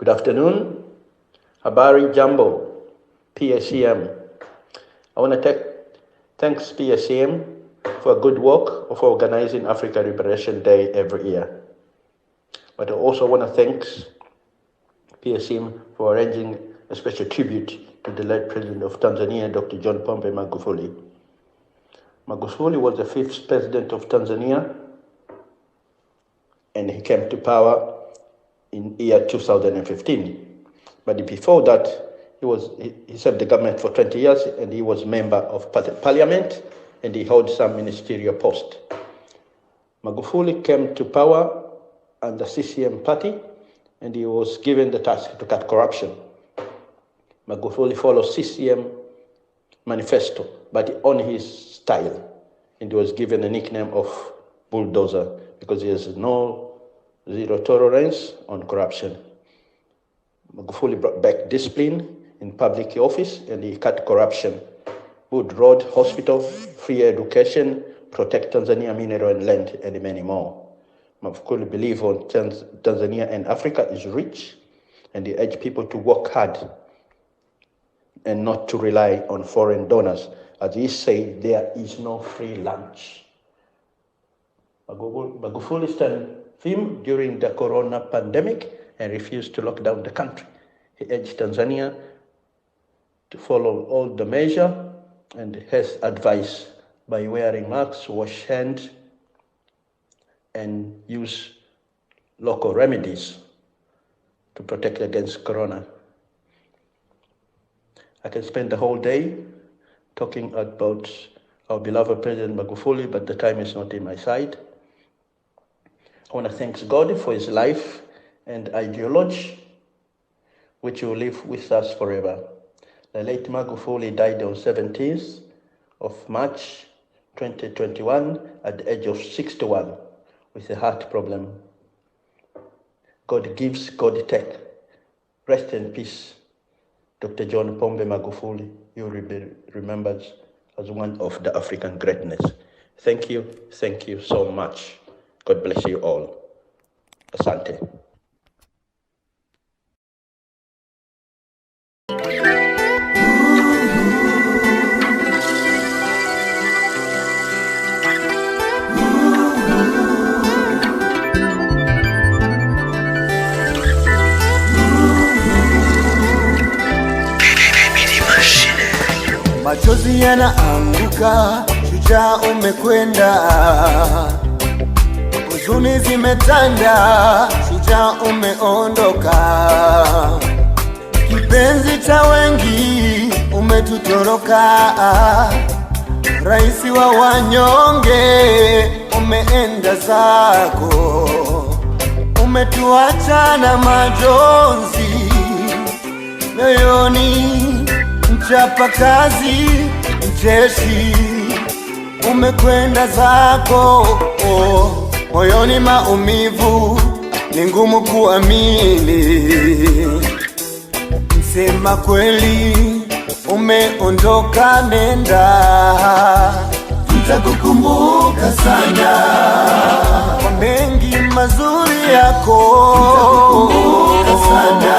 Good afternoon. Habari Jambo, PACM. I want to thanks PACM for good work of organizing Africa Liberation Day every year. But I also want to thank PACM for arranging a special tribute to the late President of Tanzania, Dr. John Pombe Magifuli. Magufuli was the 5th President of Tanzania, and he came to power in year 2015. But before that, he served the government for 20 years, and he was member of parliament, and he held some ministerial post. Magufuli came to power under CCM party, and he was given the task to cut corruption. Magufuli follows CCM manifesto, but on his style, and he was given a nickname of bulldozer because he has zero tolerance on corruption. Magufuli brought back discipline in public office, and he cut corruption. Good road, hospital, free education, protect Tanzania mineral and land, and many more. Magufuli believes on Tanzania and Africa is rich, and he urged people to work hard and not to rely on foreign donors. As he said, there is no free lunch. Magufuli stand firm during the corona pandemic and refused to lock down the country. He urged Tanzania to follow all the measures and his advice by wearing masks, wash hands, and use local remedies to protect against corona. I can spend the whole day talking about our beloved President Magufuli, but the time is not in my side. I want to thank God for his life and ideology, which will live with us forever. The late Magufuli died on 17th of March 2021 at the age of 61 with a heart problem. God gives, God takes. Rest in peace, Dr. John Pombe Magufuli. You will be remembered as one of the African greatness. Thank you so much. God bless you all. Asante. Machozi yanaanguka, shujaa umekwenda. Huzuni zimetanda, shujaa umeondoka. Kipenzi cha wengi umetutoroka. Raisi wa wanyonge umeenda zako. Umetuacha na majonzi moyoni. Mchapa kazi, mjeshi, umekwenda zako. Moyoni maumivu, ni ngumu kuamini. Msema kweli, umeondoka, nenda. Tutakukumbuka sana kwa mengi mazuri yako. Tutakukumbuka sana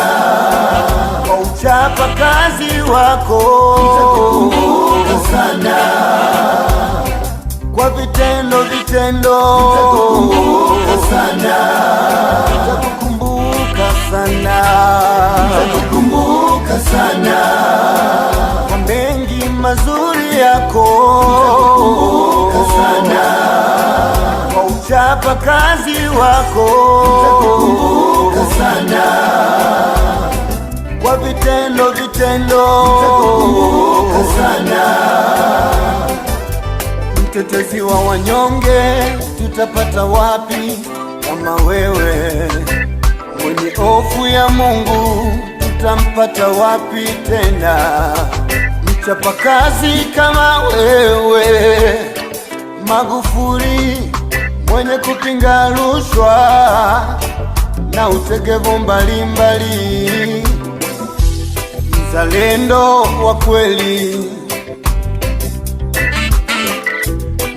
uchapa kazi wako. Tutakukumbuka sana kwa vitendo. Tutakukumbuka sana. Tutakukumbuka sana. Tutakukumbuka sana kwa mengi mazuri yako. Tutakukumbuka sana kwa uchapa kazi wako. Tutakukumbuka sana kwa vitendo. Tutakukumbuka sana. Mtetezi wa wanyonge, tutapata wapi kama wewe? Mwenye hofu ya Mungu, tutampata wapi tena? Mchapakazi kama wewe, Magufuli, mwenye kupinga rushwa na utegevu mbalimbali. Mzalendo wa kweli,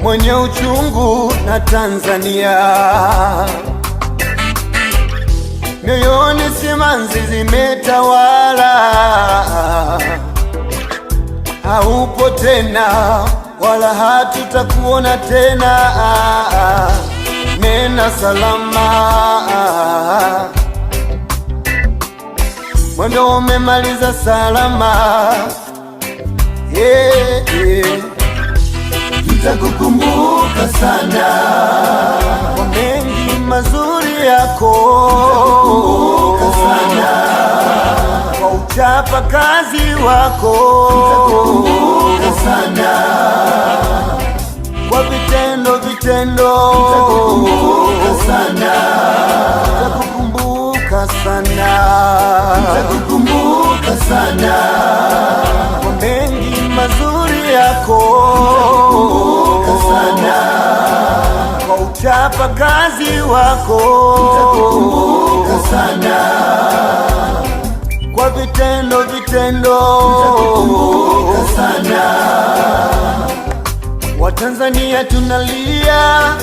mwenye uchungu na Tanzania. mioyoni simanzi zimetawala, haupo tena wala hatutakuona tena, nena salama, mwendo umemaliza salama, tutakukumbuka sana kwa mengi mazuri yako, tutakukumbuka sana kwa uchapa kazi wako, tutakukumbuka sana kwa vitendo, tutakukumbuka sana, tutakukumbuka sana, tutakukumbuka sana kwa mengi mazuri yako, tutakukumbuka sana kwa uchapa kazi wako, tutakukumbuka sana kwa vitendo, tutakukumbuka sana. Watanzania tunalia,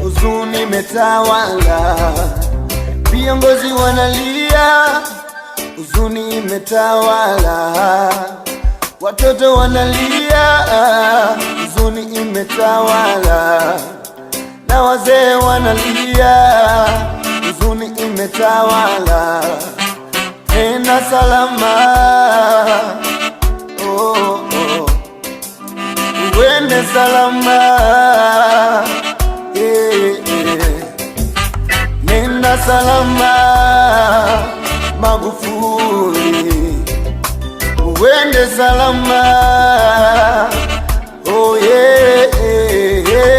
huzuni imetawala, viongozi wanalia, huzuni imetawala, watoto wanalia, huzuni imetawala, na wazee wanalia, huzuni imetawala. Nena salama, uende salama, nenda salama Magufuli, uende salama, oh yeah, yeah.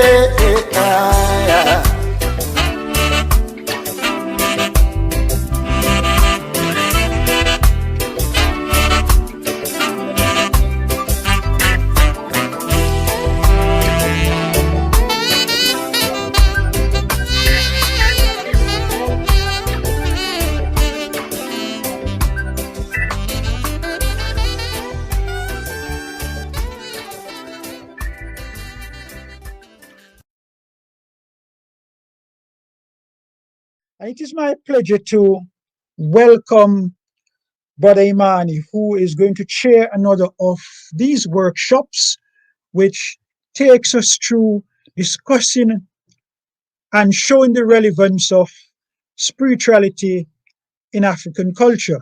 It is my pleasure to welcome Br Remani, who is going to chair another of these workshops, which takes us through discussing and showing the relevance of spirituality in African culture.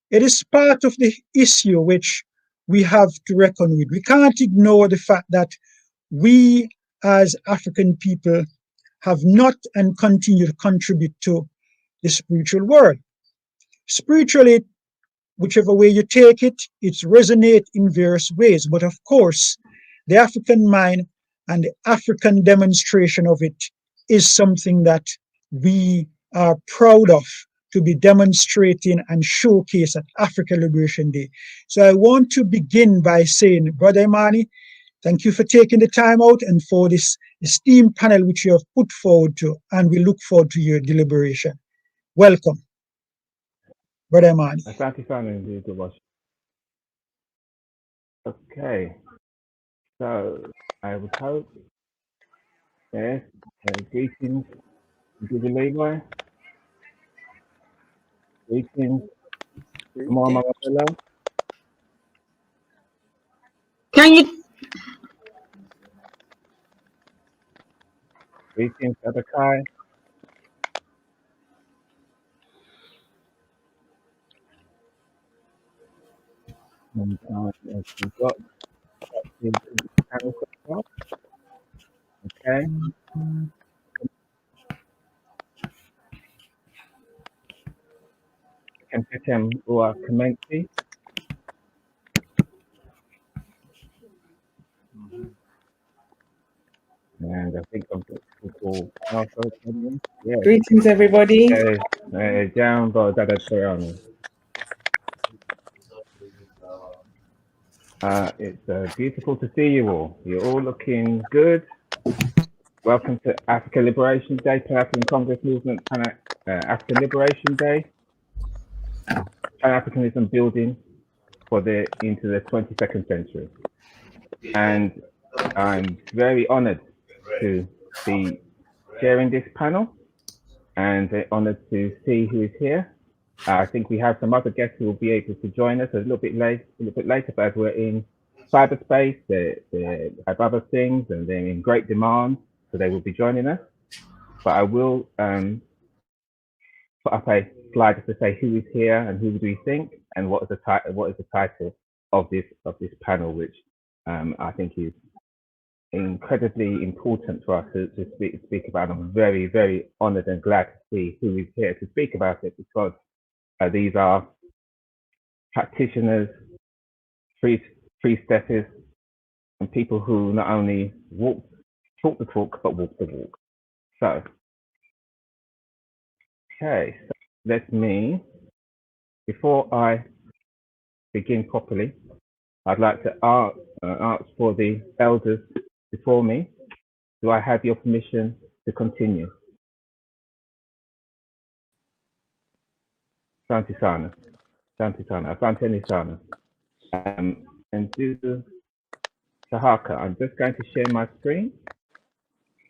It is part of the issue which we have to reckon with. We can't ignore the fact that we as African people have not and continue to contribute to the spiritual world. Spiritually, whichever way you take it, it resonates in various ways. But of course, the African mind and the African demonstration of it is something that we are proud of to be demonstrating and showcase at Africa Liberation Day. So I want to begin by saying, Br Remani, thank you for taking the time out and for this esteemed panel which you have put forward to, and we look forward to your deliberation. Welcome, Br Remani. Asante sana indeed, okay, so I would hope, yes, greetings, Br Leroy, greetings, Mama Mabella. Can you? Greetings, Abakai. And we've got the panel set up. Okay. Can PACM ALD commence? And I think I've got people also coming. Yeah. Greetings, everybody. Down, but it's beautiful to see you all. You're all looking good. Welcome to Africa Liberation Day, Pan-African Congress Movement, African Liberation Day, Pan-Africanism building into the 22nd century. And I'm very honored to be chairing this panel and honoured to see who is here. I think we have some other guests who will be able to join us a little bit later, but as we're in cyberspace, they have other things and they're in great demand, so they will be joining us. But I will put up a slide to say who is here and who do we think, and what is the title of this panel, which I think is incredibly important for us to speak about. I'm very, very honoured and glad to see who is here to speak about it, because these are practitioners, priestesses, and people who not only talk the talk, but walk the walk. So, okay, so let me, before I begin properly, I'd like to ask for the elders before me, do I have your permission to continue? Asante sana. Asante sana. And do the Sahaka, I'm just going to share my screen.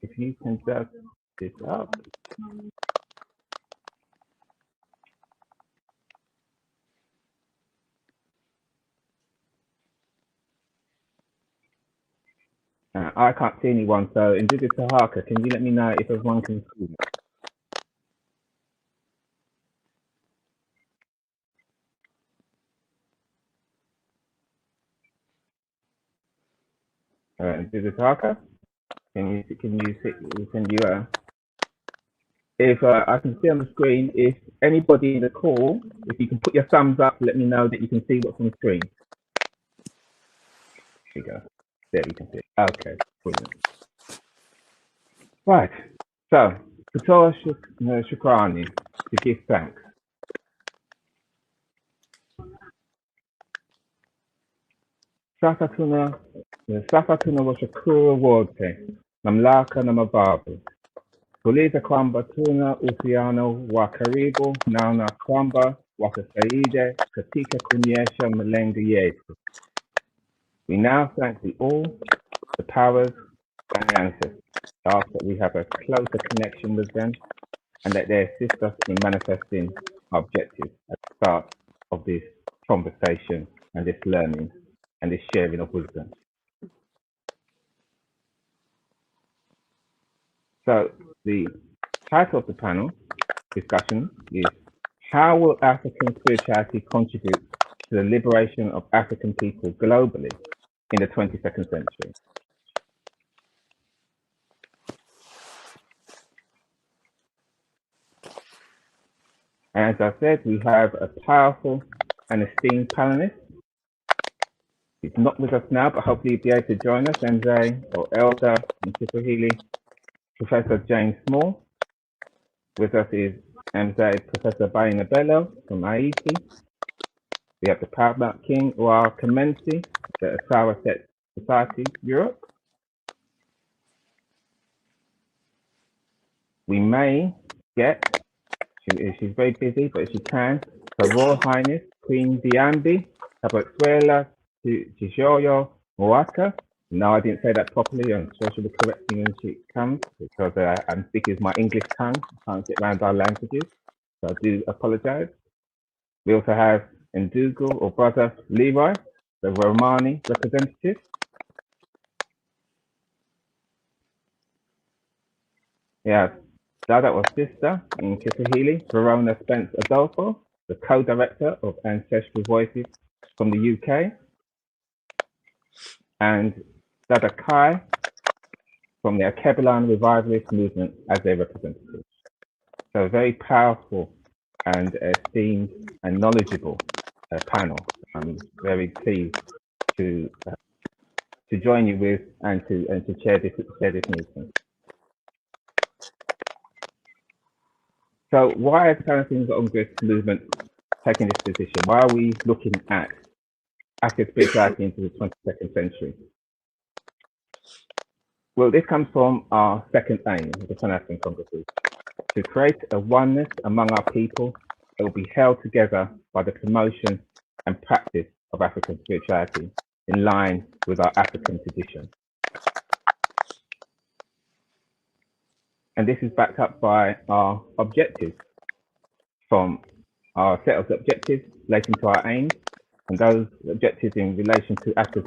If you can just this up. I can't see anyone, so in Digital Sahaka, can you let me know if everyone can see me? Digital Sahaka, if I can see on the screen, if anybody in the call, if you can put your thumbs up, let me know that you can see what's on the screen. There you go. There you can see it. Okay, brilliant. Right, so, Kutoa Shukrani, to give thanks. Sasa tuna washukuru wote, mamlaka na mababu. Tuliza kwamba tuna uhusiano wa karibu na kwamba watasaida katika kuonyesha malengo yetu. We now thank all the powers and ancestors, ask that we have a closer connection with them and that they assist us in manifesting our objectives at the start of this conversation and this learning and this sharing of wisdom. So the title of the panel discussion is, how will African spirituality contribute to the liberation of African people globally in the 22nd century? As I said, we have a powerful and esteemed panelist. He's not with us now, but hopefully he'll be able to join us, MJ or Elder in Kiswahili, Professor James Small. With us is MJ Professor Baina Bello from Haiti. We have the Paramount King Wa Kamensi, the Asara Set Society, Europe. We may get, she's very busy, but if she can, Her Royal Highness Queen Diambi, Kabatusuila, Tshiyoyo, Muata. No, I didn't say that properly. I'm sure she'll be correcting when she comes, because I'm speaking my English tongue. I can't get around our languages, so I do apologize. We also have Ndugu or Brother Leroy, the Remani representative. We have Dada or Sister in Kiswahili, Verona Spence Adolfo, the co-director of Ancestral Voices from the UK, and Dada Kai from the Akebulan Revivalist Movement as their representative. So a very powerful and esteemed and knowledgeable panel. I'm very pleased to join you with and to share this movement. So why is the Pan-African Congress movement taking this position? Why are we looking at African spirituality into the 22nd century? Well, this comes from our second aim of the Pan-African Congress, to create a oneness among our people that will be held together by the promotion and practice of African spirituality in line with our African tradition. And this is backed up by our objectives, from our set of objectives relating to our aims, and those objectives in relation to African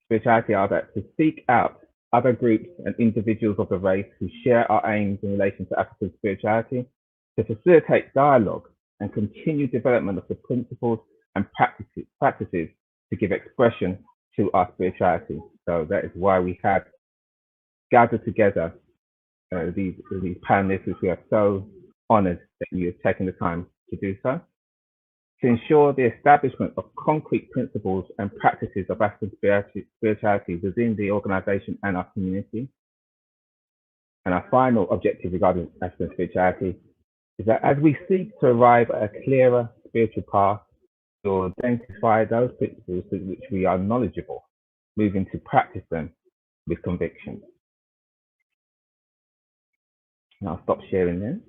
spirituality are that to seek out other groups and individuals of the race who share our aims in relation to African spirituality, to facilitate dialogue and continue development of the principles and practices to give expression to our spirituality. So that is why we have gathered together these panelists, which we are so honored that you have taken the time to do so, to ensure the establishment of concrete principles and practices of African spirituality within the organization and our community. And our final objective regarding African spirituality is that as we seek to arrive at a clearer spiritual path, to identify those principles with which we are knowledgeable, moving to practice them with conviction. And I'll stop sharing then.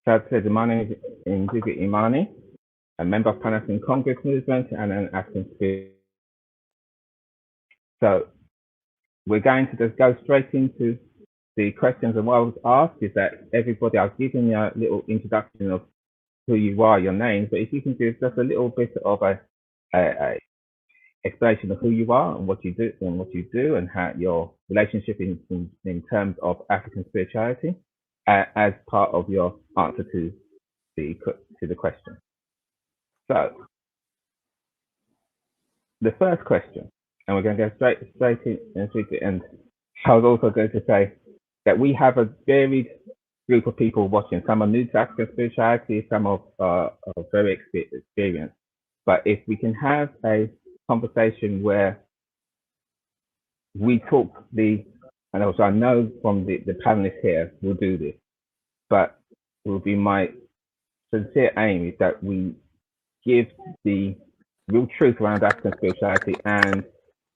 So as I said, my name is Ndidi Imani, a member of Pan-African Congress Movement and an African spirit. So we're going to just go straight into the questions. And what I was asked is that everybody, I've given you a little introduction of who you are, your names, but if you can give just a little bit of a explanation of who you are and what you do and how your relationship in terms of African spirituality as part of your answer to the question. So the first question, and we're going to go straight in, and I was also going to say that we have a varied group of people watching. Some are new to African spirituality, some are very experienced. But if we can have a conversation where we talk and also I know from the panelists here will do this, but it will be my sincere aim is that we give the real truth around African spirituality and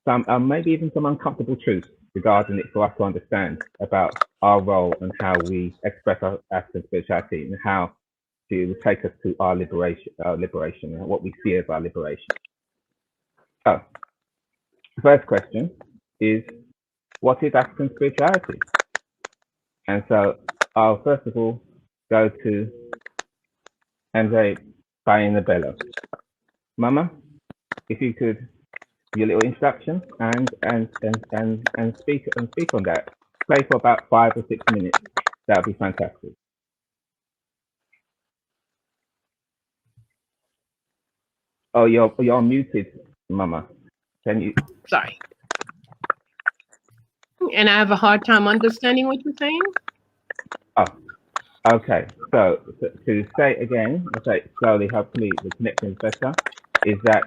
some maybe even some uncomfortable truths regarding it for us to understand about our role and how we express our African spirituality and how to take us to our liberation and what we see as our liberation. So, the first question is, what is African spirituality? And so I'll first of all go to Andre Bainabello. Mama, if you could your little introduction and speak on that. Play for about 5 or 6 minutes. That would be fantastic. Oh, you're muted, Mama. Can you? Sorry. And I have a hard time understanding what you're saying. Oh, okay. So to say again, I'll say it slowly, hopefully the connection is better, is that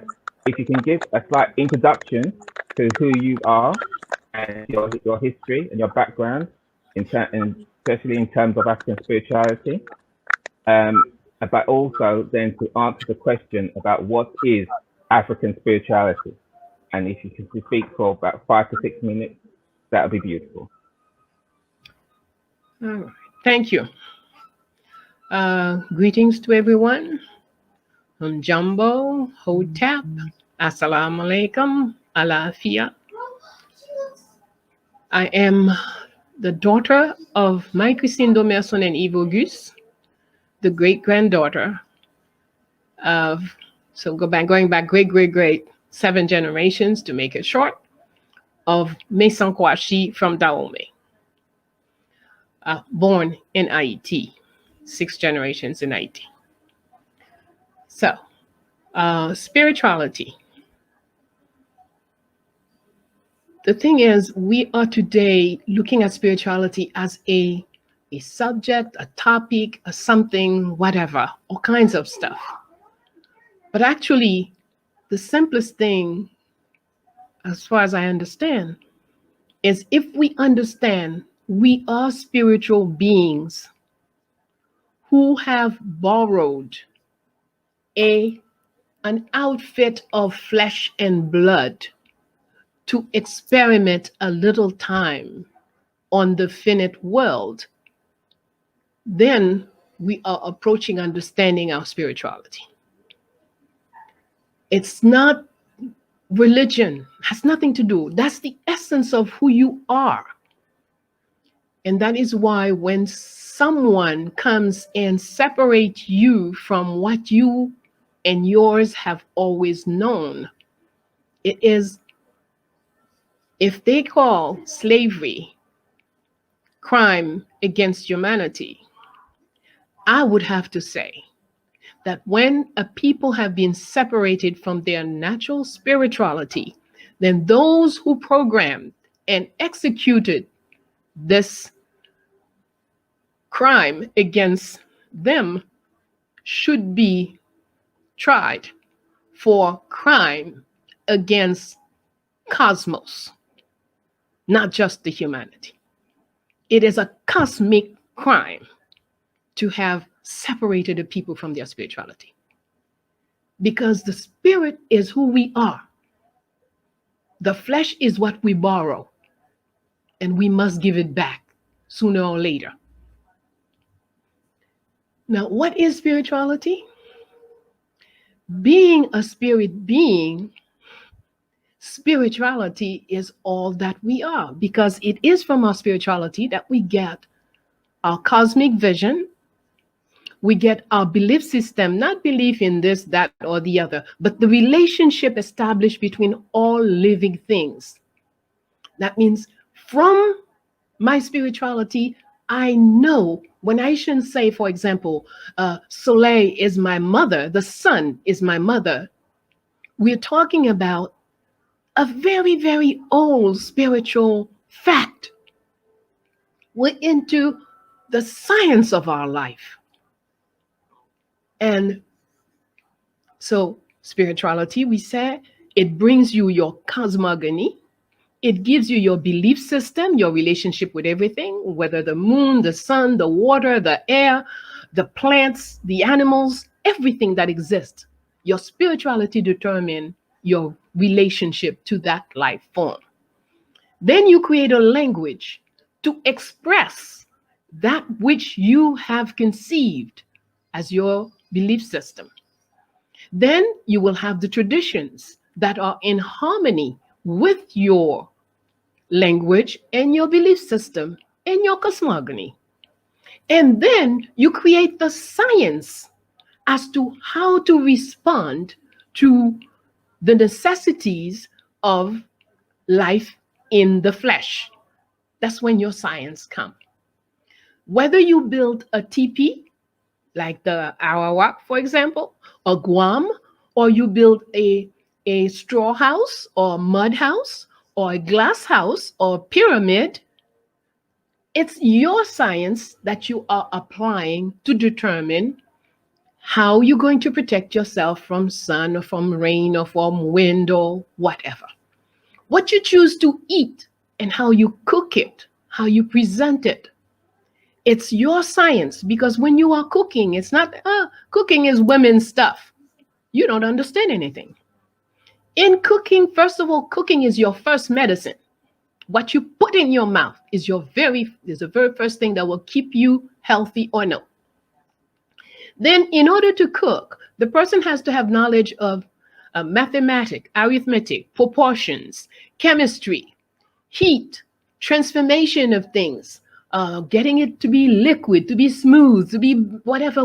if you can give a slight introduction to who you are and your history and your background, especially in terms of African spirituality, but also then to answer the question about what is African spirituality. And if you can speak for about 5 to 6 minutes, that would be beautiful. All right. Thank you. Greetings to everyone. Jumbo, Hotep, Assalamu alaikum, Alafia. I am the daughter of Marie-Christine Domerson and Yves Auguste, the great-granddaughter of, going back great 7 generations to make it short, of Mesan Kouachi from Dahomey, born in Haiti, 6 generations in Haiti. So, spirituality. The thing is, we are today looking at spirituality as a subject, a topic, a something, whatever, all kinds of stuff. But actually, the simplest thing, as far as I understand, is if we understand we are spiritual beings who have borrowed an outfit of flesh and blood to experiment a little time on the finite world, then we are approaching understanding our spirituality. It's not Religion has nothing to do. That's the essence of who you are. And that is why when someone comes and separates you from what you and yours have always known, it is, if they call slavery crime against humanity, I would have to say that when a people have been separated from their natural spirituality, then those who programmed and executed this crime against them should be tried for crime against cosmos, not just the humanity. It is a cosmic crime to have separated the people from their spirituality, because the spirit is who we are. The flesh is what we borrow, and we must give it back sooner or later. Now, what is spirituality? Being a spirit being, spirituality is all that we are, because it is from our spirituality that we get our cosmic vision, we get our belief system, not belief in this, that, or the other, but the relationship established between all living things. That means from my spirituality, I know when I shouldn't say, for example, Soleil is my mother, the sun is my mother. We're talking about a very, very old spiritual fact. We're into the science of our life. And so spirituality, we say, it brings you your cosmogony. It gives you your belief system, your relationship with everything, whether the moon, the sun, the water, the air, the plants, the animals, everything that exists. Your spirituality determines your relationship to that life form. Then you create a language to express that which you have conceived as your belief system. Then you will have the traditions that are in harmony with your language and your belief system and your cosmogony. And then you create the science as to how to respond to the necessities of life in the flesh. That's when your science comes. Whether you build a teepee, like the Arawak, for example, or Guam, or you build a straw house or a mud house or a glass house or pyramid, it's your science that you are applying to determine how you're going to protect yourself from sun or from rain or from wind or whatever. What you choose to eat and how you cook it, how you present it, it's your science. Because when you are cooking, it's not, cooking is women's stuff. You don't understand anything. In cooking, first of all, cooking is your first medicine. What you put in your mouth is the very first thing that will keep you healthy or no. Then in order to cook, the person has to have knowledge of mathematics, arithmetic, proportions, chemistry, heat, transformation of things, getting it to be liquid, to be smooth, to be whatever.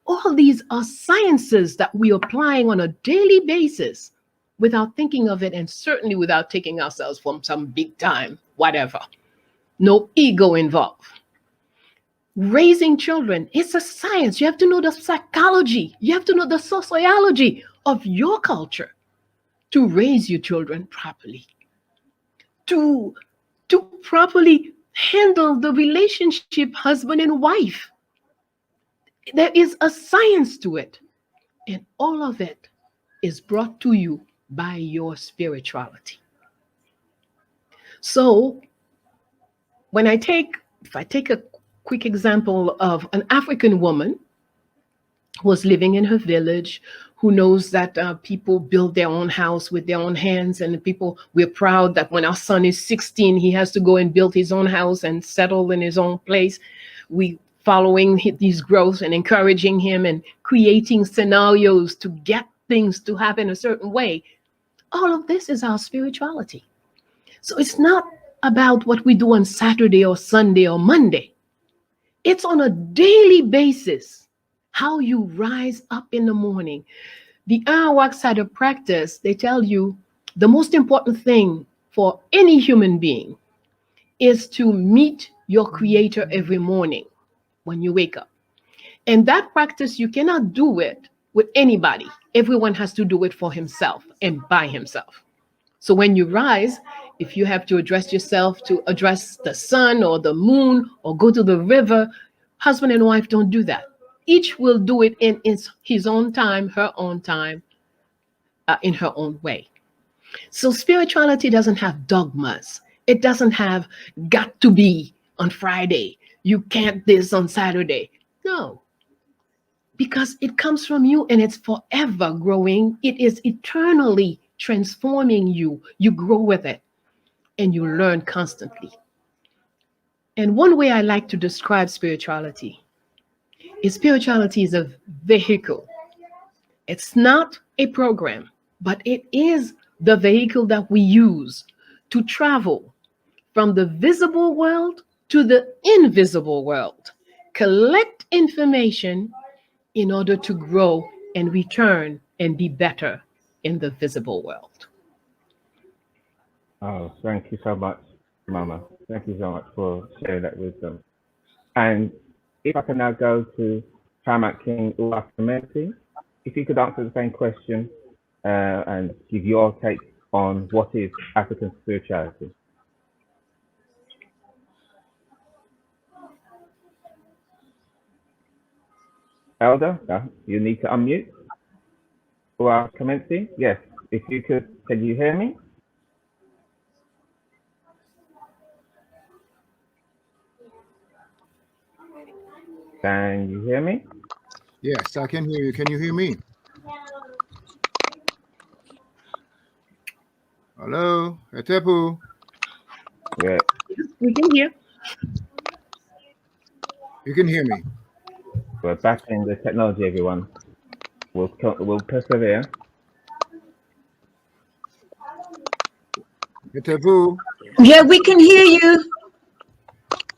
All these are sciences that we're applying on a daily basis without thinking of it, and certainly without taking ourselves from some big time, whatever. No ego involved. Raising children, it's a science. You have to know the psychology. You have to know the sociology of your culture to raise your children properly, to properly handle the relationship husband and wife. There is a science to it, and all of it is brought to you by your spirituality. So if I take a quick example of an African woman who was living in her village, who knows that people build their own house with their own hands, and we're proud that when our son is 16, he has to go and build his own house and settle in his own place. We following these growths and encouraging him and creating scenarios to get things to happen a certain way. All of this is our spirituality. So it's not about what we do on Saturday or Sunday or Monday. It's on a daily basis how you rise up in the morning. The Arawak side of practice, they tell you the most important thing for any human being is to meet your creator every morning when you wake up. And that practice, you cannot do it with anybody. Everyone has to do it for himself and by himself. So when you rise, if you have to address yourself to address the sun or the moon or go to the river, husband and wife don't do that. Each will do it in his own time, her own time, in her own way. So spirituality doesn't have dogmas. It doesn't have got to be on Friday. You can't this on Saturday. No, because it comes from you and it's forever growing. It is eternally transforming you. You grow with it and you learn constantly. And one way I like to describe spirituality is a vehicle. It's not a program, but it is the vehicle that we use to travel from the visible world to the invisible world, collect information in order to grow and return and be better in the visible world. Oh, thank you so much, Mama. Thank you so much for sharing that wisdom. And if I can now go to Paramount King Uwakamenti, if you could answer the same question and give your take on what is African spirituality. Elder, you need to unmute. Uwakamenti, yes. If you could, can you hear me? Can you hear me? Yes, I can hear you. Can you hear me? Hello, Etepu. Yeah. We can hear. You can hear me. We're back in the technology, everyone. We'll persevere. Etepu. Yeah, we can hear you.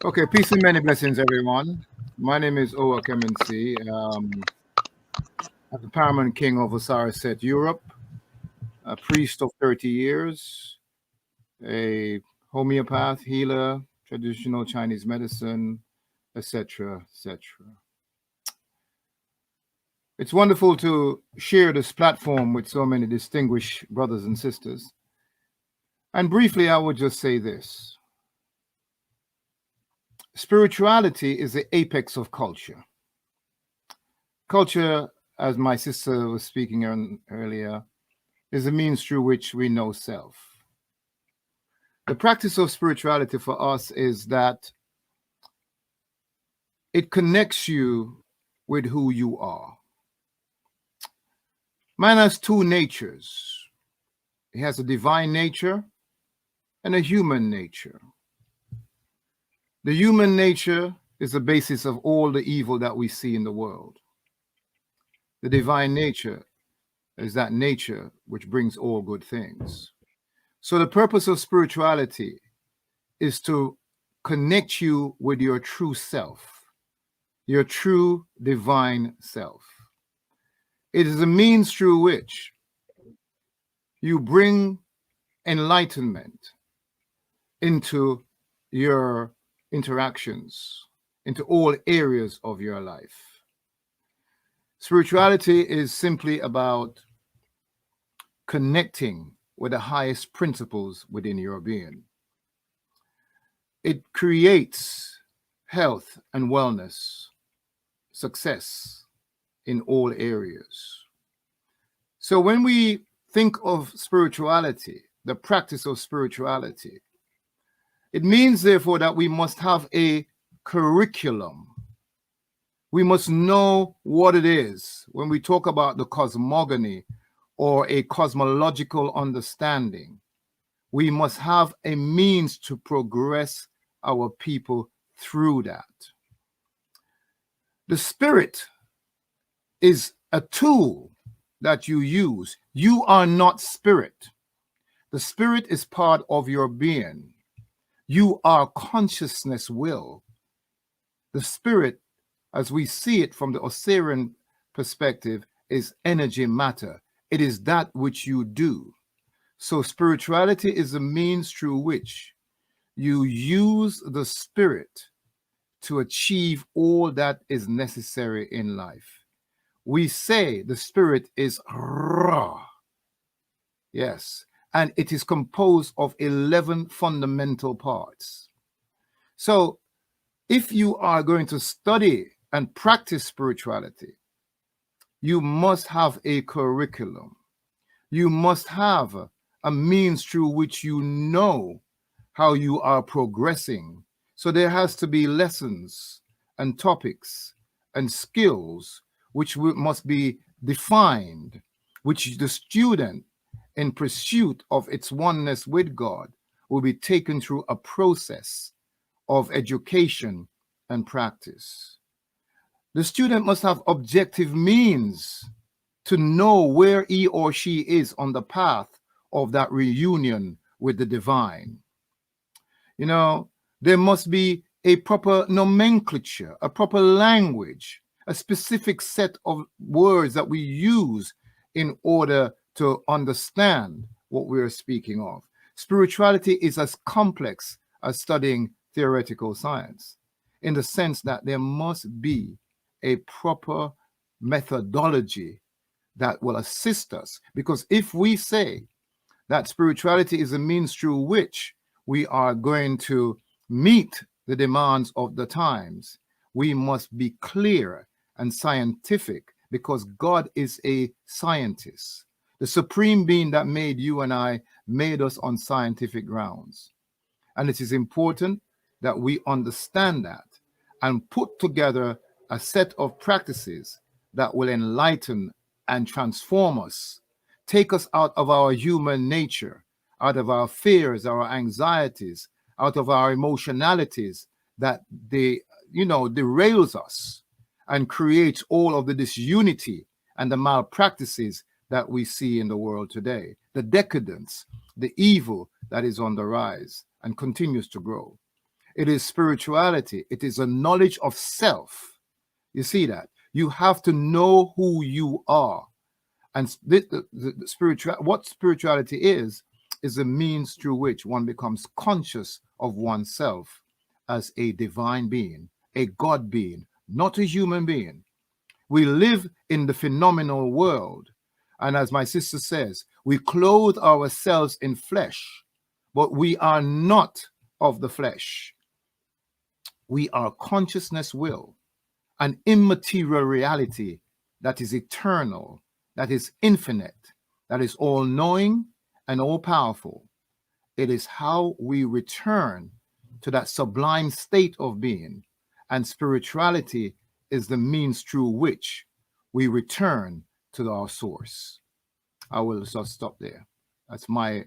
Okay, peace and many blessings, everyone. My name is Owa Kemensi. I'm the Paramount King of Osiris Europe, a priest of 30 years, a homeopath, healer, traditional Chinese medicine, etc., etc. It's wonderful to share this platform with so many distinguished brothers and sisters. And briefly, I would just say this. Spirituality is the apex of culture. Culture, as my sister was speaking earlier, is a means through which we know self. The practice of spirituality for us is that it connects you with who you are. Man has two natures. He has a divine nature and a human nature. The human nature is the basis of all the evil that we see in the world. The divine nature is that nature which brings all good things. So the purpose of spirituality is to connect you with your true self, your true divine self. It is a means through which you bring enlightenment into your interactions, into all areas of your life. Spirituality is simply about connecting with the highest principles within your being. It creates health and wellness, success in all areas. So when we think of spirituality, the practice of spirituality, it means therefore that we must have a curriculum. We must know what it is when we talk about the cosmogony or a cosmological understanding. We must have a means to progress our people through that. The spirit is a tool that you use. You are not spirit. The spirit is part of your being. You are consciousness will. The spirit, as we see it from the Osirian perspective, is energy matter. It is that which you do. So spirituality is the means through which you use the spirit to achieve all that is necessary in life. We say the spirit is Ra. Yes. And it is composed of 11 fundamental parts. So if you are going to study and practice spirituality, you must have a curriculum. You must have a means through which you know how you are progressing. So there has to be lessons and topics and skills which must be defined, which the student in pursuit of its oneness with God will be taken through a process of education and practice. The student must have objective means to know where he or she is on the path of that reunion with the divine. You know, there must be a proper nomenclature, a proper language, a specific set of words that we use in order to understand what we are speaking of. Spirituality is as complex as studying theoretical science, in the sense that there must be a proper methodology that will assist us. Because if we say that spirituality is a means through which we are going to meet the demands of the times, we must be clear and scientific, because God is a scientist. The supreme being that made you and I made us on scientific grounds. And it is important that we understand that and put together a set of practices that will enlighten and transform us, take us out of our human nature, out of our fears, our anxieties, out of our emotionalities that derails us and creates all of the disunity and the malpractices that we see in the world today, the decadence, the evil that is on the rise and continues to grow. It is spirituality. It is a knowledge of self. You see that? You have to know who you are. And what spirituality is a means through which one becomes conscious of oneself as a divine being, a God being, not a human being. We live in the phenomenal world. And as my sister says, we clothe ourselves in flesh, but we are not of the flesh. We are consciousness will, an immaterial reality that is eternal, that is infinite, that is all-knowing and all-powerful. It is how we return to that sublime state of being, and spirituality is the means through which we return to our source. I will just stop there. That's my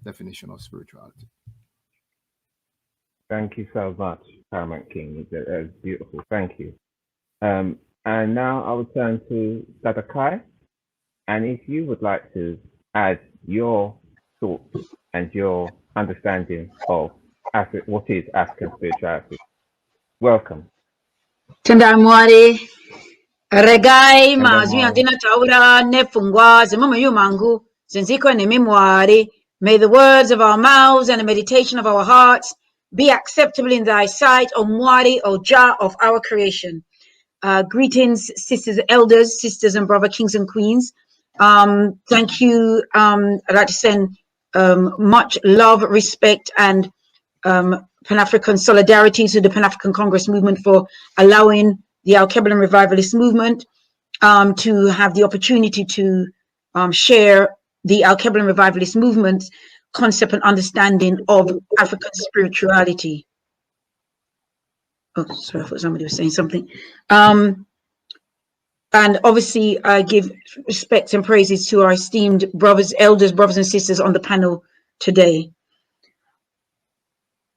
definition of spirituality. Thank you so much, Paramount King. That was beautiful. Thank you. And now I will turn to Dada Kai. And if you would like to add your thoughts and your understanding of what is African spirituality, welcome. Tundamwari regai And mazwi andina taura nefungwa zimama yumangu zinziko ne memwari. May the words of our mouths and the meditation of our hearts be acceptable in thy sight, O Mwari, O Jah of our creation. Greetings, sisters, elders, sisters and brother kings and queens. Thank you. I'd like to send much love, respect, and Pan-African solidarity to the Pan-African Congress movement for allowing the Al-Kebalan Revivalist movement to have the opportunity to share the Al-Kebalan Revivalist movement's concept and understanding of African spirituality. Oh, sorry, I thought somebody was saying something. And obviously, I give respect and praises to our esteemed brothers, elders, brothers and sisters on the panel today.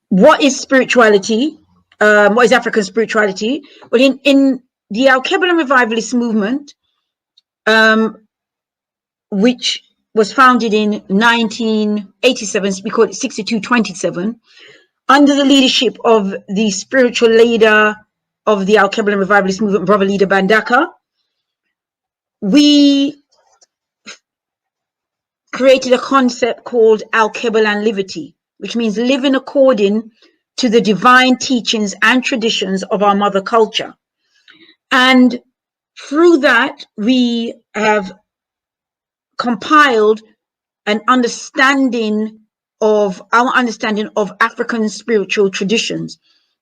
What is spirituality? What is African spirituality? Well, in the Al-Kebalan Revivalist movement, which was founded in 1987. We call it 6227, under the leadership of the spiritual leader of the Al-Qaeda Revivalist movement, Brother Leader Bandaka. We created a concept called Al-Qaeda Liberty, which means living according to the divine teachings and traditions of our mother culture. And through that, we have compiled an understanding of African spiritual traditions.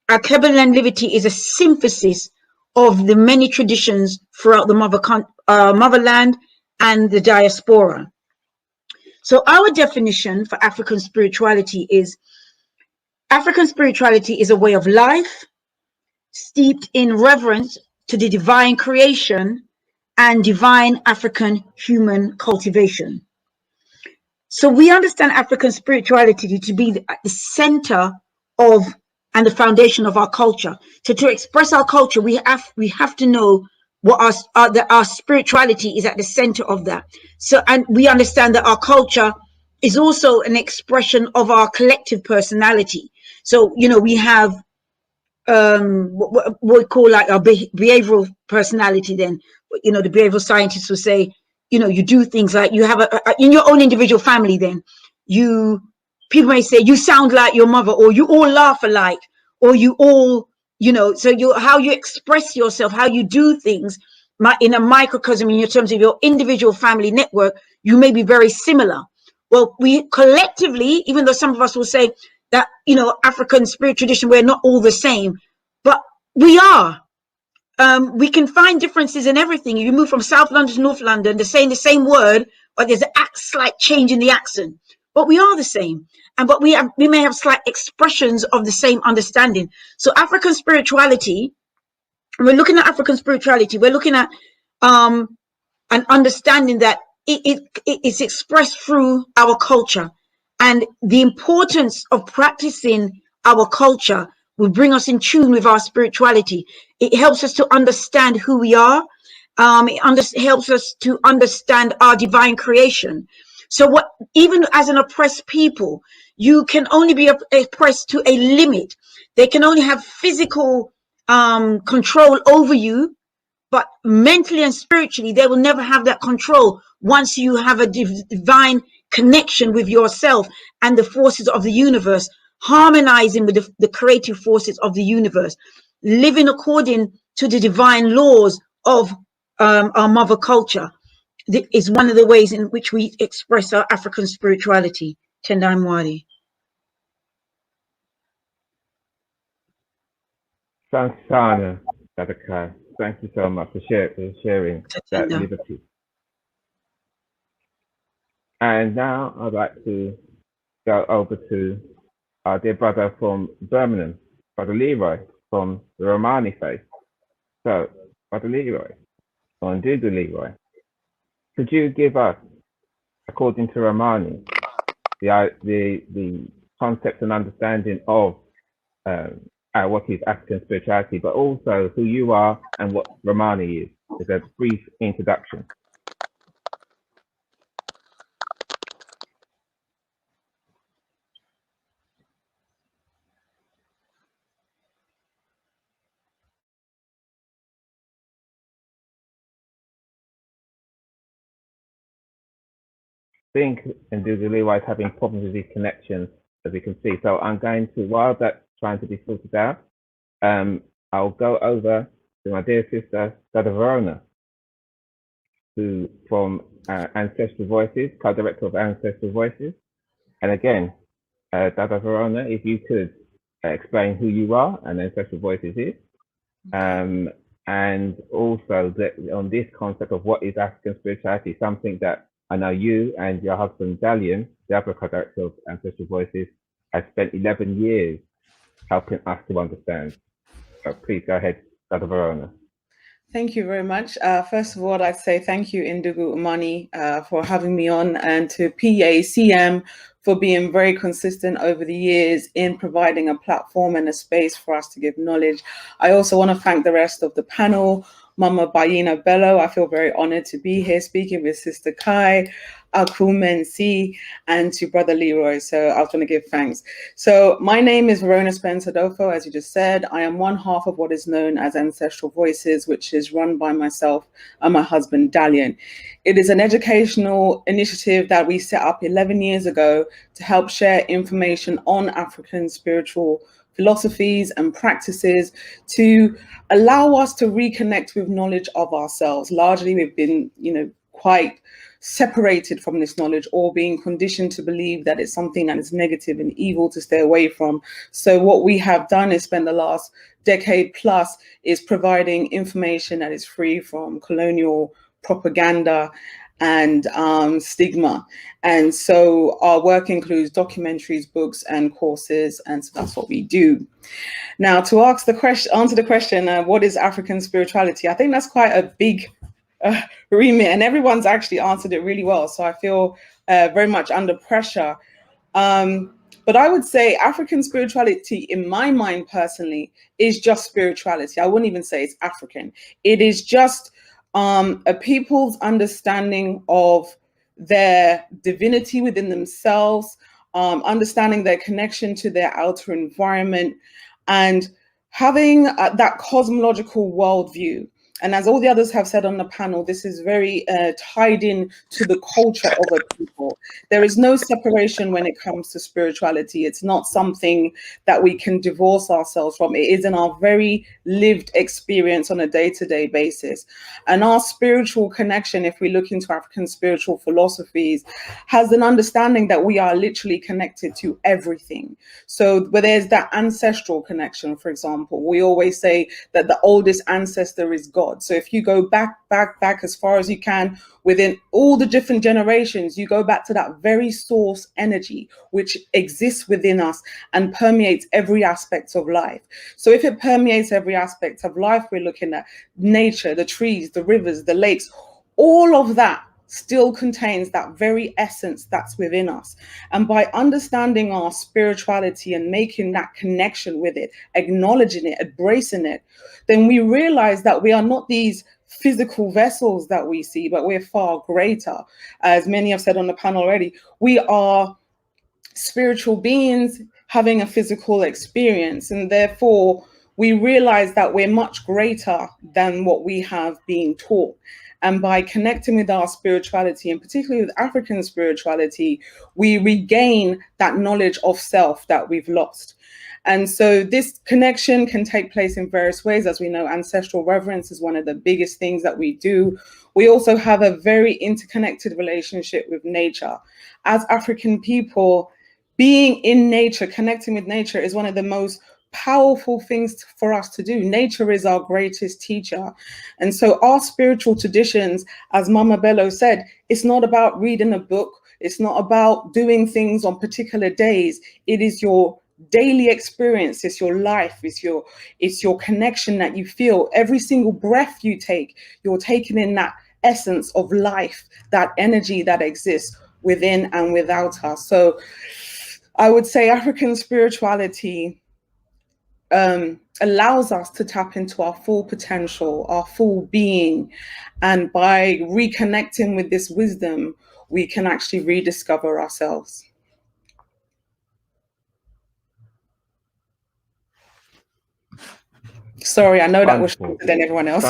Al-Qaeda Liberty is a synthesis of the many traditions throughout the motherland and the diaspora. So our definition for African spirituality is a way of life steeped in reverence to the divine creation and divine African human cultivation. So we understand African spirituality to be at the center of and the foundation of our culture. So to express our culture, we have to know what our spirituality is at the center of that. So, and we understand that our culture is also an expression of our collective personality. So, you know, we have what we call like our behavioral personality. Then, you know, the behavioral scientists will say, you know, you do things like you have in your own individual family. Then people may say you sound like your mother, or you all laugh alike, or you all, you know, so how you express yourself, how you do things in a microcosm in terms of your individual family network, you may be very similar. Well, we collectively, even though some of us will say that, you know, African spirit tradition, we're not all the same, but we are. We can find differences in everything. You move from South London to North London, they're saying the same word, but there's a slight change in the accent. But we are the same, but we may have slight expressions of the same understanding. So African spirituality, we're looking at African spirituality, we're looking at an understanding that it's expressed through our culture, and the importance of practicing our culture will bring us in tune with our spirituality. It helps us to understand who we are. It helps us to understand our divine creation. So even as an oppressed people, you can only be oppressed to a limit. They can only have physical control over you, but mentally and spiritually, they will never have that control once you have a divine connection with yourself and the forces of the universe, harmonizing with the creative forces of the universe, living according to the divine laws of our mother culture. Is one of the ways in which we express our African spirituality. Tendai Mwari. Sansana, Sadaka. Thank you so much for sharing that liberty. And now I'd like to go over to our dear brother from Birmingham, Brother Leroy from the Remani faith. So, Brother Leroy, or Ndugu Leroy, could you give us, according to Remani, the concept and understanding of what is African spirituality, but also who you are and what Remani is? It's a brief introduction. I think Ndugu Leroy is having problems with his connection, as we can see. So I'm going to, while that's trying to be sorted out, I'll go over to my dear sister, Dada Verona, who from Ancestral Voices, co-director of Ancestral Voices. And again, Dada Verona, if you could explain who you are and Ancestral Voices is, and also on this concept of what is African spirituality, something that I know you and your husband, Dalian, the other co-director of Ancestral Voices, has spent 11 years helping us to understand. So please go ahead, Dada Verona. Thank you very much. First of all, I'd say thank you, Ndugu Umani, for having me on, and to PACM for being very consistent over the years in providing a platform and a space for us to give knowledge. I also want to thank the rest of the panel Mama Bayina Bello. I feel very honored to be here speaking with Sister Kai, Akumensi, and to Brother Leroy. So I was going to give thanks. So my name is Verona Spencer Dofo, as you just said. I am one half of what is known as Ancestral Voices, which is run by myself and my husband, Dalian. It is an educational initiative that we set up 11 years ago to help share information on African spiritual philosophies and practices to allow us to reconnect with knowledge of ourselves. Largely, we've been, quite separated from this knowledge, or being conditioned to believe that it's something that is negative and evil to stay away from. So what we have done is spend the last decade plus is providing information that is free from colonial propaganda and stigma. And so our work includes documentaries, books, and courses, and so that's what we do. Now, to answer the question, what is African spirituality? I think that's quite a big remit, and everyone's actually answered it really well. So I feel very much under pressure. But I would say African spirituality, in my mind personally, is just spirituality. I wouldn't even say it's African. It is just a people's understanding of their divinity within themselves, understanding their connection to their outer environment, and having that cosmological worldview. And as all the others have said on the panel, this is very tied in to the culture of a people. There is no separation when it comes to spirituality. It's not something that we can divorce ourselves from. It is in our very lived experience on a day-to-day basis. And our spiritual connection, if we look into African spiritual philosophies, has an understanding that we are literally connected to everything. So where there's that ancestral connection, for example, we always say that the oldest ancestor is God. So if you go back as far as you can within all the different generations, you go back to that very source energy which exists within us and permeates every aspect of life. So if it permeates every aspect of life, we're looking at nature, the trees, the rivers, the lakes, all of that still contains that very essence that's within us. And by understanding our spirituality and making that connection with it, acknowledging it, embracing it, then we realize that we are not these physical vessels that we see, but we're far greater. As many have said on the panel already, we are spiritual beings having a physical experience, and therefore we realize that we're much greater than what we have been taught. And by connecting with our spirituality, and particularly with African spirituality, we regain that knowledge of self that we've lost. And so this connection can take place in various ways. As we know, ancestral reverence is one of the biggest things that we do. We also have a very interconnected relationship with nature. As African people, being in nature, connecting with nature is one of the most powerful things for us to do. Nature is our greatest teacher. And so our spiritual traditions, as Mama Bello said, it's not about reading a book. It's not about doing things on particular days. It is your daily experience. It's your life. It's your connection that you feel. Every single breath you take, you're taking in that essence of life, that energy that exists within and without us. So I would say African spirituality allows us to tap into our full potential, our full being. And by reconnecting with this wisdom, we can actually rediscover ourselves. Sorry, I know that was shorter than everyone else.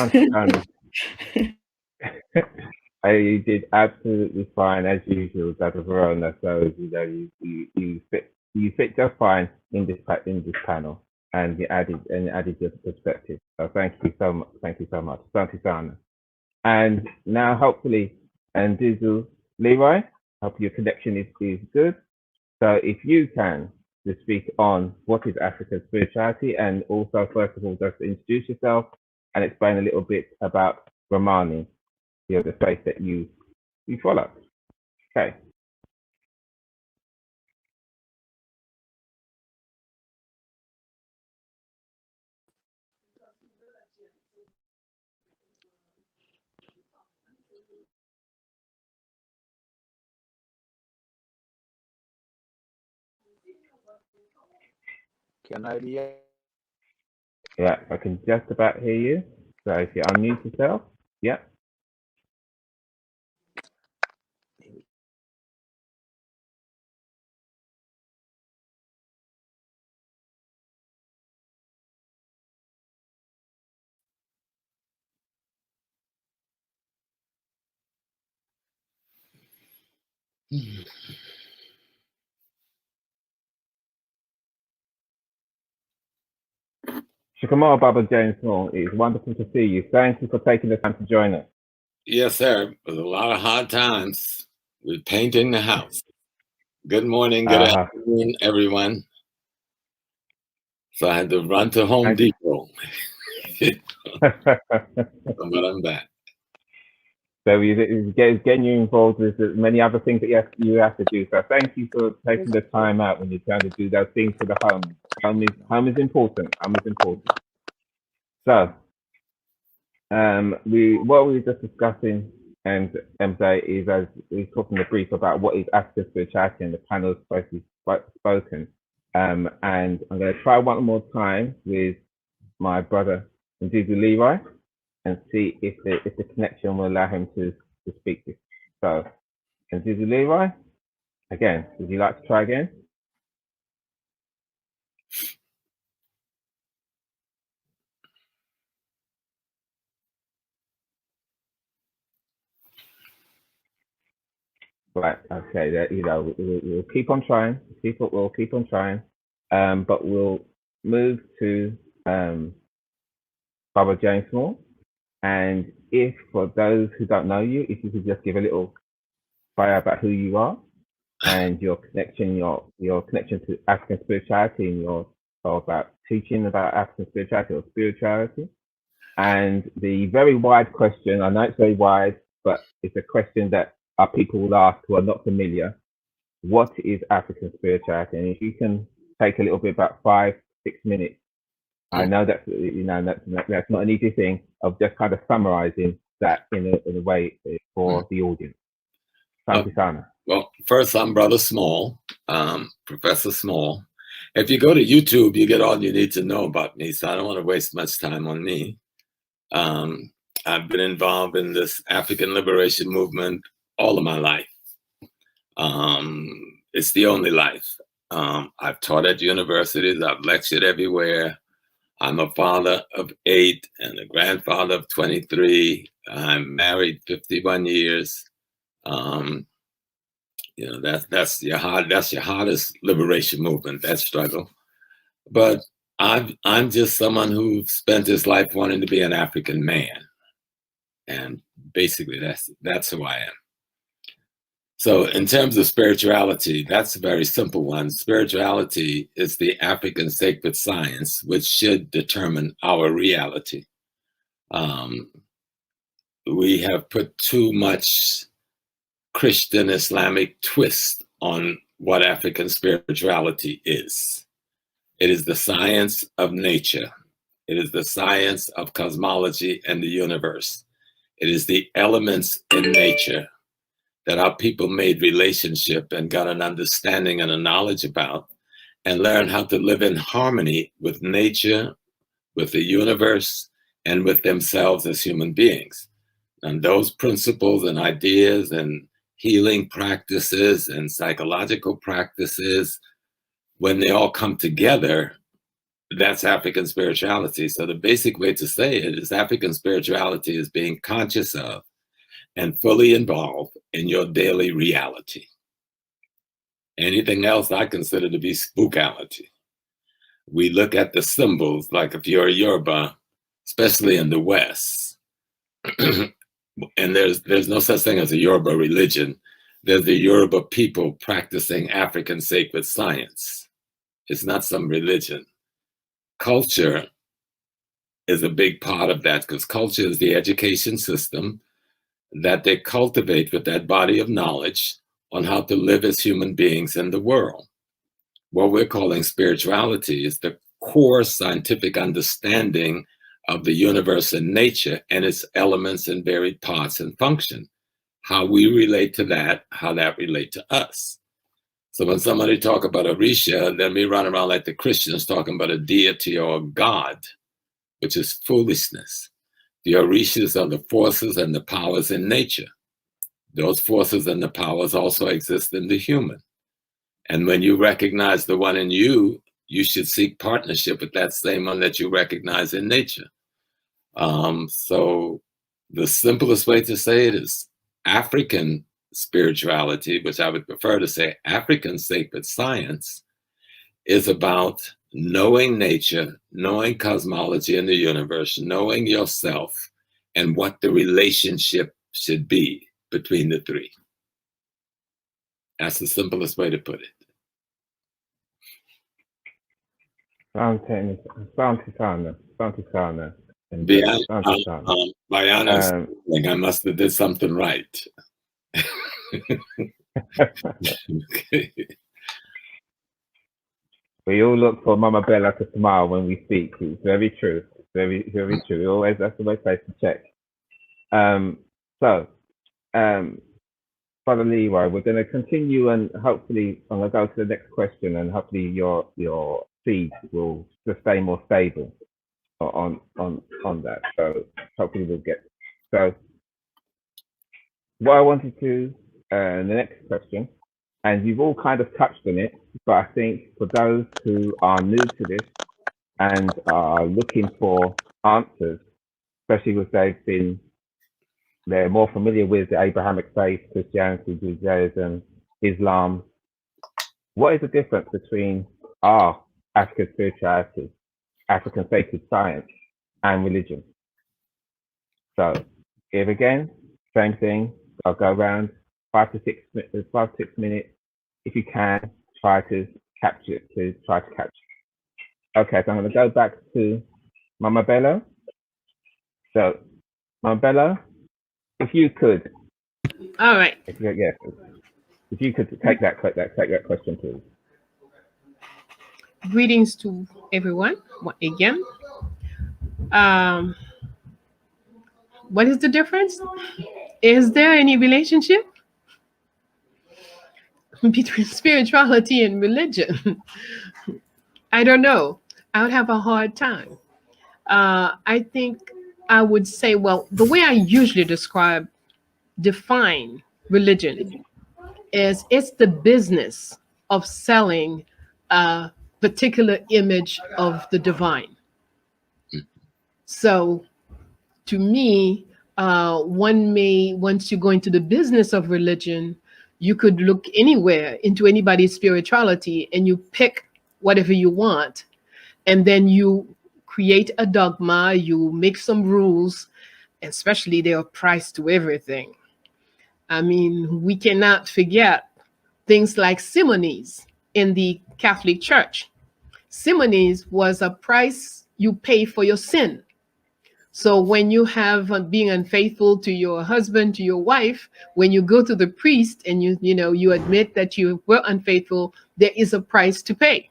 You did absolutely fine as usual, Dr. Verona. So you fit just fine in this panel, and you added your perspective. So thank you so much. Thank you so much, Santi Sana. And now hopefully, and Dizu Leroy, hope your connection is good. So if you can to speak on what is African spirituality, and also first of all just introduce yourself and explain a little bit about Remani, the faith that you follow. Okay. Can I be? Yeah, I can just about hear you. So if you unmute yourself, yeah. Shikamal Baba James Small, it's wonderful to see you. Thank you for taking the time to join us. Yes, sir. It was a lot of hard times with painting the house. Good morning, good afternoon, everyone. So I had to run to Home Depot. But I'm back. So it's getting you involved with many other things that you have to do. So thank you for taking the time out when you're trying to do those things for the home. Home is important. Home is important. So what we were just discussing, and MJ, is as we talked in the brief about what is African spirituality, and the panel has spoken. And I'm going to try one more time with my brother Br Leroy and see if the connection will allow him to speak to. So, Br Leroy, again, would you like to try again? Right. Okay. We'll keep on trying. We'll keep on trying. But we'll move to Baba James Small. And if, for those who don't know you, if you could just give a little bio about who you are and your connection to African spirituality, and or about teaching about African spirituality or spirituality. And the very wide question, I know it's very wide, but it's a question that our people will ask who are not familiar. What is African spirituality? And if you can take a little bit, about 5-6 minutes. I know that's that's not an easy thing, of just kind of summarizing that in a way for the audience. Thank you, Sana. Well, first, I'm Brother Small, Professor Small. If you go to YouTube, you get all you need to know about me, so I don't want to waste much time on me. I've been involved in this African liberation movement all of my life. It's the only life. I've taught at universities, I've lectured everywhere. I'm a father of 8 and a grandfather of 23. I'm married 51 years. That's your hardest liberation movement, that struggle. But I'm just someone who spent his life wanting to be an African man. And basically that's who I am. So in terms of spirituality, that's a very simple one. Spirituality is the African sacred science, which should determine our reality. We have put too much Christian Islamic twist on what African spirituality is. It is the science of nature. It is the science of cosmology and the universe. It is the elements in nature that our people made relationship and got an understanding and a knowledge about, and learn how to live in harmony with nature, with the universe, and with themselves as human beings. And those principles and ideas and healing practices and psychological practices, when they all come together, that's African spirituality. So the basic way to say it is African spirituality is being conscious of and fully involved in your daily reality. Anything else I consider to be spookality. We look at the symbols, like if you're a Yoruba, especially in the West, and there's no such thing as a Yoruba religion. There's the Yoruba people practicing African sacred science. It's not some religion. Culture is a big part of that, because culture is the education system that they cultivate with that body of knowledge on how to live as human beings in the world. What we're calling spirituality is the core scientific understanding of the universe and nature and its elements and varied parts and function. How we relate to that, how that relate to us. So when somebody talk about Orisha, then we run around like the Christians talking about a deity or a God, which is foolishness. The orishas are the forces and the powers in nature. Those forces and the powers also exist in the human. And when you recognize the one in you, you should seek partnership with that same one that you recognize in nature. So the simplest way to say it is African spirituality, which I would prefer to say African sacred science, is about knowing nature, knowing cosmology in the universe, knowing yourself, and what the relationship should be between the three. That's the simplest way to put it. By honest, I must have did something right. Okay. We all look for Mama Bella to smile when we speak. It's very true. Very, very true. Always, that's the best place to check. Brother Leroy, we're going to continue, and hopefully I'm going to go to the next question, and hopefully your feed will just stay more stable on that. So hopefully we'll get. So what I wanted to, the next question, and you've all kind of touched on it, but I think for those who are new to this and are looking for answers, especially if they're more familiar with the Abrahamic faith, Christianity, Judaism, Islam, what is the difference between our African spirituality, African sacred science, and religion? So, here again, same thing. I'll go around 5 to 6 minutes. If you can, try to capture it. Okay, so I'm going to go back to Mama Bella. So, Mama Bella, if you could. All right. If you could take that question, please. Greetings to everyone again. What is the difference? Is there any relationship between spirituality and religion? I don't know. I would have a hard time. I think I would say, well, the way I usually define religion is it's the business of selling a particular image of the divine. So to me, once you go into the business of religion, you could look anywhere into anybody's spirituality and you pick whatever you want, and then you create a dogma, you make some rules, especially there are price to everything. I mean, we cannot forget things like simonies in the Catholic Church. Simonies was a price you pay for your sin. So when you have being unfaithful to your husband, to your wife, when you go to the priest and you admit that you were unfaithful, there is a price to pay.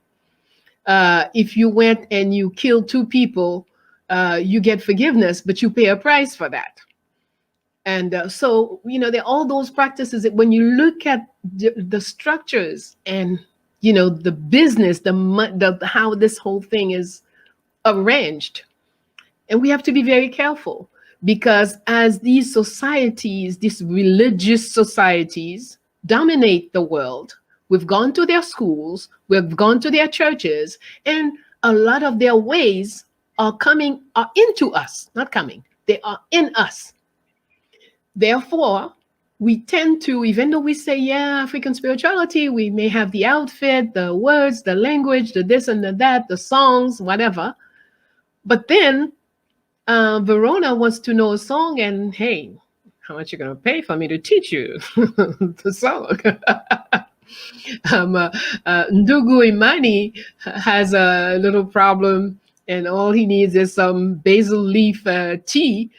If you went and you killed 2 people, you get forgiveness, but you pay a price for that. And so, there are all those practices that when you look at the structures and, the business, how this whole thing is arranged. And we have to be very careful, because as these societies, these religious societies dominate the world, we've gone to their schools, we've gone to their churches, and a lot of their ways are into us, not coming, they are in us. Therefore, we tend to, even though we say, yeah, African spirituality, we may have the outfit, the words, the language, the this and the that, the songs, whatever. But then Verona wants to know a song, and hey, how much you going to pay for me to teach you the song? Ndugu Imani has a little problem, and all he needs is some basil leaf tea.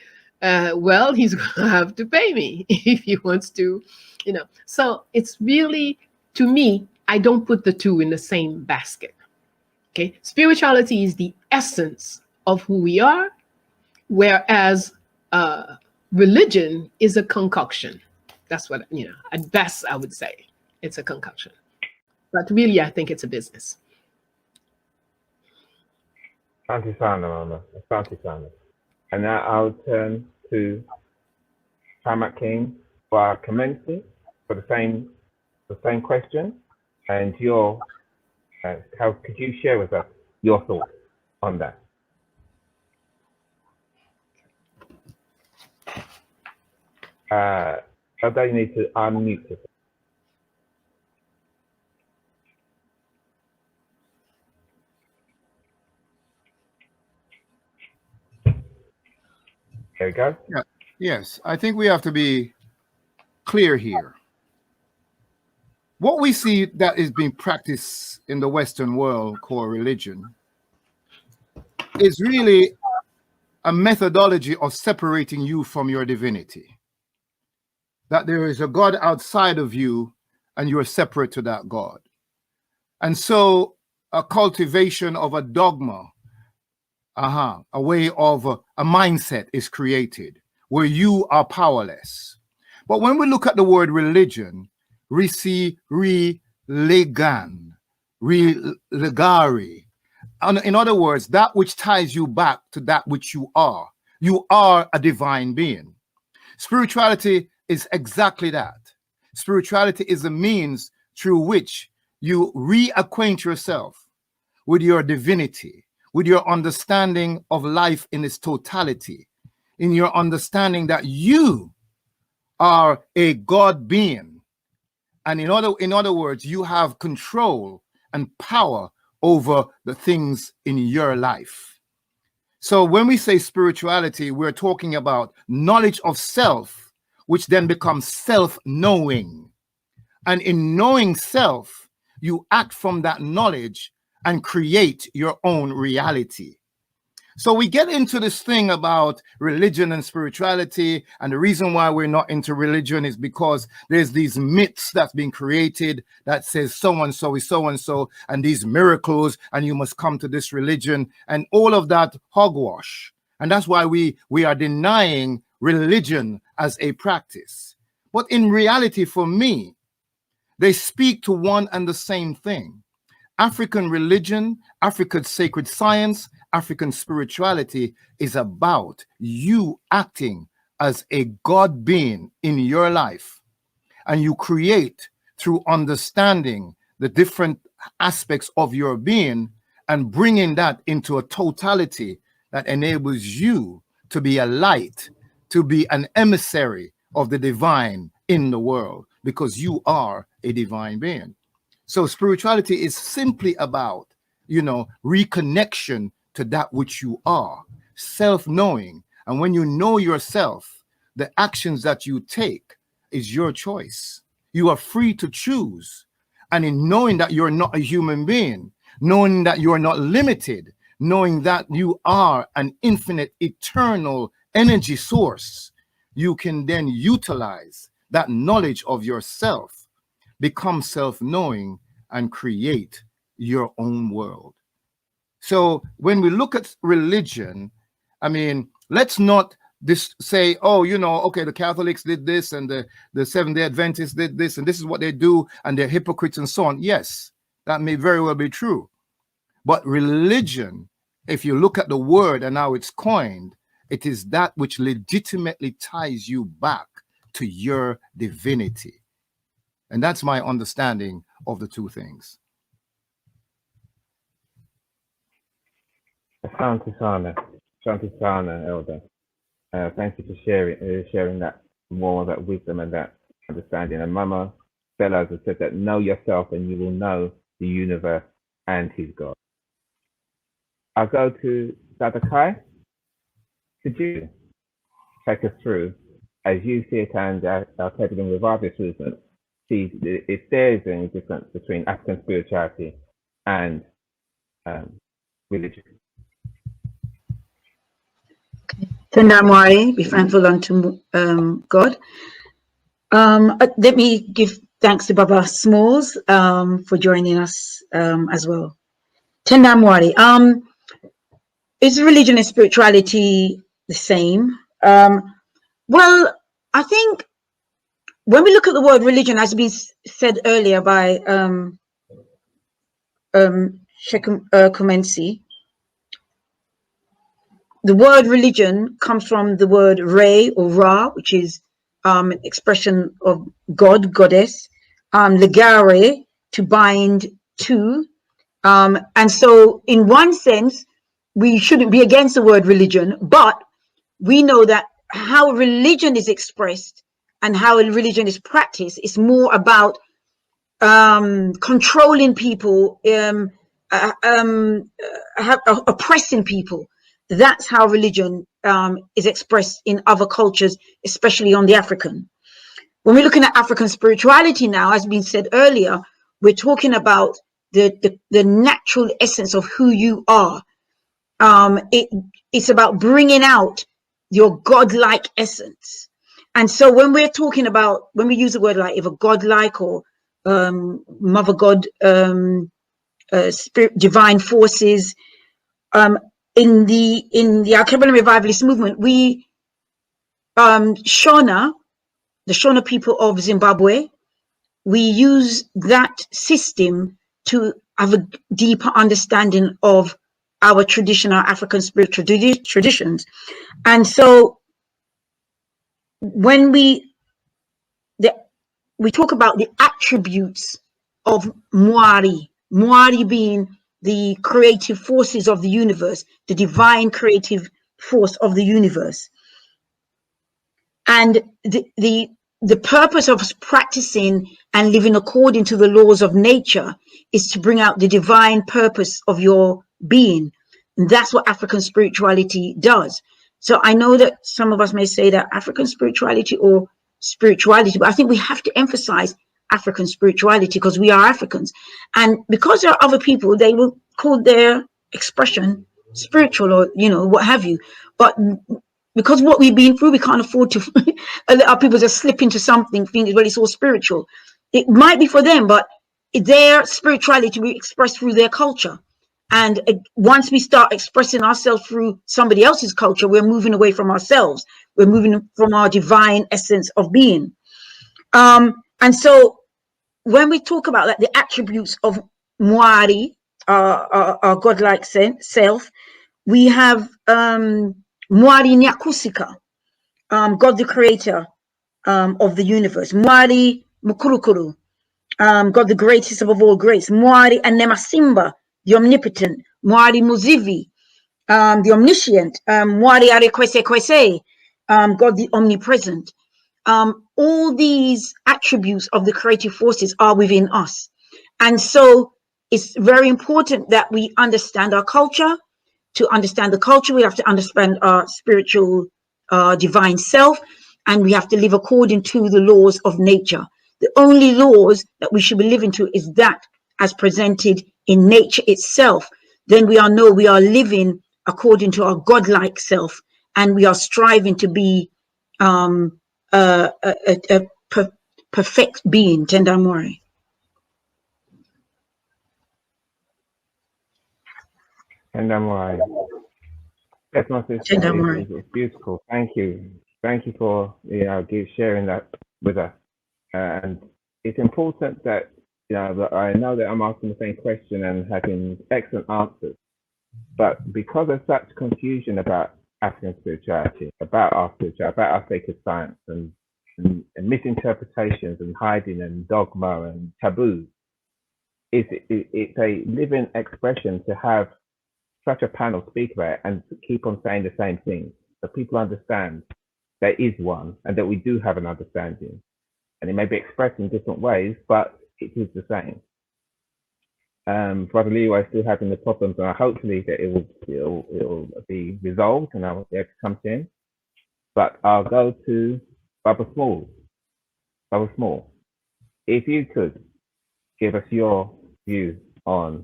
Well, he's going to have to pay me if he wants to, So it's really, to me, I don't put the two in the same basket. Okay, spirituality is the essence of who we are, whereas religion is a concoction. That's what, at best I would say it's a concoction. But really, I think it's a business. Asante sana, Mama. Asante sana. And now I'll turn to Tamak King for commencing for the same question. And how could you share with us your thoughts on that? Although you need to unmute yourself. There we go. Yeah. Yes, I think we have to be clear here. What we see that is being practiced in the Western world called religion is really a methodology of separating you from your divinity. That there is a God outside of you and you are separate to that God. And so a cultivation of a dogma, a way of a mindset is created where you are powerless. But when we look at the word religion, we see re-legan, re-legari. In other words, that which ties you back to that which you are. You are a divine being. Spirituality is exactly that. Spirituality is a means through which you reacquaint yourself with your divinity, with your understanding of life in its totality, in your understanding that you are a God being. And in other words, you have control and power over the things in your life. So when we say spirituality, we're talking about knowledge of self, which then becomes self-knowing. And in knowing self, you act from that knowledge and create your own reality. So we get into this thing about religion and spirituality, and the reason why we're not into religion is because there's these myths that's been created that says so-and-so is so-and-so, and these miracles, and you must come to this religion, and all of that hogwash. And that's why we are denying religion as a practice. But in reality, for me, they speak to one and the same thing. African religion, African sacred science, African spirituality is about you acting as a God being in your life. And you create through understanding the different aspects of your being and bringing that into a totality that enables you to be a light, to be an emissary of the divine in the world, because you are a divine being. So spirituality is simply about, reconnection to that which you are, self-knowing. And when you know yourself, the actions that you take is your choice. You are free to choose. And in knowing that you're not a human being, knowing that you're not limited, knowing that you are an infinite, eternal energy source, you can then utilize that knowledge of yourself, become self-knowing, and create your own world. So when we look at religion, let's not say, okay, the Catholics did this and the Seventh-day Adventists did this and this is what they do and they're hypocrites and so on. Yes, that may very well be true. But religion, if you look at the word and how it's coined, it is that which legitimately ties you back to your divinity. And that's my understanding of the two things. Asante Sana, Elder. Thank you for sharing that more, that wisdom and that understanding. And Mama Stella has said that know yourself and you will know the universe and his God. I'll go to Sadakai. Could you take us through, as you see it and are taking with other movement, see if there is any difference between African spirituality and religion? Tendamwari, be thankful unto God. Let me give thanks to Baba Smalls for joining us as well. Tendamwari, is religion and spirituality the same? Well, I think when we look at the word religion, as been said earlier by Kumensi, the word religion comes from the word Re or Ra, which is an expression of God, goddess, legare, to bind to. And so in one sense, we shouldn't be against the word religion, but we know that how religion is expressed and how religion is practiced is more about controlling people, oppressing people. That's how religion is expressed in other cultures, especially on the African. When we're looking at African spirituality now, as been said earlier, we're talking about the natural essence of who you are. It's about bringing out your godlike essence. And so when we're talking about, when we use the word like either godlike or mother god, spirit, divine forces, in the Alkebulan revivalist movement, we Shona, the Shona people of Zimbabwe, we use that system to have a deeper understanding of our traditional African spiritual traditions. And so when we talk about the attributes of Mwari being the creative forces of the universe, the divine creative force of the universe. And the purpose of practicing and living according to the laws of nature is to bring out the divine purpose of your being. And that's what African spirituality does. So I know that some of us may say that African spirituality or spirituality, but I think we have to emphasize African spirituality because we are Africans. And because there are other people, they will call their expression spiritual or, you know, what have you. But because what we've been through, we can't afford to let our people just slip into something, thinking, well, it's all spiritual. It might be for them, but their spirituality will be expressed through their culture. And once we start expressing ourselves through somebody else's culture, we're moving away from ourselves. We're moving from our divine essence of being. And so when we talk about like the attributes of Mwari, our godlike self, we have Mwari Nyakusika, God the creator of the universe. Mwari Mukurukuru, God the greatest above all greats. Mwari Anemasimba, the omnipotent. Mwari Muzivi, the omniscient. Mwari Arekwese Kwese, God the omnipresent. All these attributes of the creative forces are within us. And so it's very important that we understand our culture. To understand the culture, we have to understand our spiritual divine self, and we have to live according to the laws of nature. The only laws that we should be living to is that as presented in nature itself. Then we know we are living according to our godlike self, and we are striving to be a perfect being. Tendamore. Tendamore. Yes, my sister, it's beautiful. Thank you. Thank you for sharing that with us. And it's important that that I know that I'm asking the same question and having excellent answers, but because there's such confusion about African spirituality, about our sacred science, and misinterpretations and hiding and dogma and taboos, it's a living expression to have such a panel speak about it and keep on saying the same thing, so people understand there is one and that we do have an understanding, and it may be expressed in different ways, but it is the same. Brother Leroy is still having the problems, and hopefully that it will be resolved and I will be able to come in. But I'll go to Barbara Small. Barbara Small, if you could give us your view on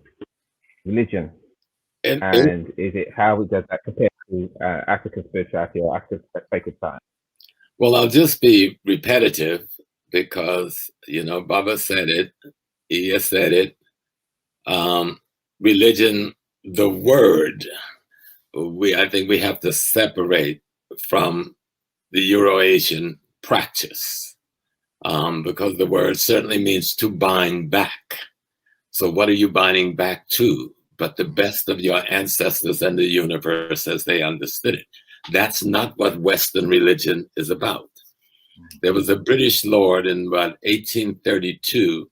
religion, and is it how does that compare to African spirituality or African sacred science? Well, I'll just be repetitive because, Baba said it, Iya said it. Religion, the word, I think we have to separate from the Euro-Asian practice, because the word certainly means to bind back. So what are you binding back to? but the best of your ancestors and the universe as they understood it. That's not what Western religion is about. There was a British lord in about 1832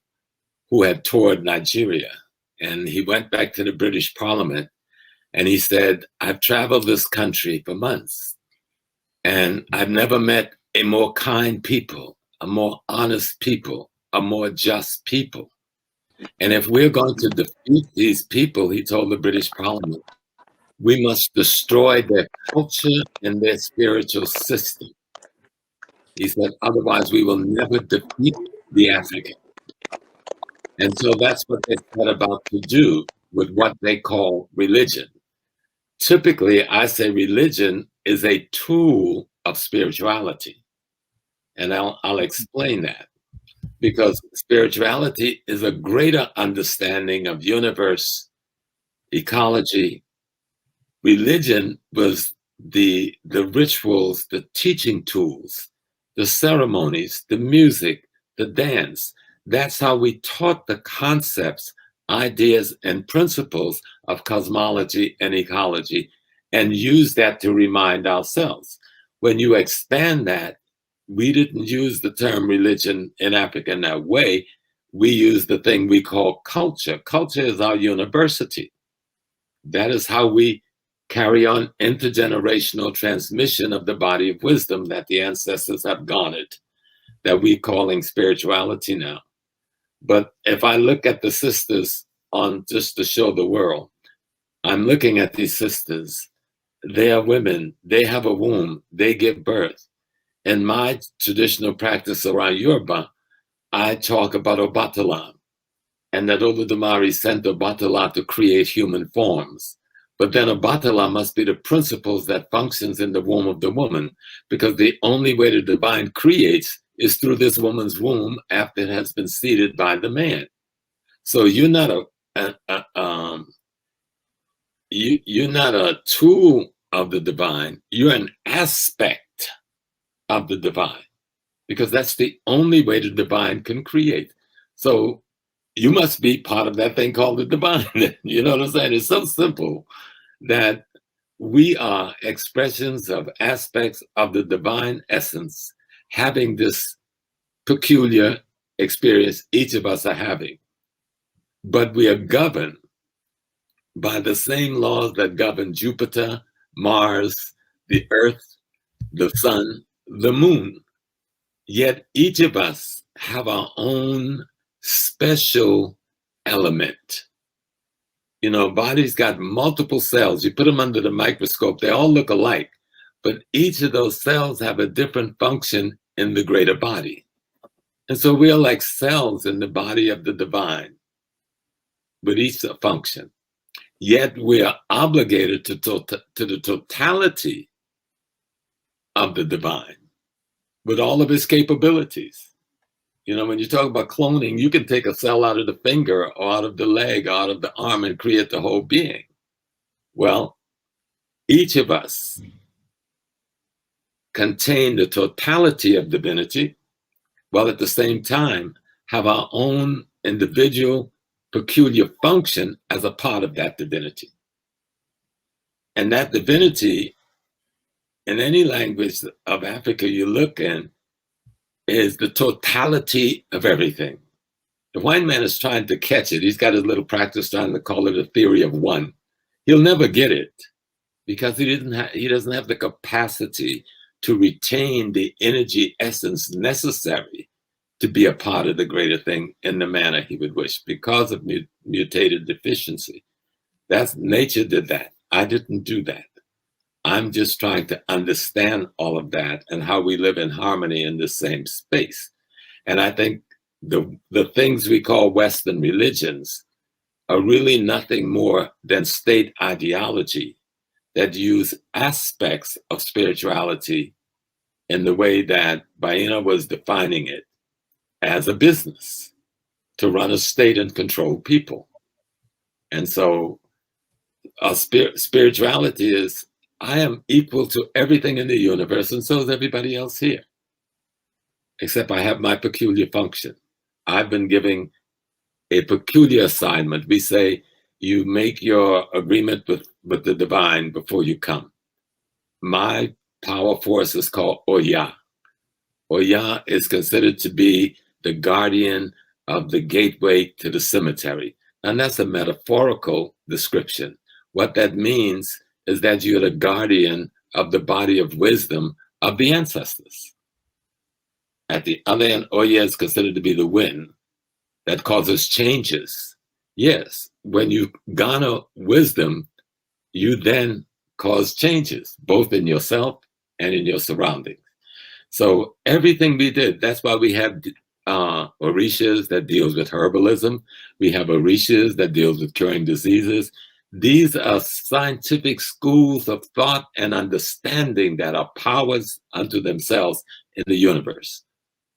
who had toured Nigeria, and he went back to the British Parliament and he said, I've traveled this country for months and I've never met a more kind people, a more honest people, a more just people. And if we're going to defeat these people, he told the British Parliament, we must destroy their culture and their spiritual system. He said, otherwise we will never defeat the African. And so that's what they set about to do with what they call religion. Typically, I say religion is a tool of spirituality. And I'll explain that. Because spirituality is a greater understanding of universe, ecology. Religion was the rituals, the teaching tools, the ceremonies, the music, the dance. That's how we taught the concepts, ideas, and principles of cosmology and ecology, and use that to remind ourselves. When you expand that, we didn't use the term religion in Africa in that way. We use the thing we call culture. Culture is our university. That is how we carry on intergenerational transmission of the body of wisdom that the ancestors have garnered, that we're calling spirituality now. But if I look at the sisters on just to show the world, I'm looking at these sisters. They are women. They have a womb. They give birth. In my traditional practice around Yoruba, I talk about Obatala, and that Oludumare sent Obatala to create human forms. But then Obatala must be the principles that functions in the womb of the woman, because the only way the divine creates is through this woman's womb after it has been seeded by the man. So you're not you're not a tool of the divine. You're an aspect of the divine, because that's the only way the divine can create. So you must be part of that thing called the divine. You know what I'm saying? It's so simple that we are expressions of aspects of the divine essence, having this peculiar experience each of us are having. But we are governed by the same laws that govern Jupiter, Mars, the Earth, the sun, the moon. Yet each of us have our own special element. You know, body's got multiple cells. You put them under the microscope, they all look alike, but each of those cells have a different function in the greater body. And so we are like cells in the body of the divine, with each a function. Yet we are obligated to the totality of the divine, with all of its capabilities. You know, when you talk about cloning, you can take a cell out of the finger or out of the leg or out of the arm and create the whole being. Well, each of us contain the totality of divinity, while at the same time have our own individual peculiar function as a part of that divinity. And that divinity, in any language of Africa you look in, is the totality of everything. The white man is trying to catch it. He's got his little practice trying to call it a theory of one. He'll never get it, because he doesn't have the capacity to retain the energy essence necessary to be a part of the greater thing in the manner he would wish, because of mutated deficiency. That's nature did that. I didn't do that. I'm just trying to understand all of that and how we live in harmony in the same space. And I think the things we call Western religions are really nothing more than state ideology that use aspects of spirituality in the way that Baina was defining it, as a business to run a state and control people. And so spirituality is, I am equal to everything in the universe, and so is everybody else here, except I have my peculiar function. I've been giving a peculiar assignment. We say, you make your agreement with the divine before you come. My power force is called Oya. Oya is considered to be the guardian of the gateway to the cemetery. And that's a metaphorical description. What that means is that you're the guardian of the body of wisdom of the ancestors. At the other end, Oya is considered to be the wind that causes changes. Yes, when you garner wisdom, you then cause changes, both in yourself and in your surroundings. So everything we did, that's why we have Orishas that deals with herbalism. We have Orishas that deals with curing diseases. These are scientific schools of thought and understanding that are powers unto themselves in the universe.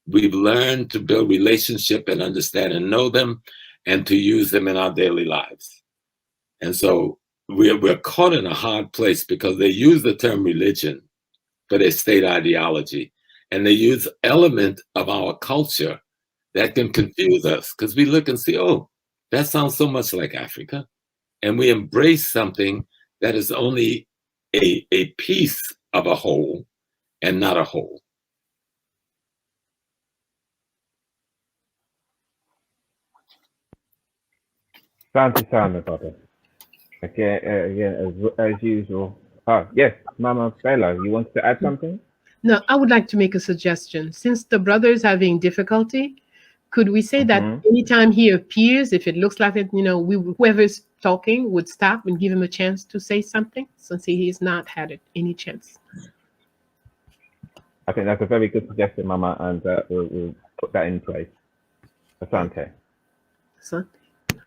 We've learned to build relationship and understand and know them and to use them in our daily lives. And so we're caught in a hard place because they use the term religion for their state ideology. And they use element of our culture that can confuse us because we look and see, oh, that sounds so much like Africa. And we embrace something that is only a piece of a whole and not a whole. Asante sana, brother. Again, as usual. Yes, Mama Bella, you want to add something? No, I would like to make a suggestion. Since the brother is having difficulty, could we say that anytime he appears, if it looks like it, whoever's talking would stop and give him a chance to say something, since he has not had any chance? I think that's a very good suggestion, Mama, and we'll put that in place. Asante.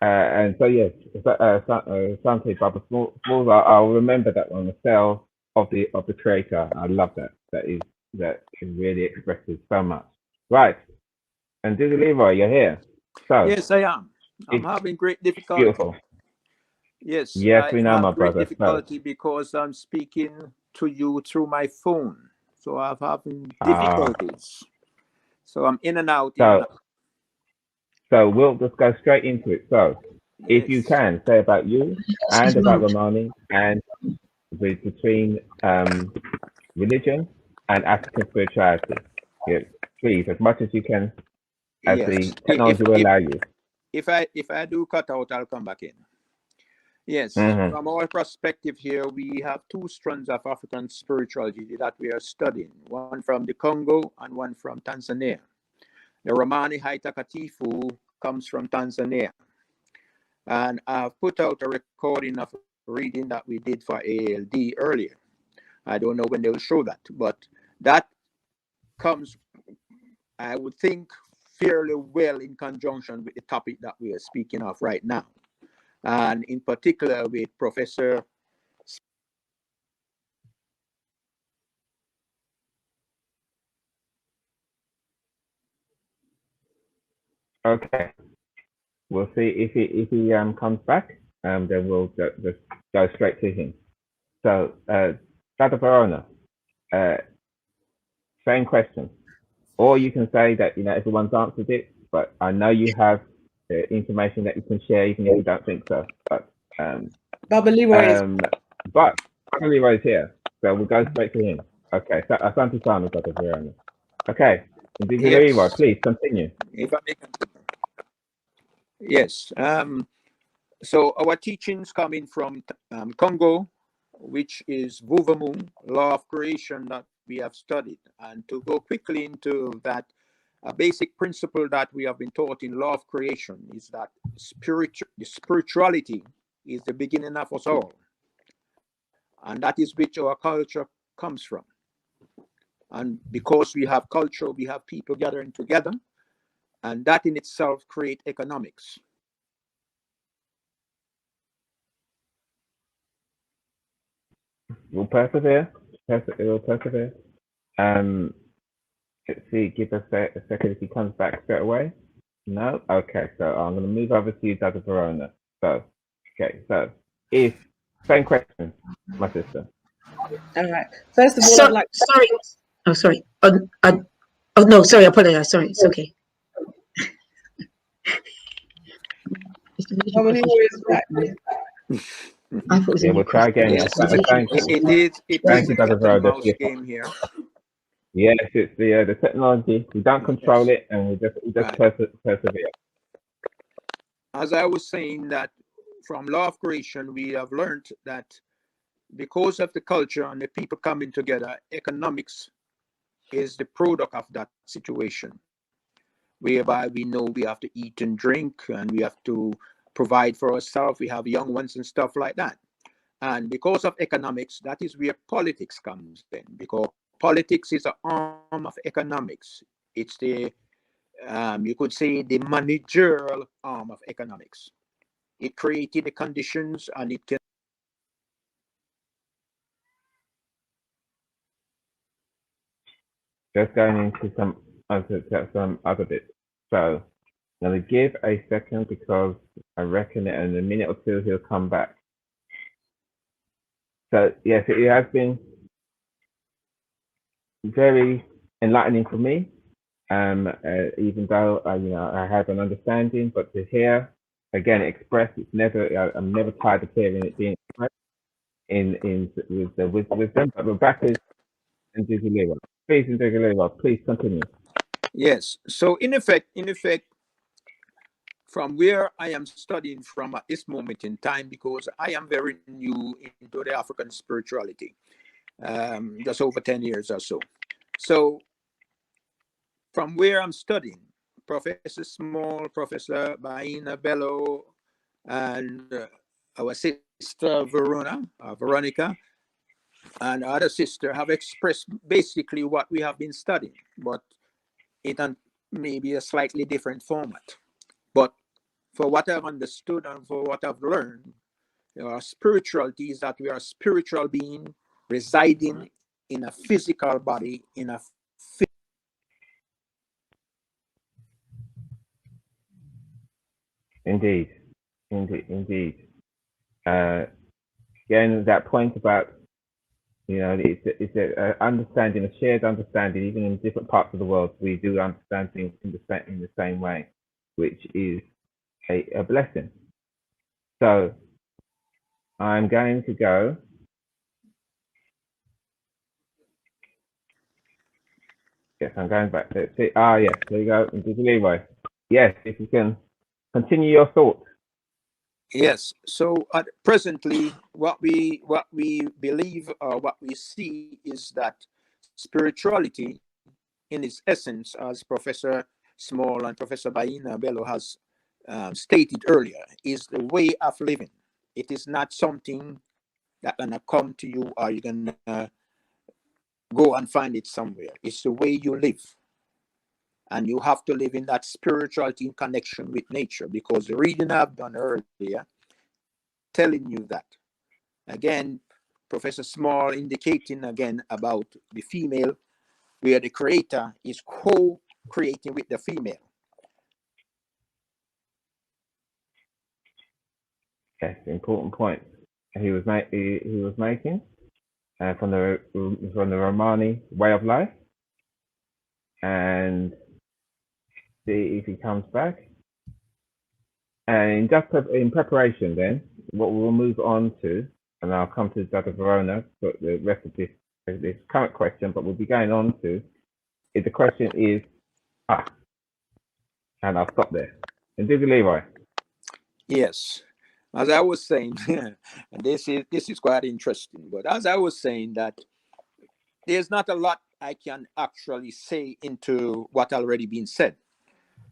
And so yes, Asante, Baba Smalls, I'll remember that one. The cell of the creator. I love that. That really expresses so much. Right. And Br Leroy, you're here. So yes, I am. I'm having great difficulty. Beautiful. Yes. Yes, we know, my brother. Great difficulty because I'm speaking to you through my phone, so I'm having difficulties. So I'm in and out. So we'll just go straight into it. So if you can say about you and about Remani and between religion and African spirituality. Yeah, please, as much as you can, as the technology will allow you. If I do cut out, I'll come back in. Yes, from our perspective here, we have two strands of African spirituality that we are studying, one from the Congo and one from Tanzania. The Remani Haitakatifu comes from Tanzania. And I've put out a recording of a reading that we did for ALD earlier. I don't know when they'll show that, but that comes, I would think, fairly well in conjunction with the topic that we are speaking of right now. And in particular with Professor Okay. We'll see if he comes back, then we'll just go straight to him. So, Dr. Verona, same question. Or you can say that, everyone's answered it, but I know you have information that you can share, even if you don't think so. But Br Leroy but Br Leroy is here, so we'll go straight to him. Okay, so Asante Sana, Dr. Verona. Okay, Br Leroy, please continue. If I may continue. Yes. So our teachings coming from Congo, which is Vuvamu, law of creation that we have studied. And to go quickly into that, a basic principle that we have been taught in law of creation is that spirituality is the beginning of us all. And that is which our culture comes from. And because we have culture, we have people gathering together, and that in itself creates economics. We'll persevere. We'll persevere. Let's see, give us a second if he comes back straight away. No? Okay, so I'm going to move over to you, Dr. Verona. So, same question, my sister. All right. First of all, I'd like to... Sorry. Oh, sorry. Oh, no, sorry, I apologize. Sorry, it's okay. How many more is back? I thought it was Yeah, in your we'll try again. Yes, Thank you. it Thank is you, a Dr. cat and Broder. mouse game here. Yes, it's the technology. We don't control Yes, it, and we just right. persevere. As I was saying that from law of creation, we have learned that because of the culture and the people coming together, economics is the product of that situation, whereby we know we have to eat and drink and we have to provide for ourselves. We have young ones and stuff like that. And because of economics, that is where politics comes in, because politics is an arm of economics. It's the, you could say, the managerial arm of economics. It created the conditions and it can. Just going into some other bits. So I'm going to give a second because I reckon that in a minute or two he'll come back. So yes, it has been very enlightening for me. Even though I have an understanding, but to hear again expressed, it's never. I'm never tired of hearing it being expressed with the wisdom. But Rebecca and Dizzy, please continue. Yes. So in effect, from where I am studying from at this moment in time, because I am very new into the African spirituality, just over 10 years or so. So from where I'm studying, Professor Small, Professor Baina Bello, and our sister Veronica, and other sister have expressed basically what we have been studying, but it maybe a slightly different format. But for what I've understood and for what I've learned, our spirituality is that we are a spiritual being residing in a physical body, in a Indeed. Again, that point about it's a understanding, a shared understanding, even in different parts of the world, we do understand things in the same way, which is a blessing. So I'm going to go. Yes, I'm going back. Let's see. Yes, there you go. Dizzy Leroy. Yes, if you can continue your thoughts. Yes. So presently, what we believe or what we see is that spirituality, in its essence, as Professor Small and Professor Baina Bello has stated earlier, is the way of living. It is not something that gonna come to you or you're gonna go and find it somewhere. It's the way you live. And you have to live in that spirituality in connection with nature, because the reading I've done earlier telling you that. Again, Professor Small indicating again about the female, where the creator is co-creating with the female. Yes, important point he was making from the Remani way of life, and see if he comes back. And just in preparation, then what we'll move on to, and I'll come to Dr. Verona for the rest of this current question, but we'll be going on to if the question is and I'll stop there. And Dizzy Leroy. Yes, as I was saying, and this is quite interesting. But as I was saying, that there's not a lot I can actually say into what already been said,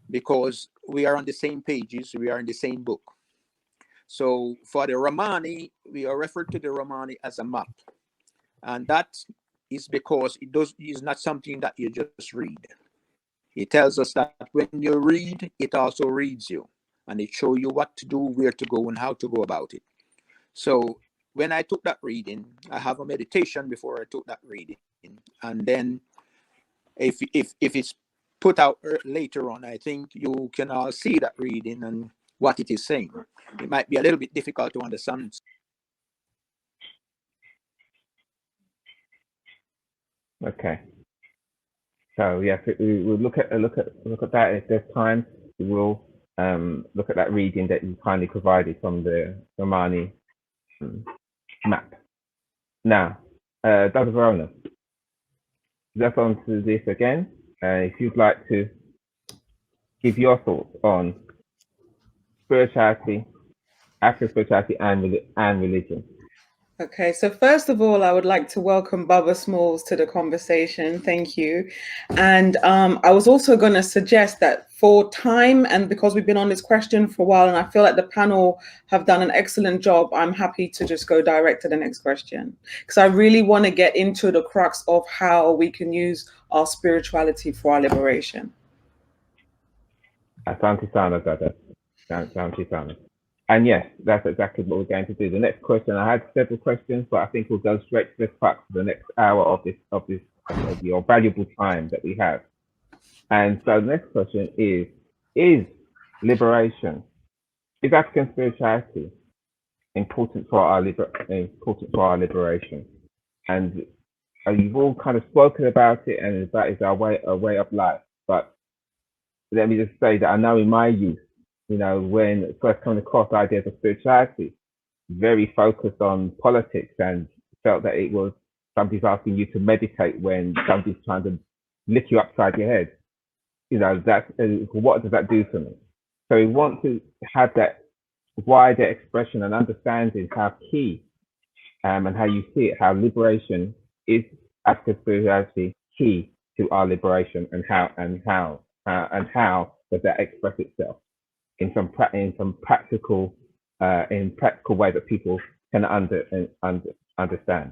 because we are on the same pages, we are in the same book. So for the Remani, we are referred to the Remani as a map, and that is because it is not something that you just read. It tells us that when you read, it also reads you, and it shows you what to do, where to go, and how to go about it. So when I took that reading, I have a meditation before I took that reading, and then if it's put out later on, I think you can all see that reading and what it is saying. It might be a little bit difficult to understand. Okay. So yes, we'll look at that. If there's time, we will look at that reading that you kindly provided from the Remani map. Now, Dr. Verona, let's on to this again. If you'd like to give your thoughts on spirituality, African spirituality, and religion. Okay, so first of all, I would like to welcome Baba Smalls to the conversation. Thank you. And I was also going to suggest that for time, and because we've been on this question for a while, and I feel like the panel have done an excellent job, I'm happy to just go direct to the next question, because I really want to get into the crux of how we can use our spirituality for our liberation. Asante sana, Dada. Asante sana. And yes, that's exactly what we're going to do. The next question, I had several questions, but I think we'll go straight to the crux for the next hour of your valuable time that we have. And so the next question is liberation, is African spirituality important for our liberation? And you've all kind of spoken about it, and that is our way of life. But let me just say that I know in my youth, you know, when first coming across ideas of spirituality, very focused on politics, and felt that it was somebody's asking you to meditate when somebody's trying to lick you upside your head. You know, what does that do for me? So we want to have that wider expression and understanding how key and how you see it, how liberation is African spirituality key to our liberation, and how does that express itself in some practical way that people can understand.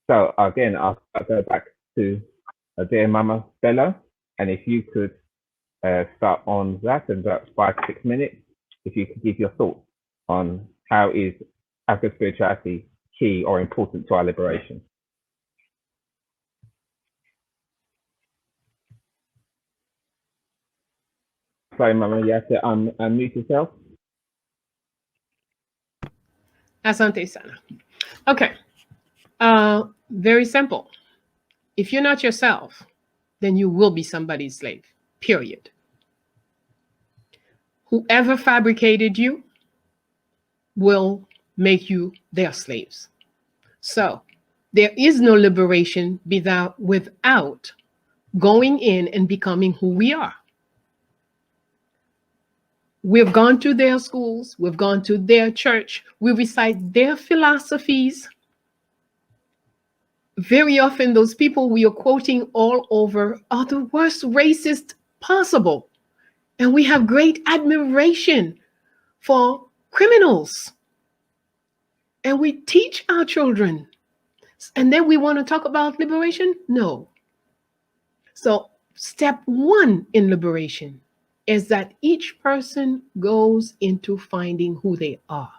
So again, I'll go back to dear Mama Bello, and if you could start on that in about 5 to 6 minutes, if you could give your thoughts on how is African spirituality key or important to our liberation. Sorry, Mama, you have to unmute yourself. Asante sana. Okay. Very simple. If you're not yourself, then you will be somebody's slave, period. Whoever fabricated you will make you their slaves. So there is no liberation without going in and becoming who we are. We've gone to their schools, we've gone to their church, we recite their philosophies. Very often, those people we are quoting all over are the worst racists possible. And we have great admiration for criminals. And we teach our children. And then we want to talk about liberation? No. So step one in liberation is that each person goes into finding who they are.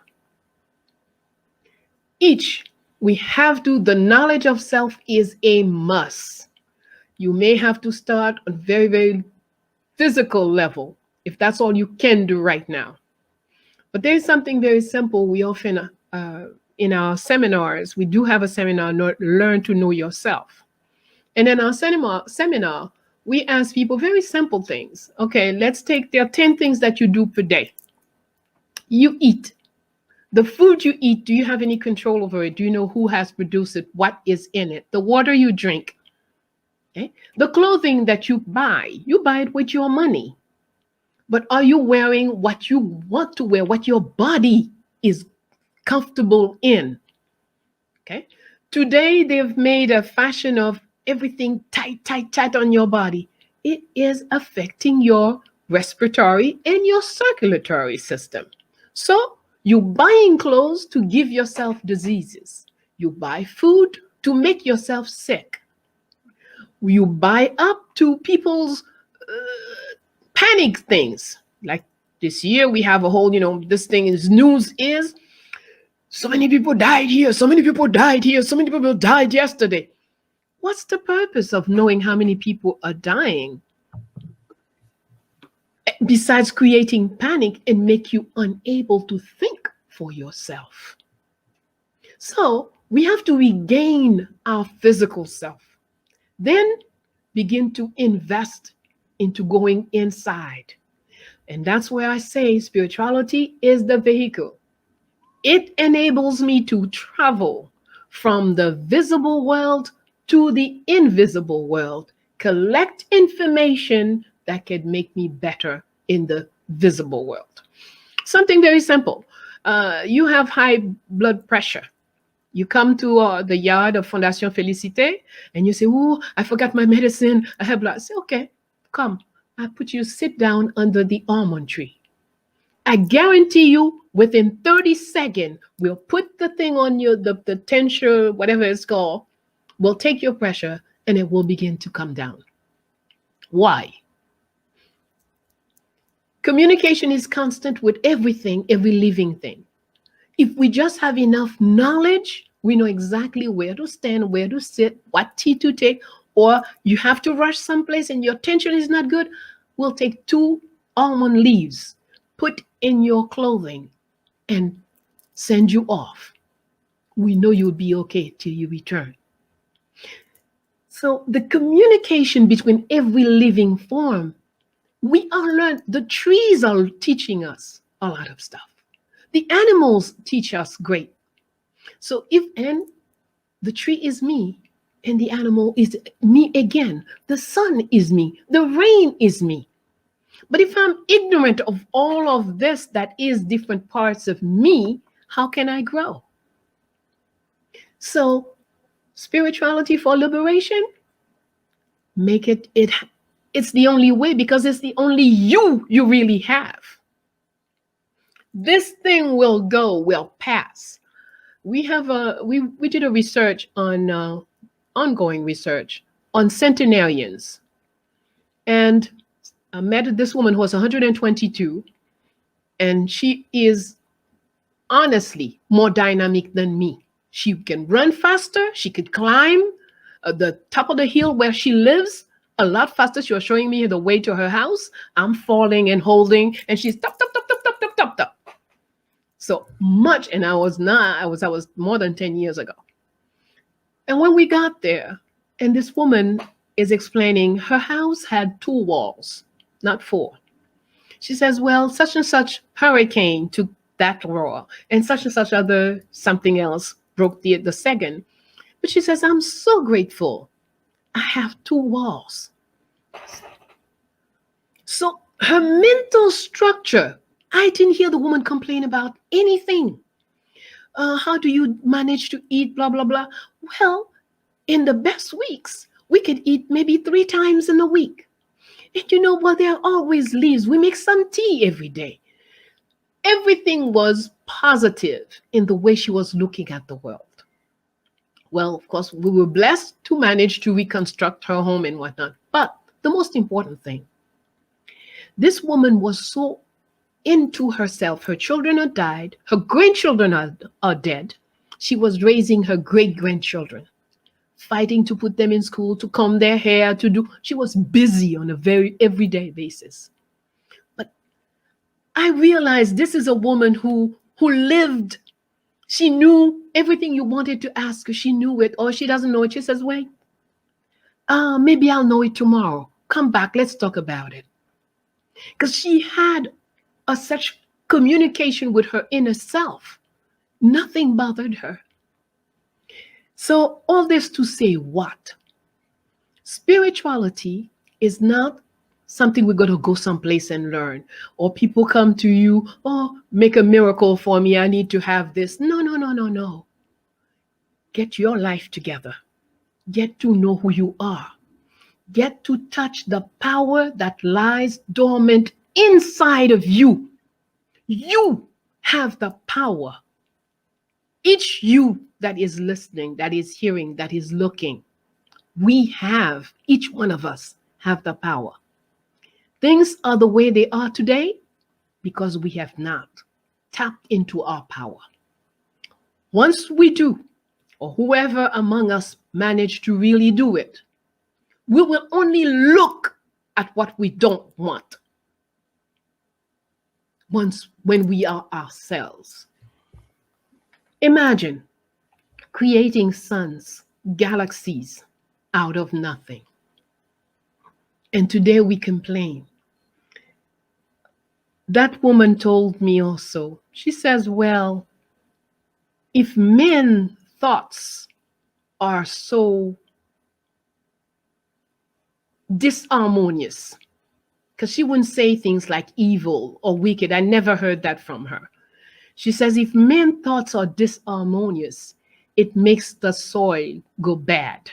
The knowledge of self is a must. You may have to start on very, very physical level, if that's all you can do right now. But there's something very simple. We often, in our seminars, we do have a seminar, Learn to Know Yourself. And in our seminar, we ask people very simple things. Okay, there are 10 things that you do per day. You eat. The food you eat, do you have any control over it? Do you know who has produced it? What is in it? The water you drink. Okay? The clothing that you buy it with your money. But are you wearing what you want to wear, what your body is comfortable in? Okay. Today, they've made a fashion of everything tight on your body. It is affecting your respiratory and your circulatory system. So you're buying clothes to give yourself diseases. You buy food to make yourself sick. You buy up to people's panic things. Like this year, we have a whole, this thing is news is so many people died here, so many people died here, so many people died yesterday. What's the purpose of knowing how many people are dying besides creating panic and make you unable to think for yourself? So we have to regain our physical self, then begin to invest into going inside. And that's where I say spirituality is the vehicle. It enables me to travel from the visible world to the invisible world, collect information that can make me better in the visible world. Something very simple. You have high blood pressure. You come to the yard of Fondation Félicité and you say, oh, I forgot my medicine. I have blood. I say, okay, come. I put you, sit down under the almond tree. I guarantee you within 30 seconds, we'll put the thing on you, the tensure, whatever it's called, we'll take your pressure and it will begin to come down. Why? Communication is constant with everything, every living thing. If we just have enough knowledge, we know exactly where to stand, where to sit, what tea to take, or you have to rush someplace and your tension is not good, we'll take 2 almond leaves, put in your clothing, and send you off. We know you'll be okay till you return. So the communication between every living form, we are learning, the trees are teaching us a lot of stuff. The animals teach us great. So and the tree is me, and the animal is me again. The sun is me. The rain is me. But if I'm ignorant of all of this that is different parts of me, how can I grow? So spirituality for liberation, make it's the only way, because it's the only you really have. This thing will pass. We have we did a research on ongoing research on centenarians, and I met this woman who was 122, and she is honestly more dynamic than me. She can run faster. She could climb the top of the hill where she lives a lot faster. She was showing me the way to her house. I'm falling and holding, and she's top. So much, and I was more than 10 years ago. And when we got there, and this woman is explaining her house had 2 walls, not 4. She says, well, such and such hurricane took that wall, and such other something else broke the second. But she says, I'm so grateful I have 2 walls. So her mental structure, I didn't hear the woman complain about anything. How do you manage to eat, blah, blah, blah. Well, in the best weeks, we could eat maybe 3 times in a week. And you know what? There are always leaves. We make some tea every day. Everything was positive in the way she was looking at the world. Well, of course, we were blessed to manage to reconstruct her home and whatnot. But the most important thing, this woman was so into herself. Her children are died. Her grandchildren are dead. She was raising her great-grandchildren, fighting to put them in school, to comb their hair, she was busy on a very everyday basis. But I realized this is a woman who lived. She knew everything you wanted to ask her. She knew it, or she doesn't know it. She says, wait, maybe I'll know it tomorrow. Come back, let's talk about it. Because she had such communication with her inner self. Nothing bothered her. So all this to say what? Spirituality is not something we're going to go someplace and learn, or people come to you, oh, make a miracle for me, I need to have this. No. Get your life together. Get to know who you are. Get to touch the power that lies dormant inside of you. You have the power. Each you that is listening, that is hearing, that is looking, each one of us have the power. Things are the way they are today because we have not tapped into our power. Once we do, or whoever among us manage to really do it, we will only look at what we don't want when we are ourselves. Imagine creating suns, galaxies out of nothing. And today we complain. That woman told me also, she says, well, if men's thoughts are so disharmonious, because she wouldn't say things like evil or wicked. I never heard that from her. She says if men's thoughts are disharmonious, it makes the soil go bad.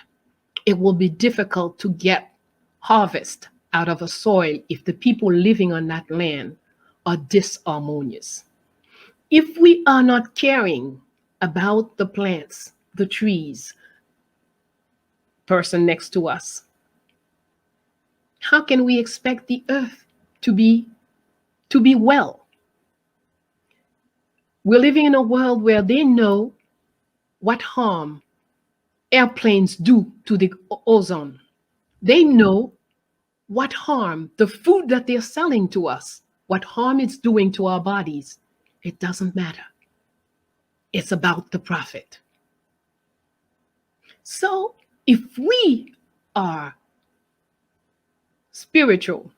It will be difficult to get harvest out of a soil if the people living on that land are disharmonious. If we are not caring about the plants, the trees, person next to us, how can we expect the earth to be well? We're living in a world where they know what harm airplanes do to the ozone. They know what harm the food that they're selling to us, what harm it's doing to our bodies. It doesn't matter. It's about the profit. So if we are spiritual,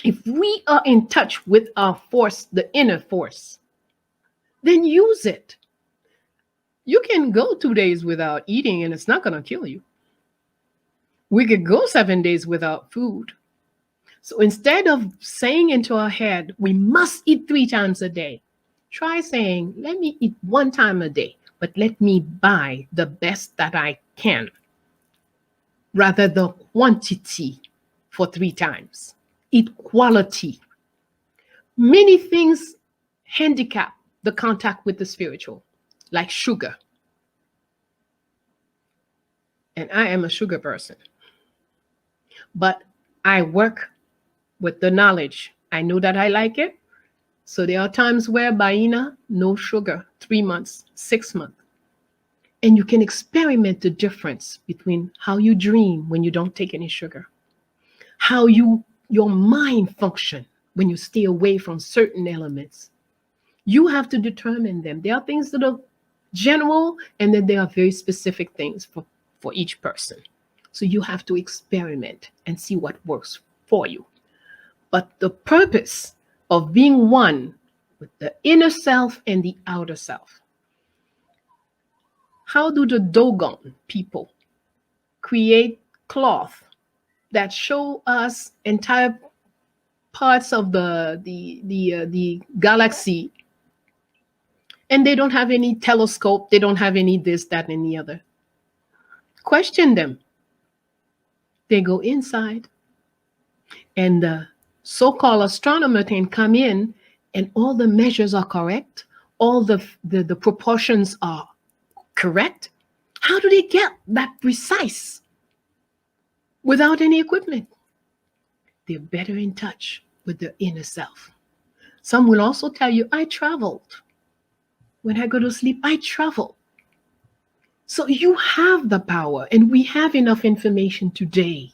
if we are in touch with our force, the inner force, then use it. You can go 2 days without eating and it's not going to kill you. We could go 7 days without food. So instead of saying into our head, we must eat 3 times a day, try saying, let me eat 1 time a day, but let me buy the best that I can, rather than quantity for 3 times. Eat quality. Many things handicap the contact with the spiritual, like sugar. And I am a sugar person. But I work with the knowledge. I know that I like it. So there are times where Baina, no sugar, 3 months, 6 months. And you can experiment the difference between how you dream when you don't take any sugar, how your mind function when you stay away from certain elements. You have to determine them. There are things that are general, and then there are very specific things for each person. So you have to experiment and see what works for you. But the purpose of being one with the inner self and the outer self. How do the Dogon people create cloth that show us entire parts of the galaxy, and they don't have any telescope, they don't have any this, that, and the other? Question them. They go inside, and the so-called astronomer can come in, and all the measures are correct, all the proportions are correct. How do they get that precise without any equipment? They're better in touch with their inner self. Some will also tell you, I traveled. When I go to sleep, I travel. So you have the power, and we have enough information today,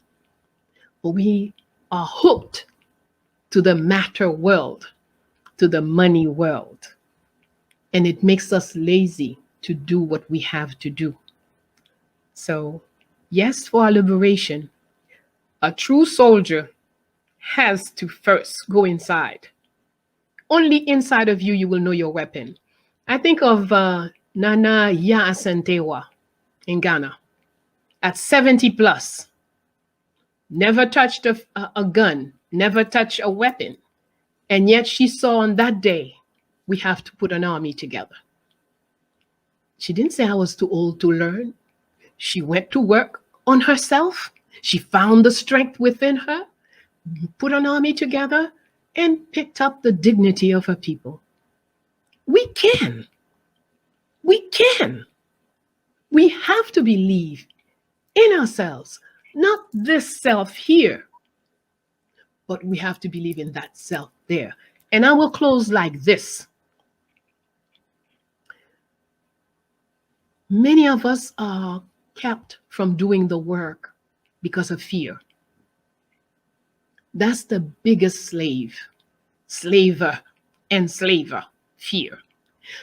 but we are hooked to the matter world, to the money world, and it makes us lazy to do what we have to do. So yes, for our liberation, a true soldier has to first go inside. Only inside of you, you will know your weapon. I think of Nana Ya Asantewa in Ghana at 70 plus, never touched a gun, never touched a weapon. And yet she saw on that day, we have to put an army together. She didn't say I was too old to learn. She went to work on herself. She found the strength within her, put an army together, and picked up the dignity of her people. We can. We can. We have to believe in ourselves, not this self here, but we have to believe in that self there. And I will close like this. Many of us are kept from doing the work because of fear. That's the biggest slaver, fear.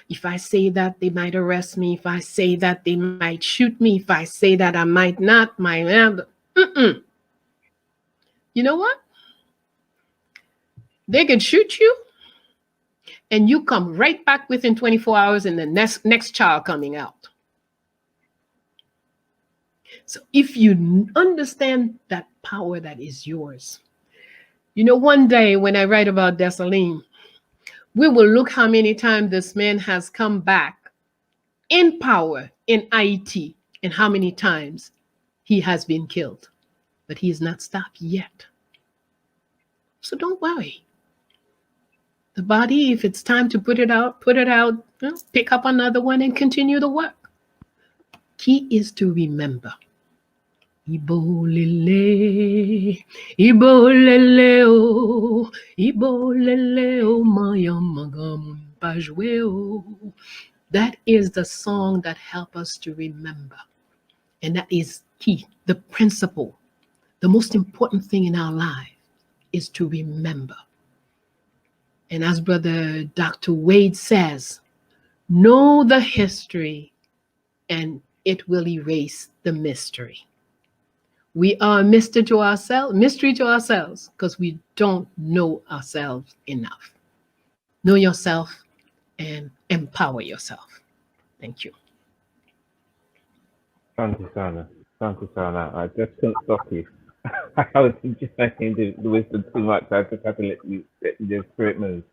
If I say that, they might arrest me. If I say that, they might shoot me. If I say that, I might not. You know what? They could shoot you, and you come right back within 24 hours and the next child coming out. So if you understand that power that is yours, you know, one day when I write about Dessalines, we will look how many times this man has come back in power in Haiti and how many times he has been killed. But he is not stopped yet. So don't worry. The body, if it's time to put it out, you know, pick up another one and continue the work. Key is to remember. Ibolele, ibolele o, ibolele o, mayamagamun pajwe o. That is the song that helps us to remember. And that is key, the principle. The most important thing in our life is to remember. And as Brother Dr. Wade says, know the history and it will erase the mystery. We are a mystery to ourselves because we don't know ourselves enough. Know yourself and empower yourself. Thank you. Thank you, Sana. Thank you, Sana. I just couldn't stop you. I was enjoying the wisdom too much. I just had to let you the spirit move.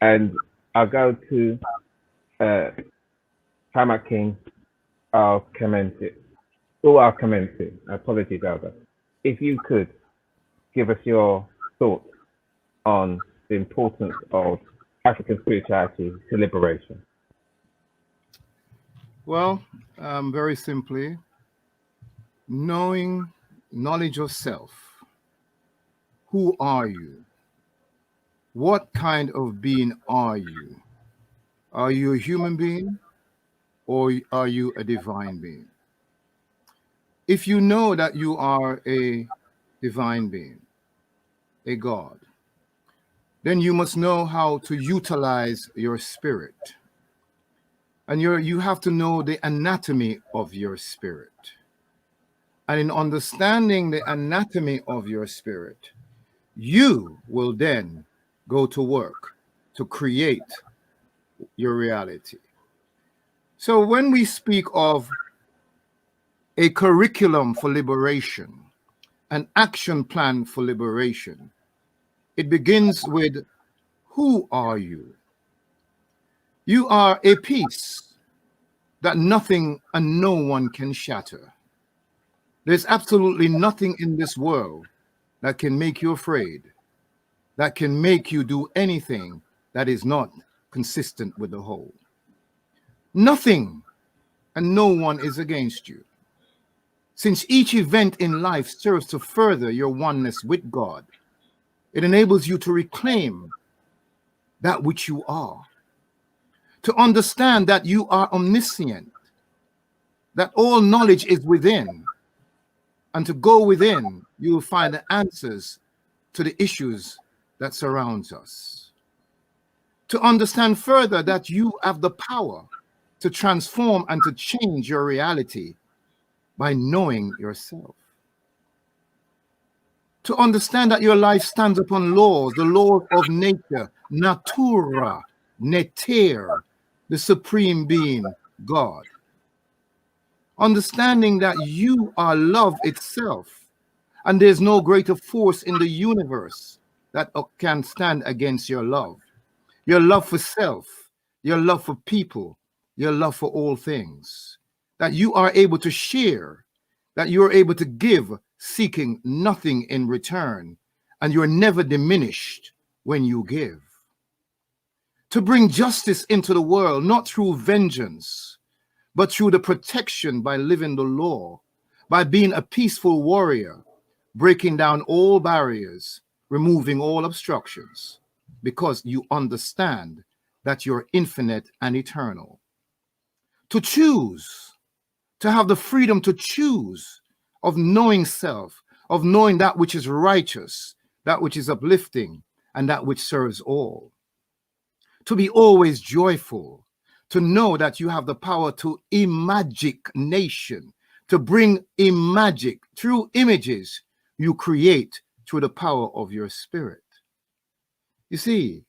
And I'll go to Tama King. I'll commence it. I'll commence it. Apologies, Albert. If you could give us your thoughts on the importance of African spirituality to liberation. Well, very simply, knowledge of self. Who are you? What kind of being are you? Are you a human being or are you a divine being? If you know that you are a divine being, a God, then you must know how to utilize your spirit. And you have to know the anatomy of your spirit. And in understanding the anatomy of your spirit, you will then go to work to create your reality. So when we speak of a curriculum for liberation, an action plan for liberation, it begins with, who are you? You are a piece that nothing and no one can shatter. There's absolutely nothing in this world that can make you afraid, that can make you do anything that is not consistent with the whole. Nothing and no one is against you. Since each event in life serves to further your oneness with God, it enables you to reclaim that which you are, to understand that you are omniscient, that all knowledge is within, and to go within, you will find the answers to the issues that surrounds us. To understand further that you have the power to transform and to change your reality by knowing yourself. To understand that your life stands upon laws, the laws of nature, natura, neter, the supreme being, God. Understanding that you are love itself, and there's no greater force in the universe that can stand against your love for self, your love for people, your love for all things. That you are able to share, that you are able to give, seeking nothing in return, and you're never diminished when you give. To bring justice into the world, not through vengeance, but through the protection by living the law, by being a peaceful warrior, breaking down all barriers, removing all obstructions, because you understand that you're infinite and eternal. To choose, to have the freedom to choose, of knowing self, of knowing that which is righteous, that which is uplifting, and that which serves all. To be always joyful, to know that you have the power to imagination, to bring imagic through images you create through the power of your spirit. You see,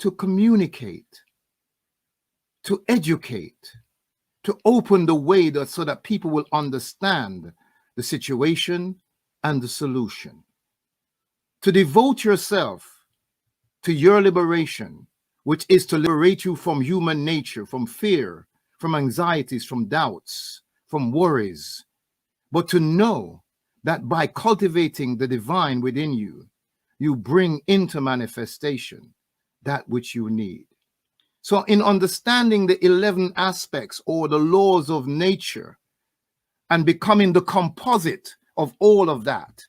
to communicate, to educate, to open the way so that people will understand the situation and the solution. To devote yourself to your liberation, which is to liberate you from human nature, from fear, from anxieties, from doubts, from worries, but to know that by cultivating the divine within you, you bring into manifestation that which you need. So in understanding the 11 aspects or the laws of nature and becoming the composite of all of that,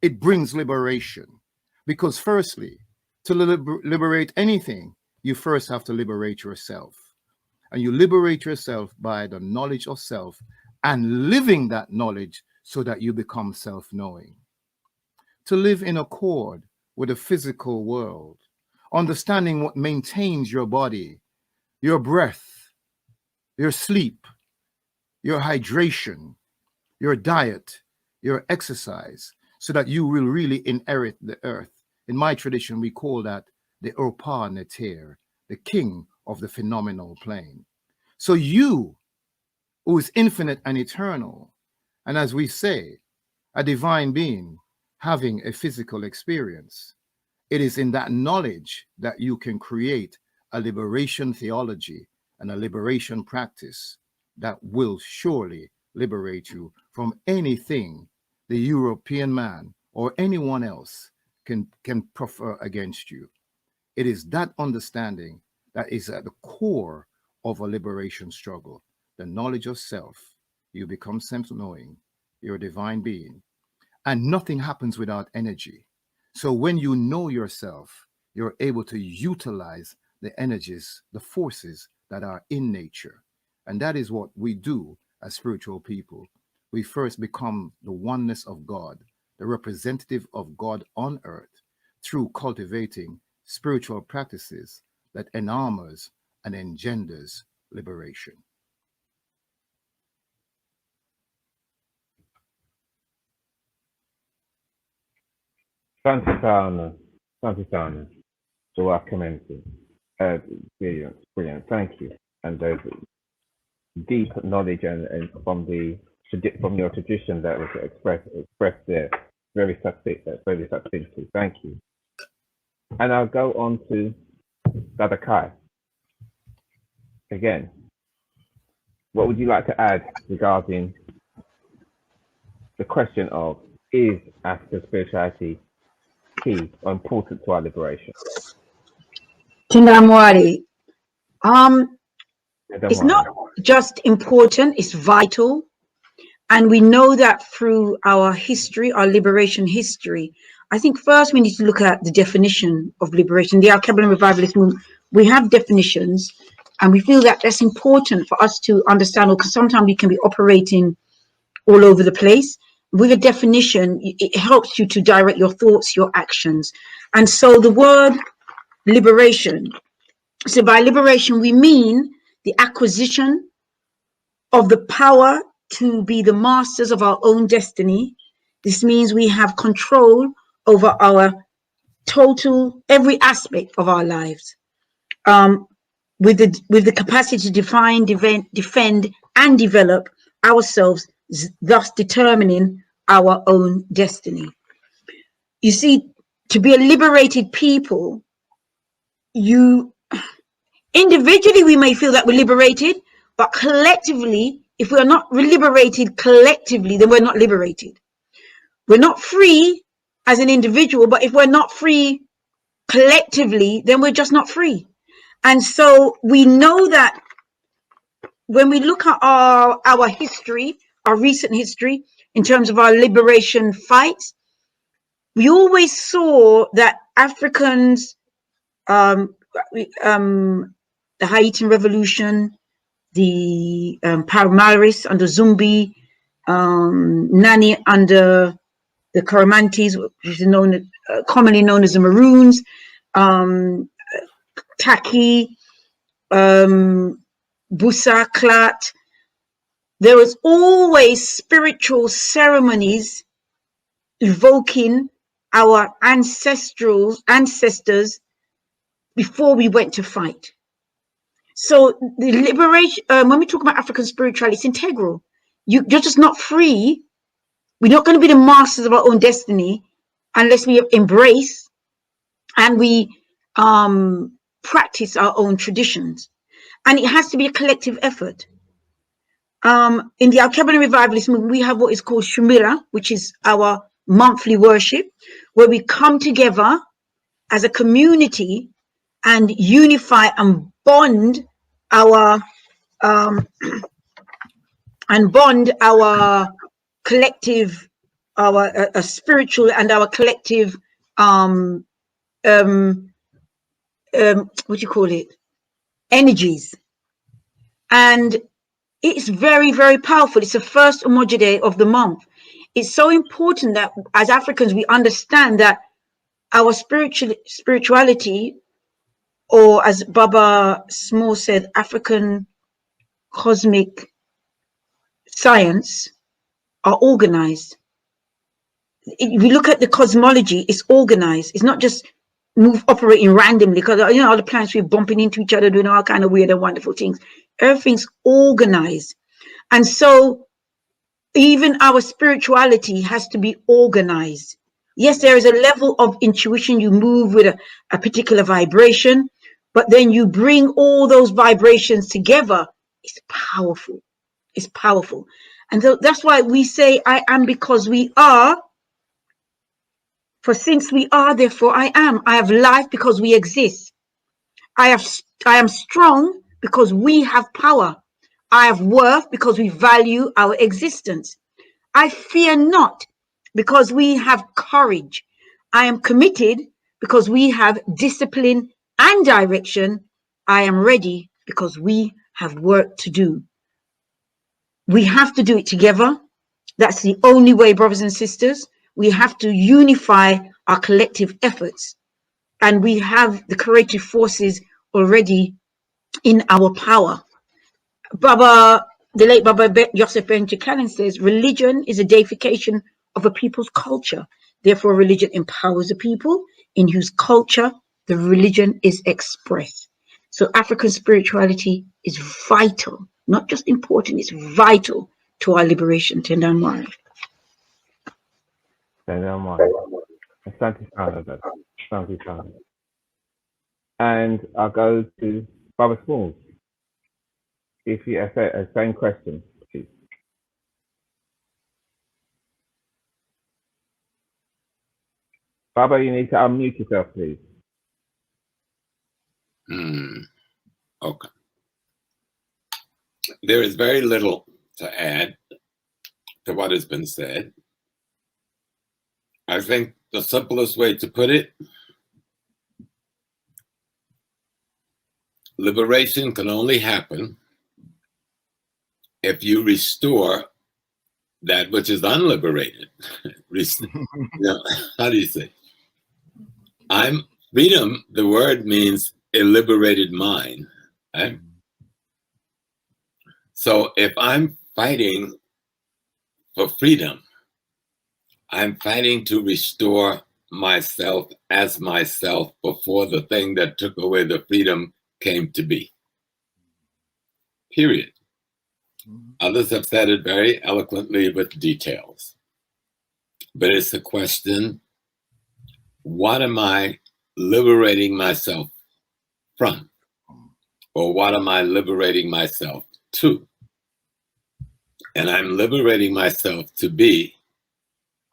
it brings liberation. Because firstly, to liberate anything, you first have to liberate yourself. And you liberate yourself by the knowledge of self and living that knowledge so that you become self-knowing. To live in accord with the physical world, understanding what maintains your body, your breath, your sleep, your hydration, your diet, your exercise, so that you will really inherit the earth. In my tradition, we call that the Urpa Neter, the king of the phenomenal plane. So you, who is infinite and eternal, and as we say, a divine being having a physical experience, it is in that knowledge that you can create a liberation theology and a liberation practice that will surely liberate you from anything the European man or anyone else can proffer against you. It is that understanding that is at the core of a liberation struggle. The knowledge of self. You become self-knowing. You're a divine being. And nothing happens without energy. So when you know yourself, you're able to utilize the energies, the forces that are in nature. And that is what we do as spiritual people. We first become the oneness of God, the representative of God on earth, through cultivating spiritual practices that enarmors and engenders liberation. Asante sana, asante sana. So commented. Brilliant, thank you. And there's deep knowledge and from your tradition that was expressed there, very succinctly. Thank you. And I'll go on to Brother Kai. Again, what would you like to add regarding the question of, is African spirituality key or important to our liberation? Tindamwari, it's not just important, it's vital. And we know that through our history, our liberation history. I think first we need to look at the definition of liberation. The Al-Qaeda revivalist movement, we have definitions, and we feel that that's important for us to understand, because sometimes we can be operating all over the place. With a definition, it helps you to direct your thoughts, your actions. And so the word liberation, so by liberation, we mean the acquisition of the power to be the masters of our own destiny. This means we have control over our total, every aspect of our lives, with the capacity to define, defend, and develop ourselves, thus determining our own destiny. You see, to be a liberated people, individually we may feel that we're liberated, but collectively, if we are not liberated collectively, then we're not liberated. We're not free as an individual, but if we're not free collectively, then we're just not free. And so we know that when we look at our history, our recent history, in terms of our liberation fights, we always saw that Africans, the Haitian Revolution, the Paramaris under Zumbi, Nani under the Coromantes, which is commonly known as the Maroons, Taki, Busa, Klat. There was always spiritual ceremonies evoking our ancestors before we went to fight. So the liberation, when we talk about African spirituality, it's integral. You're just not free. We're not going to be the masters of our own destiny unless we embrace and we practice our own traditions. And it has to be a collective effort. In the Alkebulan Revivalist movement, we have what is called Shumira, which is our monthly worship, where we come together as a community and unify and bond our collective, our spiritual and our collective what do you call it, energies. And it's very, very powerful. It's the first Umojide of the month. It's so important that as Africans we understand that our spirituality, or as Baba Small said, African cosmic science, are organized. If you look at the cosmology, it's organized. It's not just operating randomly, because you know all the planets we're bumping into each other, doing all kind of weird and wonderful things. Everything's organized. And so even our spirituality has to be organized. Yes, there is a level of intuition. You move with a particular vibration, but then you bring all those vibrations together. It's powerful. It's powerful. And so that's why we say, I am because we are. For since we are, therefore I am. I have life because we exist. I am strong because we have power. I have worth because we value our existence. I fear not because we have courage. I am committed because we have discipline and direction. I am ready because we have work to do. We have to do it together. That's the only way, brothers and sisters. We have to unify our collective efforts, and we have the creative forces already in our power. The late Baba Joseph Ben-Jakalan says, religion is a deification of a people's culture. Therefore, religion empowers the people in whose culture the religion is expressed. So African spirituality is vital, not just important, it's vital to our liberation. Tendamwari. And I'll go to Baba Smalls. If you have a same question, please. Baba, you need to unmute yourself, please. Okay. There is very little to add to what has been said. I think the simplest way to put it, liberation can only happen if you restore that which is unliberated. How do you say? Freedom, the word means a liberated mind. Right? So if I'm fighting for freedom, I'm fighting to restore myself as myself before the thing that took away the freedom came to be. Period. Others have said it very eloquently with details. But it's a question, what am I liberating myself from? Or what am I liberating myself to? And I'm liberating myself to be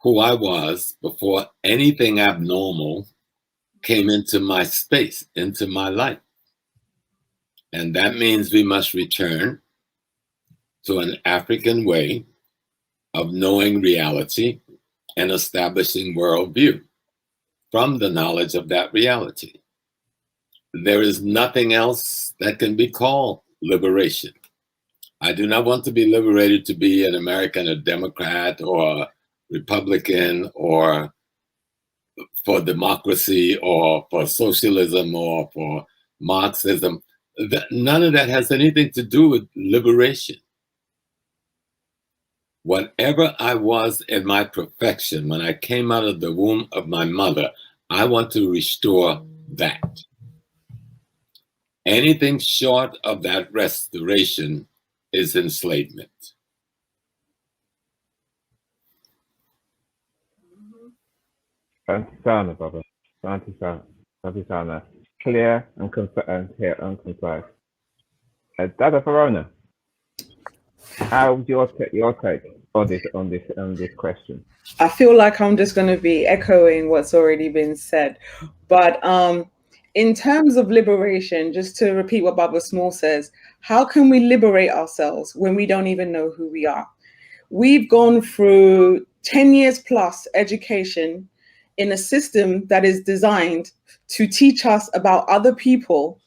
who I was before anything abnormal came into my space, into my life. And that means we must return to an African way of knowing reality and establishing worldview from the knowledge of that reality. There is nothing else that can be called liberation. I do not want to be liberated to be an American, a Democrat, or a Republican, or for democracy, or for socialism, or for Marxism. None of that has anything to do with liberation. Whatever I was in my perfection when I came out of the womb of my mother, I want to restore that. Anything short of that restoration is enslavement. Santisana, brother. Santisana. Clear and concise. Dada Verona, how's your take on this question? I feel like I'm just going to be echoing what's already been said, but in terms of liberation, just to repeat what Baba Small says, how can we liberate ourselves when we don't even know who we are? We've gone through 10 years plus education in a system that is designed to teach us about other people.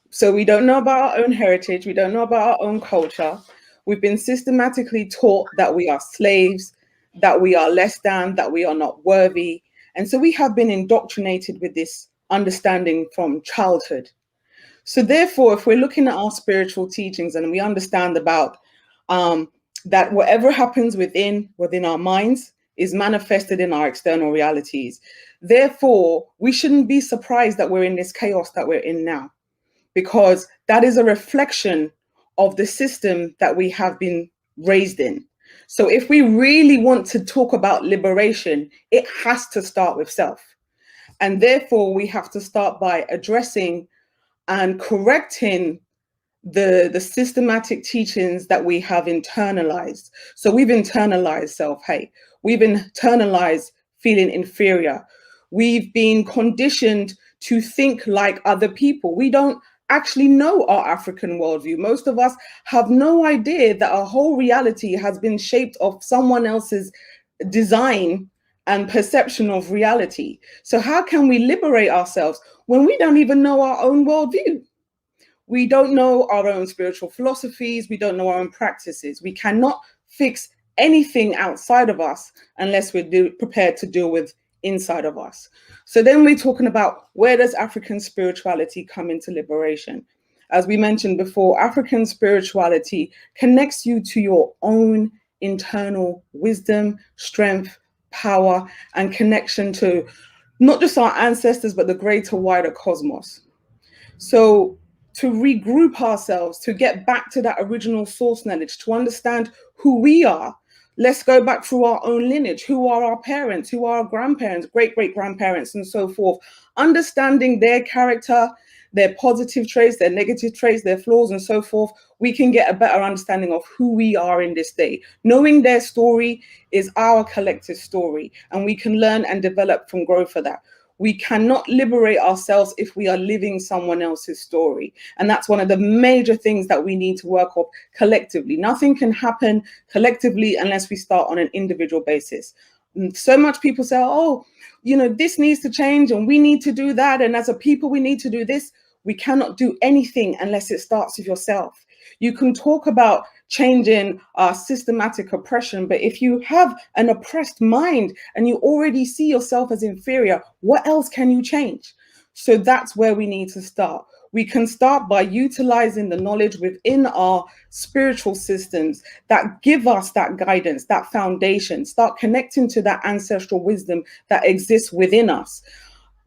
So we don't know about our own heritage. We don't know about our own culture. We've been systematically taught that we are slaves, that we are less than, that we are not worthy. And so we have been indoctrinated with this understanding from childhood. So therefore, if we're looking at our spiritual teachings and we understand about that whatever happens within our minds is manifested in our external realities. Therefore, we shouldn't be surprised that we're in this chaos that we're in now, because that is a reflection of the system that we have been raised in. So if we really want to talk about liberation, it has to start with self. And therefore, we have to start by addressing and correcting the systematic teachings that we have internalized. So we've internalized self-hate. We've internalized feeling inferior. We've been conditioned to think like other people. We don't actually know our African worldview. Most of us have no idea that our whole reality has been shaped of someone else's design and perception of reality. So how can we liberate ourselves when we don't even know our own worldview? We don't know our own spiritual philosophies. We don't know our own practices. We cannot fix anything outside of us unless we're prepared to deal with inside of us. So then we're talking about, where does African spirituality come into liberation? As we mentioned before, African spirituality connects you to your own internal wisdom, strength, power, and connection to not just our ancestors, but the greater, wider cosmos. So to regroup ourselves, to get back to that original source knowledge, to understand who we are, let's go back through our own lineage. Who are our parents? Who are our grandparents, great-great-grandparents, and so forth? Understanding their character, their positive traits, their negative traits, their flaws, and so forth, we can get a better understanding of who we are in this day. Knowing their story is our collective story, and we can learn and develop from growth for that. We cannot liberate ourselves if we are living someone else's story. And that's one of the major things that we need to work on collectively. Nothing can happen collectively unless we start on an individual basis. So much people say, oh, you know, this needs to change and we need to do that. And as a people, we need to do this. We cannot do anything unless it starts with yourself. You can talk about changing systematic oppression, but if you have an oppressed mind and you already see yourself as inferior, what else can you change? So that's where we need to start. We can start by utilizing the knowledge within our spiritual systems that give us that guidance, that foundation. Start connecting to that ancestral wisdom that exists within us.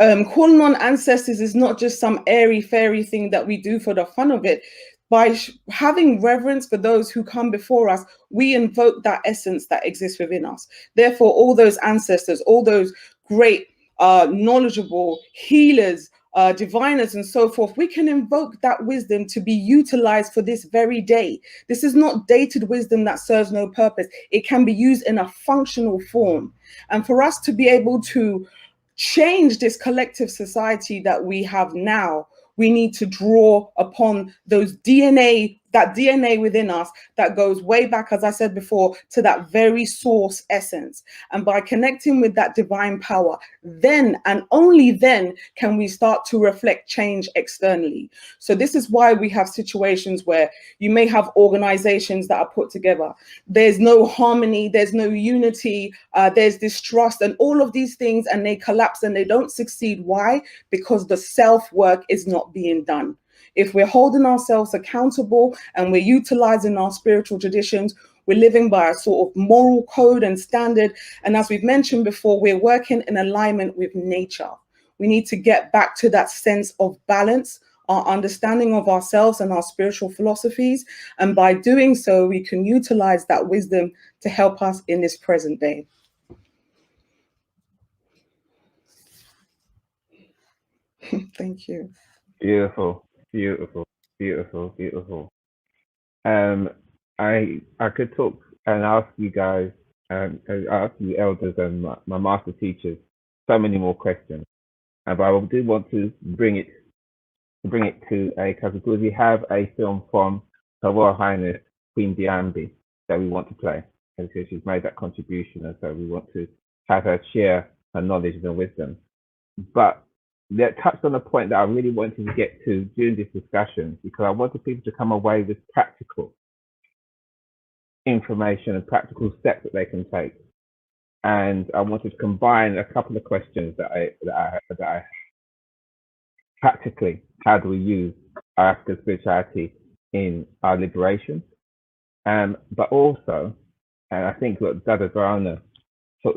Calling on ancestors is not just some airy-fairy thing that we do for the fun of it. By having reverence for those who come before us, we invoke that essence that exists within us. Therefore, all those ancestors, all those great, knowledgeable healers, diviners, and so forth, we can invoke that wisdom to be utilized for this very day. This is not dated wisdom that serves no purpose. It can be used in a functional form. And for us to be able to change this collective society that we have now, we need to draw upon those DNA, that DNA within us that goes way back, as I said before, to that very source essence. And by connecting with that divine power, then and only then can we start to reflect change externally. So this is why we have situations where you may have organizations that are put together. There's no harmony, there's no unity, there's distrust and all of these things, and they collapse and they don't succeed. Why? Because the self-work is not being done. If we're holding ourselves accountable and we're utilizing our spiritual traditions, we're living by a sort of moral code and standard. And as we've mentioned before, we're working in alignment with nature. We need to get back to that sense of balance, our understanding of ourselves and our spiritual philosophies. And by doing so, we can utilize that wisdom to help us in this present day. Thank you. Beautiful, beautiful, beautiful, beautiful. I could talk and ask you guys, ask you elders and my master teachers so many more questions, but I do want to bring it to a because we have a film from Her Royal Highness Queen Diambi that we want to play, and so she's made that contribution, and so we want to have her share her knowledge and wisdom. But that touched on a point that I really wanted to get to during this discussion, because I wanted people to come away with practical information and practical steps that they can take. And I wanted to combine a couple of questions that I practically, how do we use our African spirituality in our liberation? But also, and I think what Dada Verona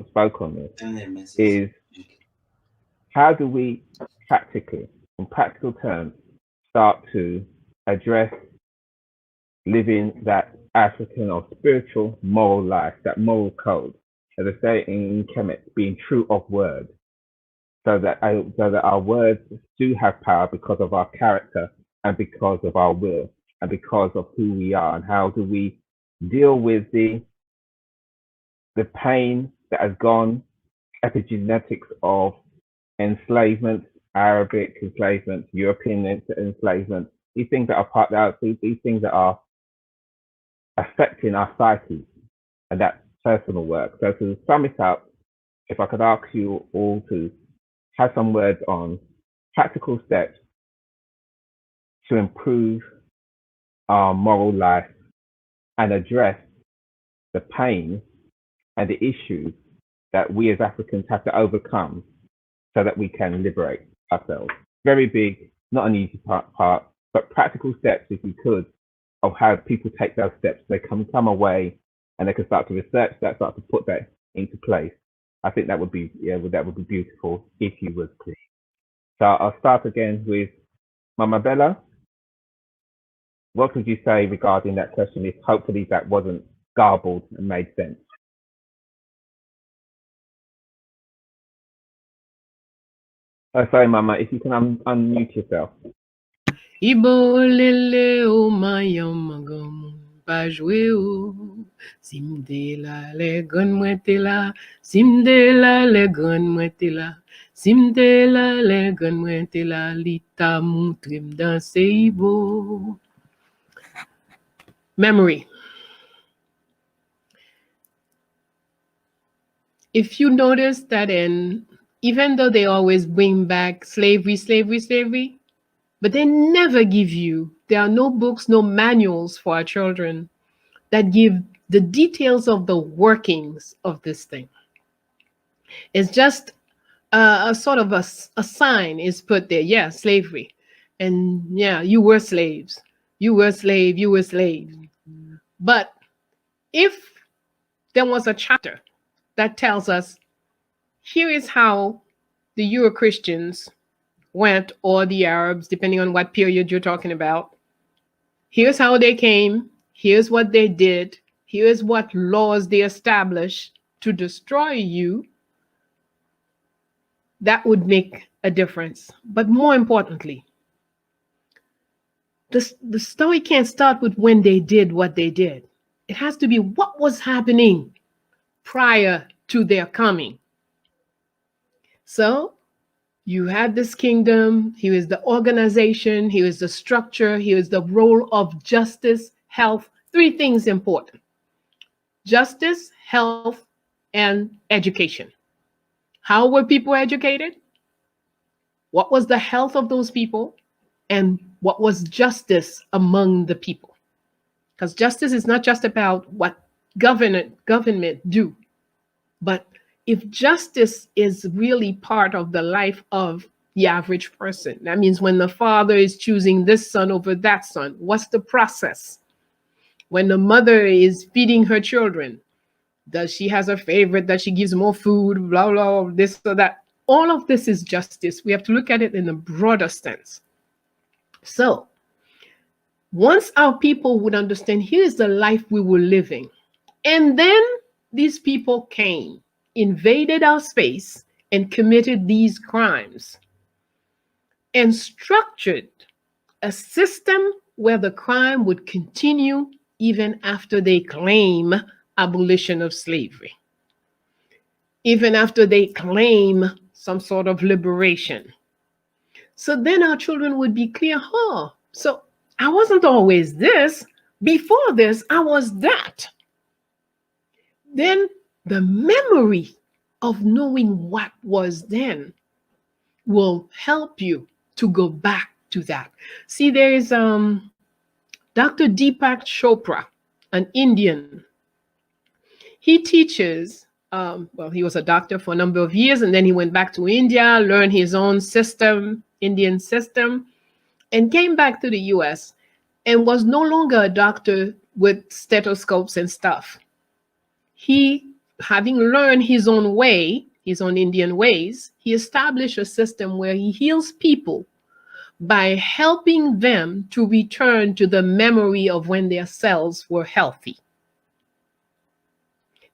spoke on this, is how do we practically, in practical terms, start to address living that African or spiritual moral life, that moral code, as I say in Kemet, being true of word, so that our words do have power because of our character and because of our will and because of who we are, and how do we deal with the pain that has gone, epigenetics of enslavement, Arabic enslavement, European enslavement, these things that are part of these things that are affecting our psyche, and that personal work. So to sum it up, if I could ask you all to have some words on practical steps to improve our moral life and address the pain and the issues that we as Africans have to overcome so that we can liberate ourselves. Very big, not an easy part, but practical steps, if you could, of how people take those steps. They can come away and they can start to research that, start to put that into place. I think that would be, that would be beautiful if you would, please. So I'll start again with Mama Bella. What would you say regarding that question, if hopefully that wasn't garbled and made sense? Oh, sorry, Mama, if you can unmute yourself. Ibo lele o mayamagam pajwe o simdela le gun mwetela simdela le gun mwetela simdela le gun mwetela lita mutrim dan seibo. Memory. If you notice that even though they always bring back slavery, but they never give you, there are no books, no manuals for our children that give the details of the workings of this thing. It's just a sort of a sign is put there. Yeah, slavery. And yeah, you were slaves. You were slave, you were slave. But if there was a chapter that tells us, here is how the Euro-Christians went, or the Arabs, depending on what period you're talking about. Here's how they came. Here's what they did. Here's what laws they established to destroy you. That would make a difference. But more importantly, the story can't start with when they did what they did. It has to be what was happening prior to their coming. So you had this kingdom, here is the organization, here is the structure, here is the role of justice, health, three things important: justice, health, and education. How were people educated? What was the health of those people? And what was justice among the people? Because justice is not just about what government do, but if justice is really part of the life of the average person, that means when the father is choosing this son over that son, what's the process? When the mother is feeding her children, does she has a favorite that she gives more food, blah, blah, this or that? All of this is justice. We have to look at it in a broader sense. So once our people would understand, here's the life we were living. And then these people came, invaded our space, and committed these crimes, and structured a system where the crime would continue even after they claim abolition of slavery, even after they claim some sort of liberation. So then our children would be clear, so I wasn't always this. Before this, I was that. Then the memory of knowing what was then will help you to go back to that. See, there is Dr. Deepak Chopra, an Indian. He teaches, well, he was a doctor for a number of years, and then he went back to India, learned his own system, Indian system, and came back to the US and was no longer a doctor with stethoscopes and stuff. He, having learned his own way, his own Indian ways, he established a system where he heals people by helping them to return to the memory of when their cells were healthy.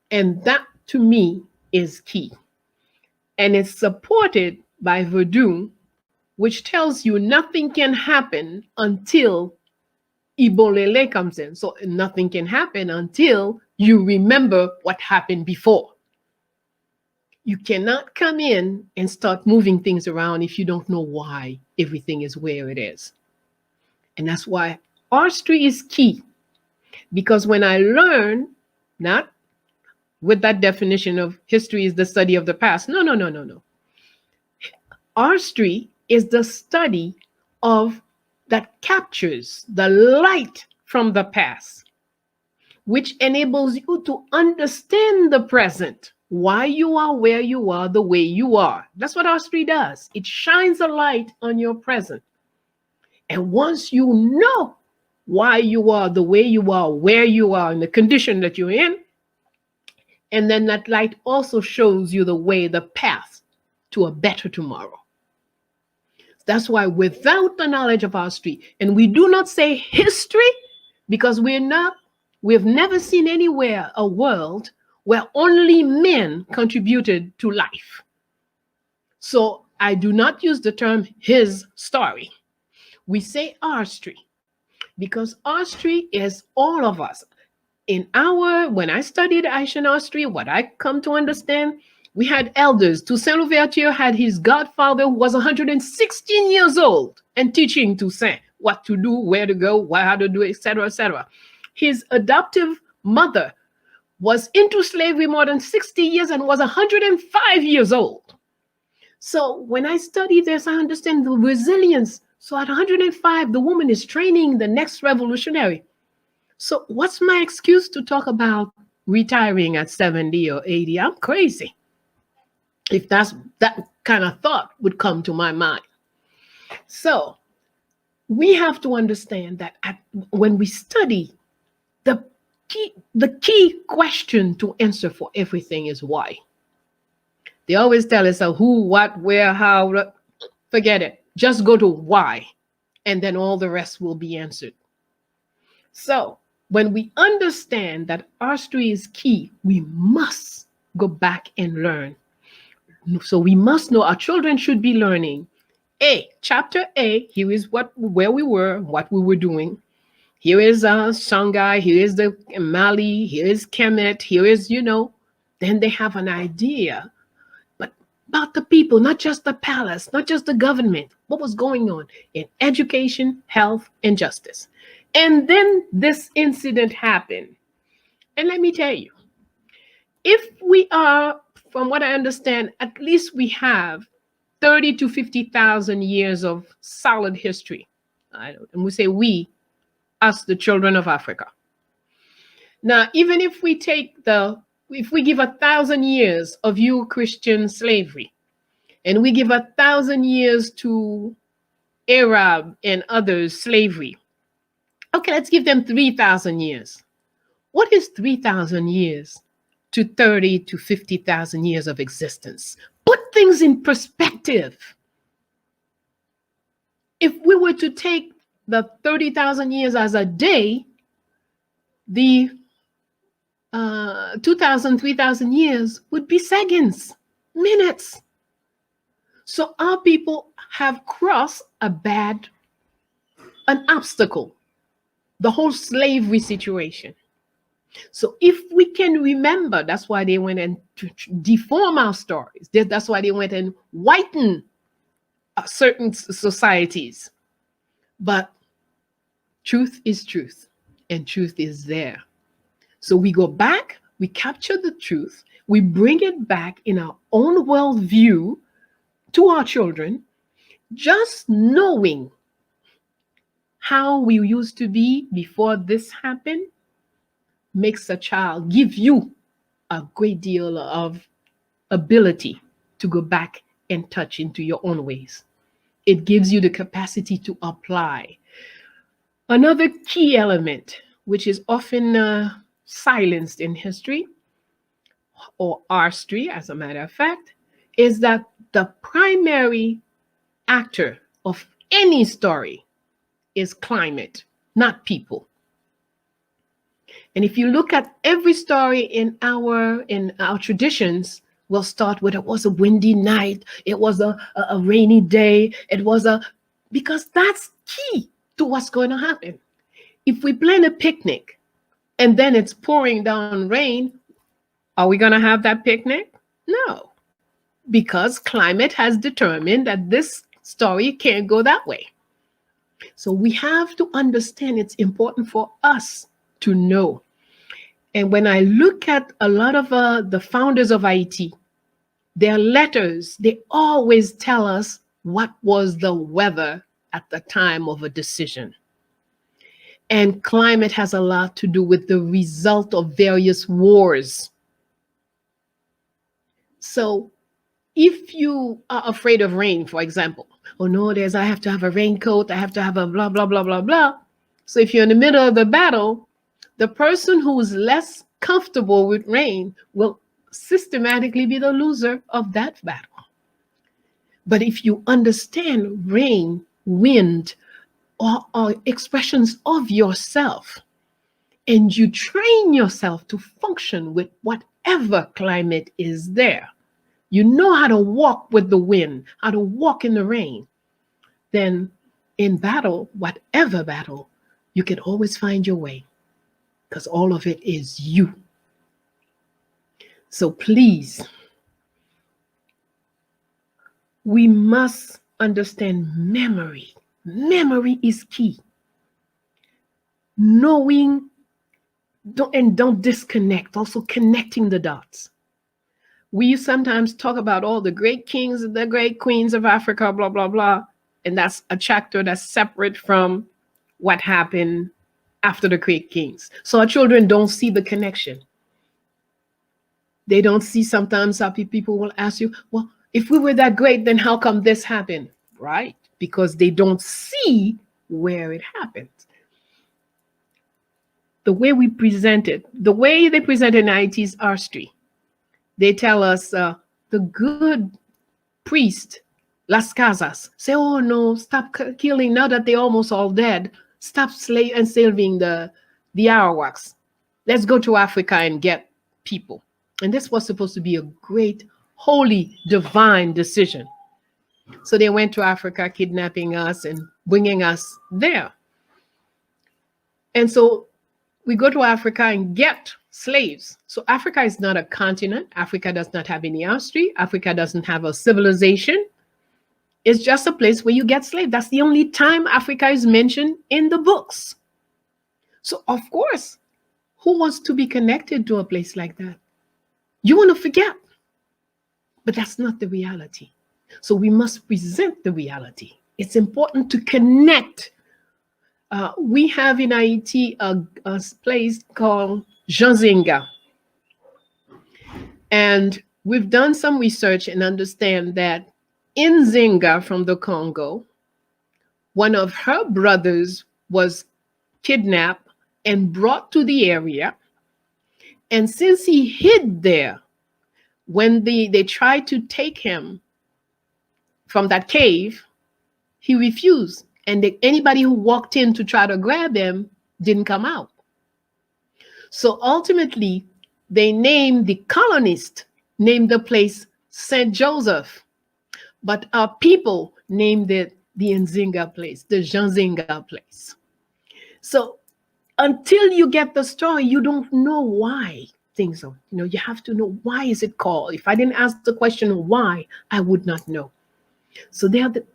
And that, to me, is key. And it's supported by Voodoo, which tells you nothing can happen until Ibolele comes in. So nothing can happen until you remember what happened before. You cannot come in and start moving things around if you don't know why everything is where it is. And that's why artistry is key. Because when I learn, not with that definition of history is the study of the past. No. Artistry is the study of that captures the light from the past, which enables you to understand the present, why you are where you are, the way you are. That's what artistry does. It shines a light on your present. And once you know why you are the way you are, where you are, and the condition that you're in, and then that light also shows you the way, the path to a better tomorrow. That's why without the knowledge of artistry, and we do not say history because we've never seen anywhere a world where only men contributed to life. So I do not use the term his story. We say artistry because artistry is all of us. When I studied Haitian artistry, what I come to understand, we had elders. Toussaint Louverture had his godfather who was 116 years old and teaching Toussaint what to do, where to go, how to do it, etc., etc. His adoptive mother was into slavery more than 60 years and was 105 years old. So when I study this, I understand the resilience. So at 105, the woman is training the next revolutionary. So what's my excuse to talk about retiring at 70 or 80? I'm crazy. If that kind of thought would come to my mind. So we have to understand that when we study, the key question to answer for everything is why. They always tell us who, what, where, how. Forget it. Just go to why, and then all the rest will be answered. So when we understand that artistry is key, we must go back and learn. So we must know our children should be learning. Chapter A, here is where we were, what we were doing. Here is Shanghai, here is the Mali, here is Kemet, here is, then they have an idea. But about the people, not just the palace, not just the government, what was going on in education, health, and justice. And then this incident happened. And let me tell you, if we are, from what I understand, at least we have 30 to 50,000 years of solid history. And we say we, us, the children of Africa. Now, even if we give 1,000 years of you Christian slavery, and we give 1,000 years to Arab and others slavery, okay, let's give them 3,000 years. What is 3,000 years to 30 to 50,000 years of existence? Put things in perspective. If we were to take the 30,000 years as a day, the 2,000, 3,000 years would be seconds, minutes. So our people have crossed an obstacle, the whole slavery situation. So if we can remember, that's why they went and deform our stories. That's why they went and whiten certain societies. But truth is truth, and truth is there. So we go back, we capture the truth, we bring it back in our own worldview to our children, just knowing how we used to be before this happened makes a child give you a great deal of ability to go back and touch into your own ways. It gives you the capacity to apply. Another key element, which is often silenced in history, or artistry, as a matter of fact, is that the primary actor of any story is climate, not people. And if you look at every story in our traditions, we'll start with it was a windy night, it was a rainy day, because that's key to what's going to happen. If we plan a picnic and then it's pouring down rain, are we going to have that picnic? No, because climate has determined that this story can't go that way. So we have to understand it's important for us to know. And when I look at a lot of the founders of Haiti, their letters, they always tell us what was the weather at the time of a decision. And climate has a lot to do with the result of various wars. So if you are afraid of rain, for example, oh no, I have to have a raincoat, I have to have a blah, blah, blah, blah, blah. So if you're in the middle of the battle, the person who's less comfortable with rain will systematically be the loser of that battle. But if you understand rain, wind, or expressions of yourself, and you train yourself to function with whatever climate is there, you know how to walk with the wind, how to walk in the rain, then in battle, whatever battle, you can always find your way, because all of it is you. So please, we must understand memory. Memory is key. Knowing, don't disconnect, also connecting the dots. We sometimes talk about all the great kings and the great queens of Africa, blah, blah, blah. And that's a chapter that's separate from what happened after the great kings. So our children don't see the connection. They don't see sometimes how people will ask you, well, if we were that great, then how come this happened? Right? Because they don't see where it happened. The way we present it, the way they present it in IT's artistry, they tell us the good priest, Las Casas, say, oh no, stop killing now that they're almost all dead. Stop enslaving the Arawaks. Let's go to Africa and get people. And this was supposed to be a great, holy, divine decision. So they went to Africa, kidnapping us and bringing us there. And so we go to Africa and get slaves. So Africa is not a continent. Africa does not have any artistry. Africa doesn't have a civilization. It's just a place where you get slaves. That's the only time Africa is mentioned in the books. So of course, who wants to be connected to a place like that? You want to forget, but that's not the reality. So we must present the reality. It's important to connect. We have in Haiti a place called Janzinga. And we've done some research and understand that in Zinga from the Congo, one of her brothers was kidnapped and brought to the area. And since he hid there, when they tried to take him from that cave, he refused And anybody who walked in to try to grab him didn't come out. So ultimately, they named the colonists, named the place St. Joseph, but our people named it the Nzinga place, the Janzinga place. So until you get the story, you don't know why things are, you have to know, why is it called? If I didn't ask the question why, I would not know. So they are the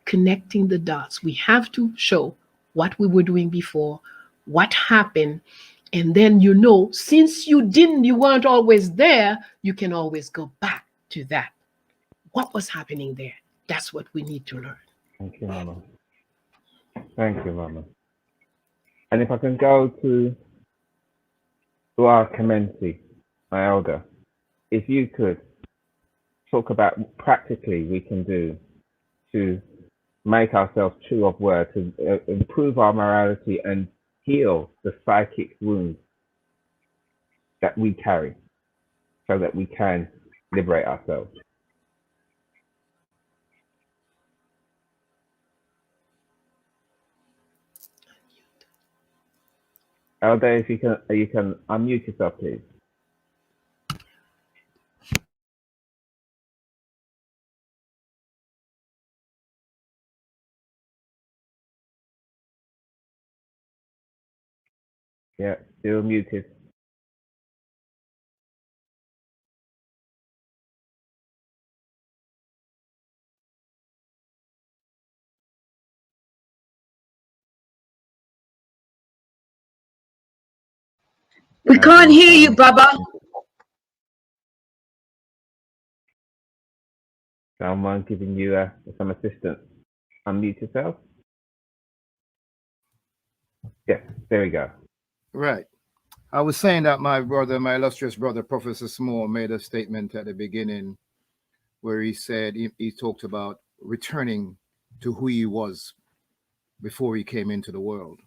connecting the dots. We have to show what we were doing before, what happened, and then since you weren't always there, you can always go back to that. What was happening there? That's what we need to learn. Thank you, Mama. Thank you, Mama. And if I can go to our Kemensi, my elder, if you could talk about what practically we can do to make ourselves true of word, to improve our morality and heal the psychic wounds that we carry so that we can liberate ourselves. Elder, if you can unmute yourself, please. Yeah, still muted. We can't hear you, Baba. Someone giving you some assistance. Unmute yourself. Yes, there we go. Right. I was saying that my illustrious brother, Professor Small, made a statement at the beginning where he said, he talked about returning to who he was before he came into the world.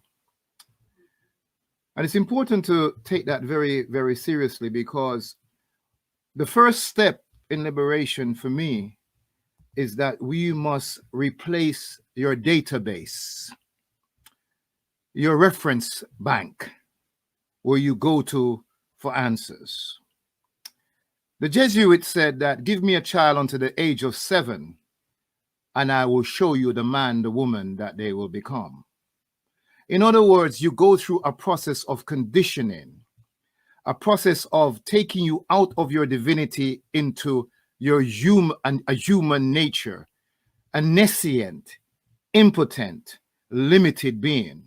And it's important to take that very, very seriously, because the first step in liberation for me is that we must replace your database, your reference bank, where you go to for answers. The Jesuit said that, give me a child unto the age of 7, and I will show you the man, the woman that they will become. In other words, you go through a process of conditioning, a process of taking you out of your divinity into your human nature, a nescient, impotent, limited being.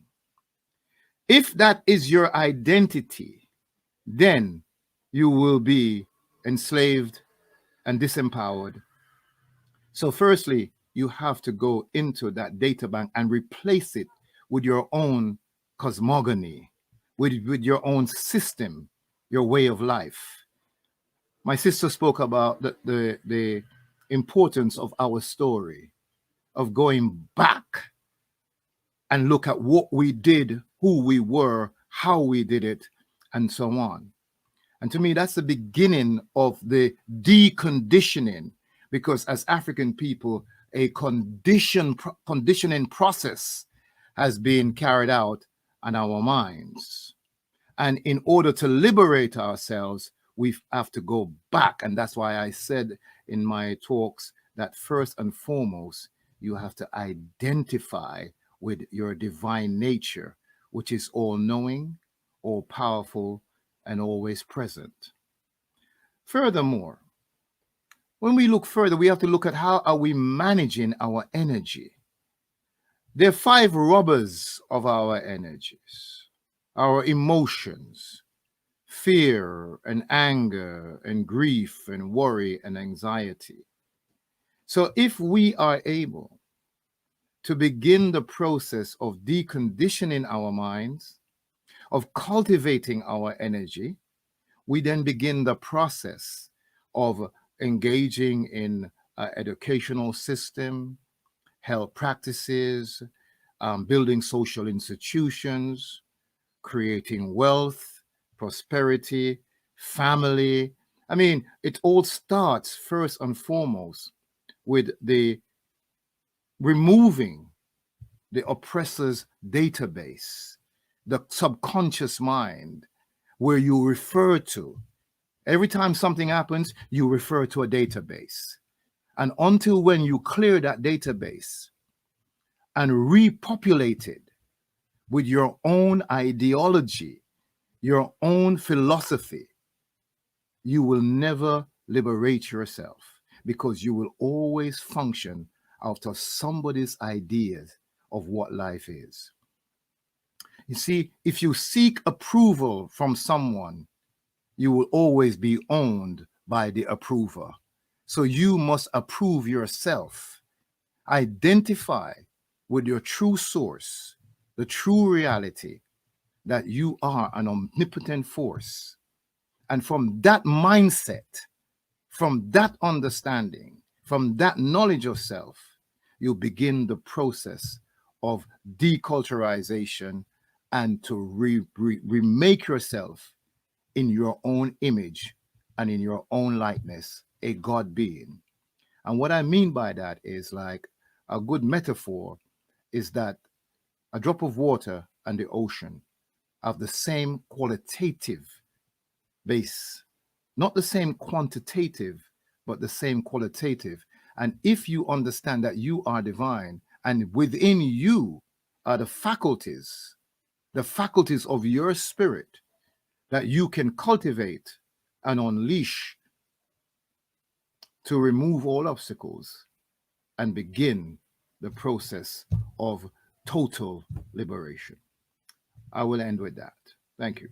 If that is your identity, then you will be enslaved and disempowered. So firstly, you have to go into that data bank and replace it with your own cosmogony, with your own system, your way of life. My sister spoke about the importance of our story, of going back and look at what we did, who we were, how we did it, and so on. And to me, that's the beginning of the deconditioning, because as African people, a conditioning process has been carried out on our minds. And in order to liberate ourselves, we have to go back. And that's why I said in my talks that first and foremost, you have to identify with your divine nature, which is all-knowing, all-powerful, and always present. Furthermore, when we look further, we have to look at how are we managing our energy. There are 5 robbers of our energies: our emotions, fear and anger and grief and worry and anxiety. So if we are able to begin the process of deconditioning our minds, of cultivating our energy, we then begin the process of engaging in educational system, health practices, building social institutions, creating wealth, prosperity, family. I mean, it all starts first and foremost with the removing the oppressor's database, the subconscious mind, where you refer to. Every time something happens, you refer to a database. And until when you clear that database and repopulate it with your own ideology, your own philosophy, you will never liberate yourself, because you will always function out of somebody's ideas of what life is. You see, if you seek approval from someone, you will always be owned by the approver. So you must approve yourself. Identify with your true source, the true reality that you are an omnipotent force. And from that mindset, from that understanding, from that knowledge of self, you begin the process of deculturization and to remake yourself in your own image and in your own likeness, a God being. And what I mean by that is, like, a good metaphor is that a drop of water and the ocean have the same qualitative base, not the same quantitative, but the same qualitative. And if you understand that you are divine, and within you are the faculties of your spirit that you can cultivate and unleash to remove all obstacles and begin the process of total liberation. I will end with that. Thank you.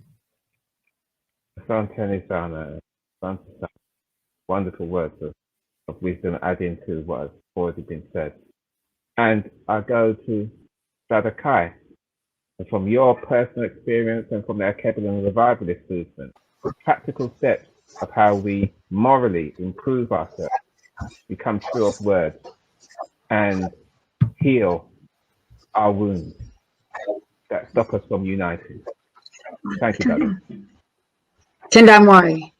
Wonderful words of wisdom adding to what has already been said. And I go to Brother Kai. And from your personal experience and from the Academy Revivalist movement, practical steps of how we morally improve ourselves, become true of word, and heal our wounds that stop us from uniting. Thank you, brother. Tendamwari.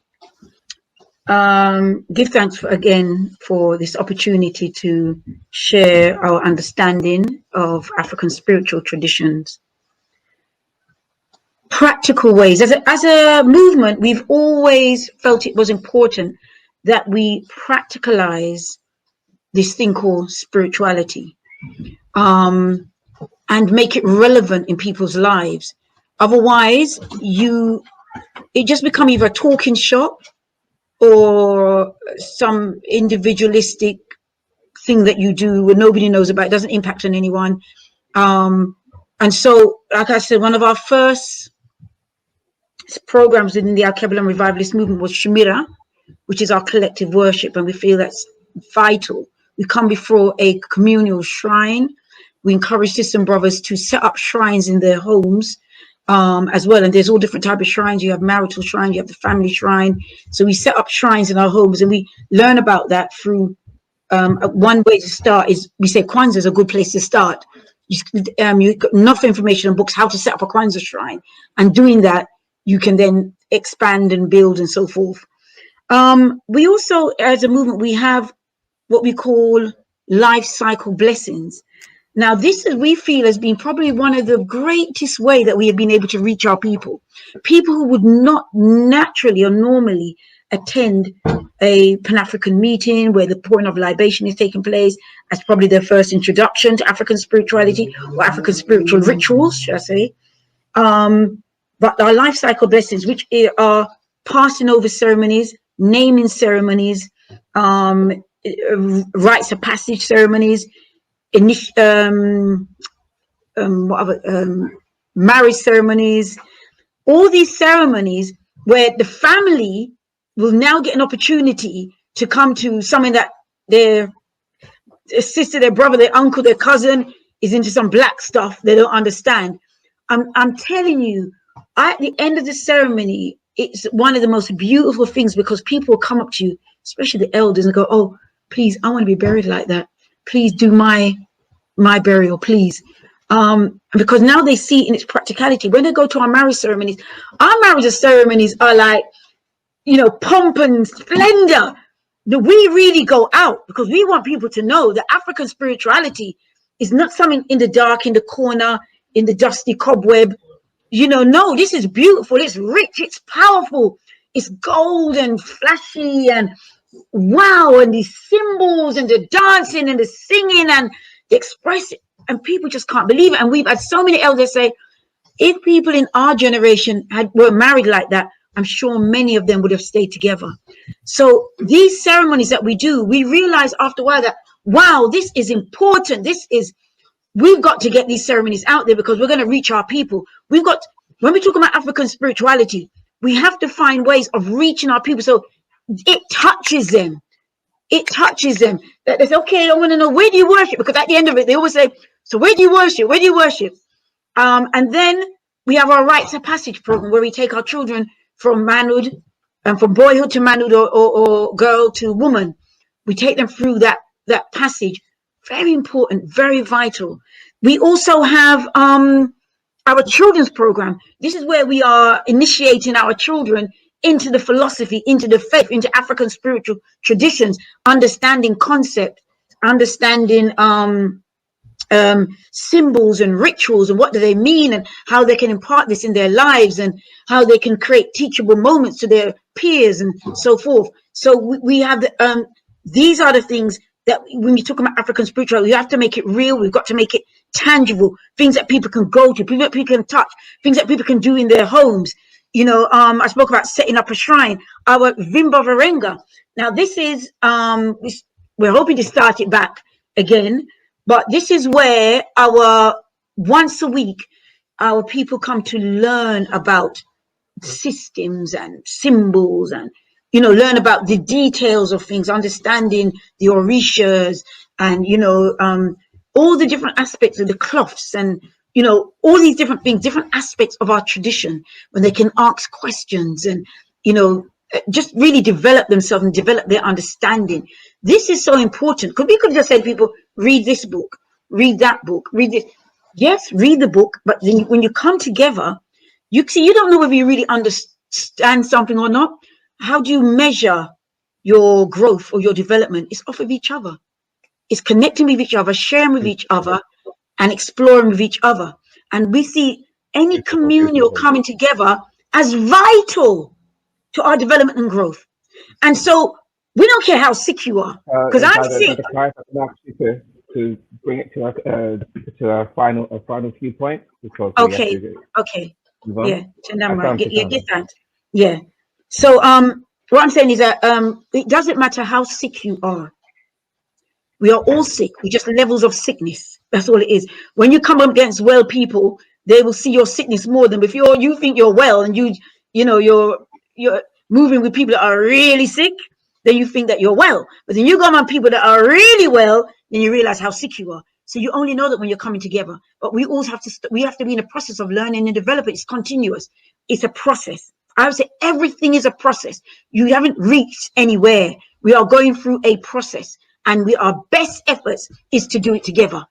Give thanks again for this opportunity to share our understanding of African spiritual traditions. Practical ways. As a movement, we've always felt it was important that we practicalize this thing called spirituality, and make it relevant in people's lives. Otherwise, it just become either a talking shop or some individualistic thing that you do where nobody knows about. It doesn't impact on anyone. And so, like I said, one of our first programs within the Al-Kabbalah Revivalist movement was Shemira, which is our collective worship, and we feel that's vital. We come before a communal shrine. We encourage sisters and brothers to set up shrines in their homes as well. And there's all different types of shrines. You have marital shrine, you have the family shrine. So we set up shrines in our homes, and we learn about that through one way to start is, we say Kwanzaa is a good place to start. You got enough information on books how to set up a Kwanzaa shrine, and doing that, you can then expand and build and so forth. We also, as a movement, we have what we call life cycle blessings. Now, this is, we feel, has been probably one of the greatest way that we have been able to reach our people who would not naturally or normally attend a Pan-African meeting where the pouring of libation is taking place as probably their first introduction to African spirituality or African spiritual rituals, should I say. But our life cycle blessings, which are passing over ceremonies, naming ceremonies, rites of passage ceremonies, marriage ceremonies, all these ceremonies where the family will now get an opportunity to come to something that their sister, their brother, their uncle, their cousin is into some black stuff they don't understand. I'm telling you, at the end of the ceremony, it's one of the most beautiful things, because people will come up to you, especially the elders, and go, "Oh, please, I want to be buried like that. Please do my burial, please." Because now they see in its practicality. When they go to our marriage ceremonies are like, pomp and splendor. We really go out because we want people to know that African spirituality It's not something in the dark, in the corner, in the dusty cobweb. You know, no, this is beautiful. It's rich. It's powerful. It's gold and flashy and wow. And these symbols and the dancing and the singing and the express. And people just can't believe it. And we've had so many elders say, if people in our generation were married like that, I'm sure many of them would have stayed together. So these ceremonies that we do, we realize after a while that, wow, this is important. We've got to get these ceremonies out there because we're going to reach our people. When we talk about African spirituality, we have to find ways of reaching our people. So it touches them. It touches them. That they say, okay, I want to know, where do you worship? Because at the end of it, they always say, so where do you worship? Where do you worship? And then we have our rites of passage program where we take our children from manhood and from boyhood to manhood or girl to woman. We take them through that passage. Very important, very vital. We also have our children's program. This is where we are initiating our children into the philosophy, into the faith, into African spiritual traditions, understanding concept, understanding symbols and rituals and what do they mean and how they can impart this in their lives and how they can create teachable moments to their peers and so forth. So we have these are the things that when you talk about African spirituality, you have to make it real. We've got to make it tangible, things that people can go to, people that people can touch, things that people can do in their homes. You know, I spoke about setting up a shrine, our Vimba Varenga. Now this is, we're hoping to start it back again, but this is where once a week, our people come to learn about systems and symbols and, you know, learn about the details of things, understanding the orishas and, you know, all the different aspects of the cloths and, you know, all these different things, different aspects of our tradition when they can ask questions and, you know, just really develop themselves and develop their understanding. This is so important because we could just say to people, read this book, read that book, read this. Yes, read the book, but then when you come together, you see, you don't know whether you really understand something or not. How do you measure your growth or your development? It's off of each other. It's connecting with each other, sharing with each other, and exploring with each other. And we see any communal coming together as vital to our development and growth. And so we don't care how sick you are, because I'm sick. To bring it to a final few points because okay. Yeah, get that. Yeah. So what I'm saying is that it doesn't matter how sick you are. We are all sick. We just levels of sickness. That's all it is. When you come up against well people, they will see your sickness more than if you think you're well and you know you're moving with people that are really sick, then you think that you're well. But then you go among people that are really well, then you realize how sick you are. So you only know that when you're coming together. But we always have to we have to be in a process of learning and developing. It's continuous. It's a process. I would say everything is a process. You haven't reached anywhere. We are going through a process. And our best efforts is to do it together.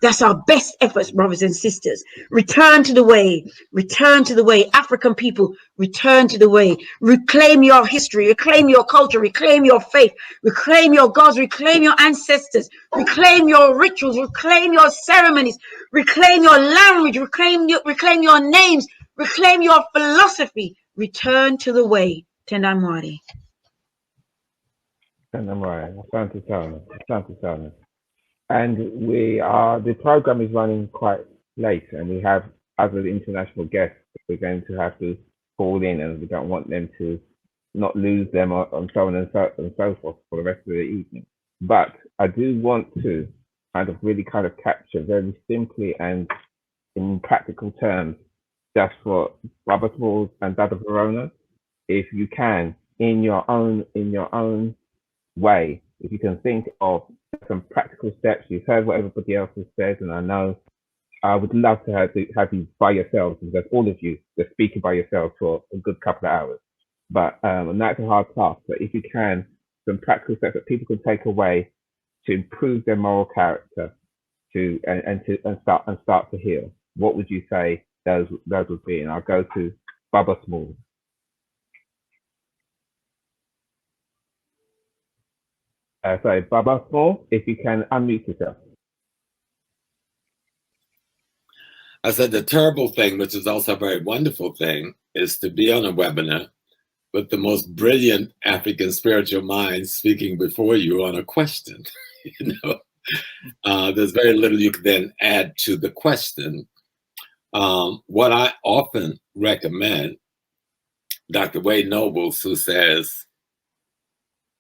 That's our best efforts, brothers and sisters. Return to the way. Return to the way. African people, return to the way. Reclaim your history. Reclaim your culture. Reclaim your faith. Reclaim your gods. Reclaim your ancestors. Reclaim your rituals. Reclaim your ceremonies. Reclaim your language. Reclaim your names. Reclaim your philosophy. Return to the way. Tendamwari. And the program is running quite late and we have other international guests that we're going to have to call in and we don't want them to not lose them and so on and so forth for the rest of the evening. But I do want to really capture very simply and in practical terms, just for Brother Smalls and Dada Verona, if you can, in your own way, if you can think of some practical steps. You've heard what everybody else has said, and I know I would love to have you by yourselves, because all of you, just speaking by yourselves for a good couple of hours. But and that's a hard task. But if you can, some practical steps that people can take away to improve their moral character, and start to heal. What would you say those would be? And I'll go to Baba Smalls. Sorry, Baba Small, if you can unmute yourself. I said the terrible thing, which is also a very wonderful thing, is to be on a webinar with the most brilliant African spiritual minds speaking before you on a question. You know, there's very little you can then add to the question. What I often recommend, Dr. Wade Nobles, who says,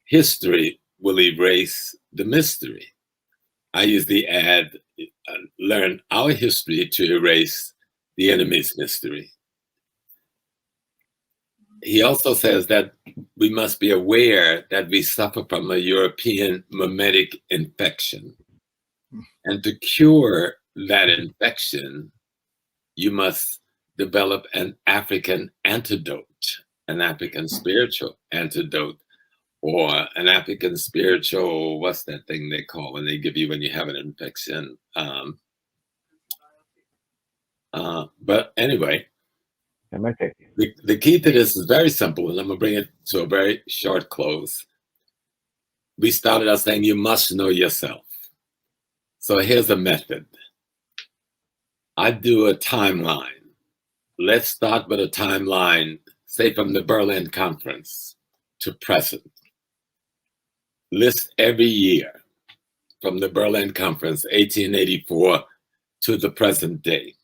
history will erase the mystery. I usually add, learn our history to erase the enemy's mystery. He also says that we must be aware that we suffer from a European mimetic infection. And to cure that infection, you must develop an African antidote, an African spiritual antidote, or an African spiritual, what's that thing they call when they give you when you have an infection? But anyway, the key to this is very simple, and I'm gonna bring it to a very short close. We started out saying you must know yourself. So here's a method. I do a timeline. Let's start with a timeline, say from the Berlin Conference to present. List every year from the Berlin Conference, 1884 to the present day.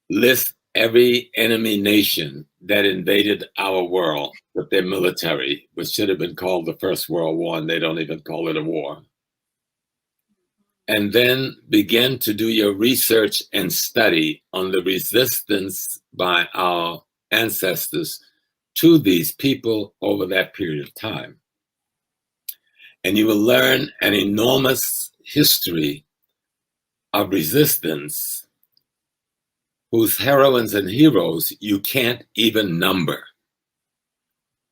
List every enemy nation that invaded our world with their military, which should have been called the First World War, and they don't even call it a war. And then begin to do your research and study on the resistance by our ancestors to these people over that period of time. And you will learn an enormous history of resistance whose heroines and heroes you can't even number.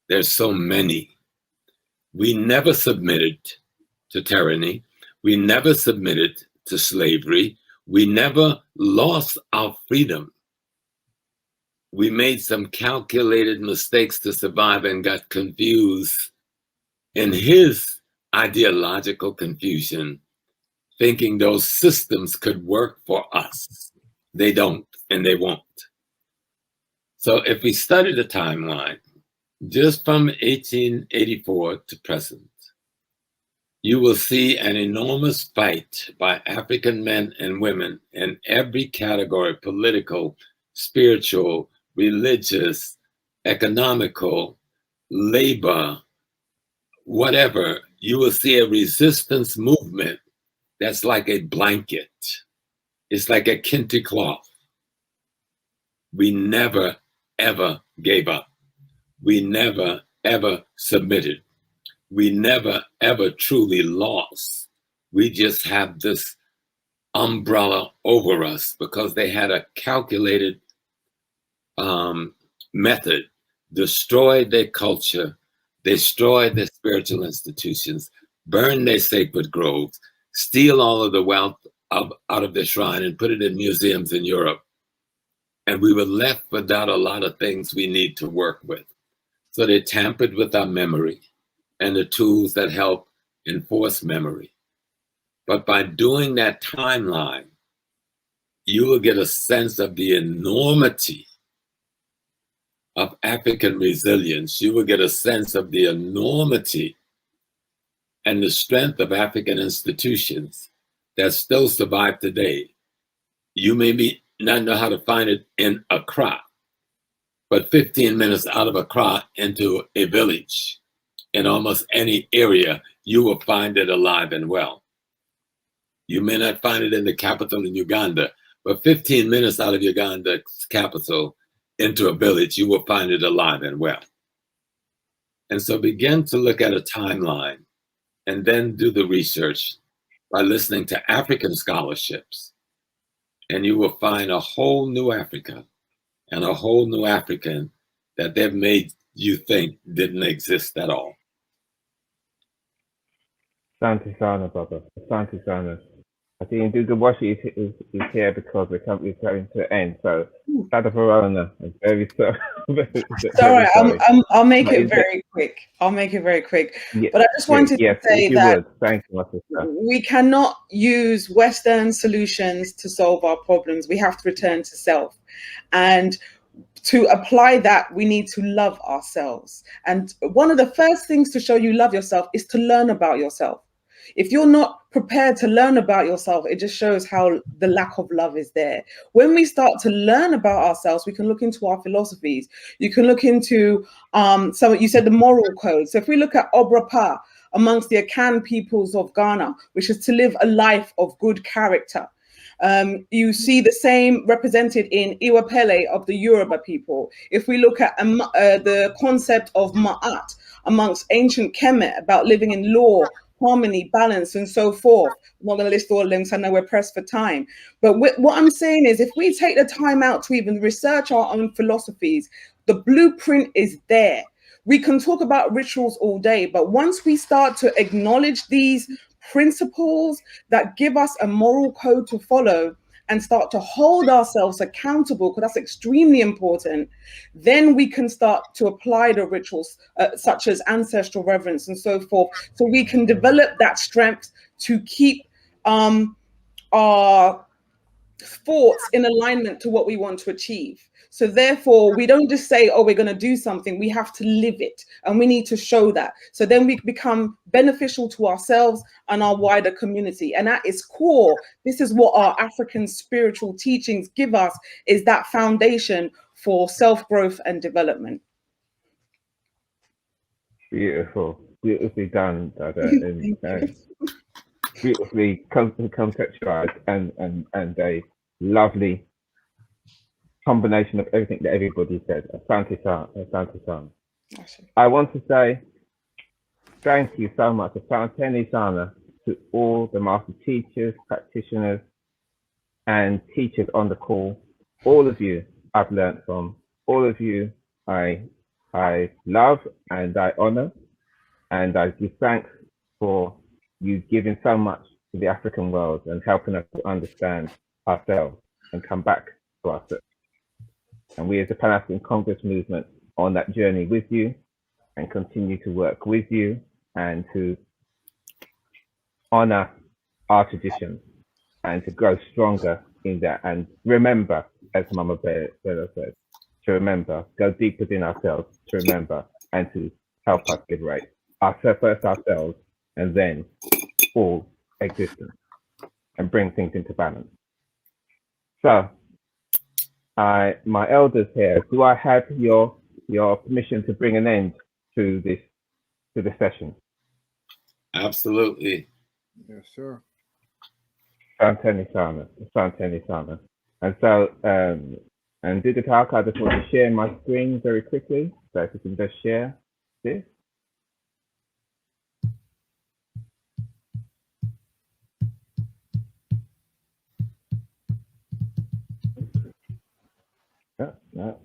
There's so many. We never submitted to tyranny. We never submitted to slavery. We never lost our freedom. We made some calculated mistakes to survive and got confused in his ideological confusion, thinking those systems could work for us. They don't, and they won't. So if we study the timeline, just from 1884 to present, you will see an enormous fight by African men and women in every category: political, spiritual, religious, economical, labor, whatever. You will see a resistance movement that's like a blanket. It's like a kente cloth. We never, ever gave up. We never, ever submitted. We never, ever truly lost. We just have this umbrella over us because they had a calculated method, destroyed their culture, destroyed their spiritual institutions, burn their sacred groves, steal all of the wealth out of the shrine and put it in museums in Europe. And we were left without a lot of things we need to work with. So they tampered with our memory and the tools that help enforce memory. But by doing that timeline, you will get a sense of the enormity of African resilience. You will get a sense of the enormity and the strength of African institutions that still survive today. You may not know how to find it in Accra, but 15 minutes out of Accra into a village, in almost any area, you will find it alive and well. You may not find it in the capital in Uganda, but 15 minutes out of Uganda's capital into a village, you will find it alive and well. And so begin to look at a timeline and then do the research by listening to African scholarships. And you will find a whole new Africa and a whole new African that they've made you think didn't exist at all. Asante sana, Papa. Asante sana. I think the worship is here because we're coming to an end. So, Dr. Verona, very so. Sorry, sorry. I'll make But it is very quick. I'll make it very quick. Yeah, But I just wanted yes, to say if you that would. Thank you, my sister. we cannot use Western solutions to solve our problems. We have to return to self. And to apply that, we need to love ourselves. And one of the first things to show you love yourself is to learn about yourself. If you're not prepared to learn about yourself, it just shows how the lack of love is there. When we start to learn about ourselves, we can look into our philosophies. You can look into, so you said the moral code. So if we look at Obrapa amongst the Akan peoples of Ghana, which is to live a life of good character. You see the same represented in Iwapele of the Yoruba people. If we look at the concept of Ma'at amongst ancient Kemet about living in law, harmony, balance, and so forth. I'm not going to list all of them because I know we're pressed for time. But what I'm saying is if we take the time out to even research our own philosophies, the blueprint is there. We can talk about rituals all day, but once we start to acknowledge these principles that give us a moral code to follow and start to hold ourselves accountable, because that's extremely important, then we can start to apply the rituals such as ancestral reverence and so forth, so we can develop that strength to keep our thoughts in alignment to what we want to achieve. So therefore, we don't just say, oh, we're going to do something. We have to live it, and we need to show that. So then we become beneficial to ourselves and our wider community. And at its core, this is what our African spiritual teachings give us, is that foundation for self-growth and development. Beautiful. Beautifully done, Dada. and beautifully contextualized and a lovely combination of everything that everybody said. Asante-san. I want to say thank you so much, Asante Sana, to all the master teachers, practitioners, and teachers on the call. All of you I've learned from. All of you I love and I honor, and I give thanks for you giving so much to the African world and helping us to understand ourselves and come back to ourselves. And we as the Pan-African Congress movement are on that journey with you and continue to work with you and to honor our traditions and to grow stronger in that. And remember, as Mama Bella said, to remember, go deep within ourselves, to remember and to help us liberate first ourselves and then all existence and bring things into balance. So, my elders here, do I have your permission to bring an end to this session? Absolutely. Yes, sir. Santeni Sana. And so, and did the talk, I just want to share my screen very quickly. So if you can just share this. No.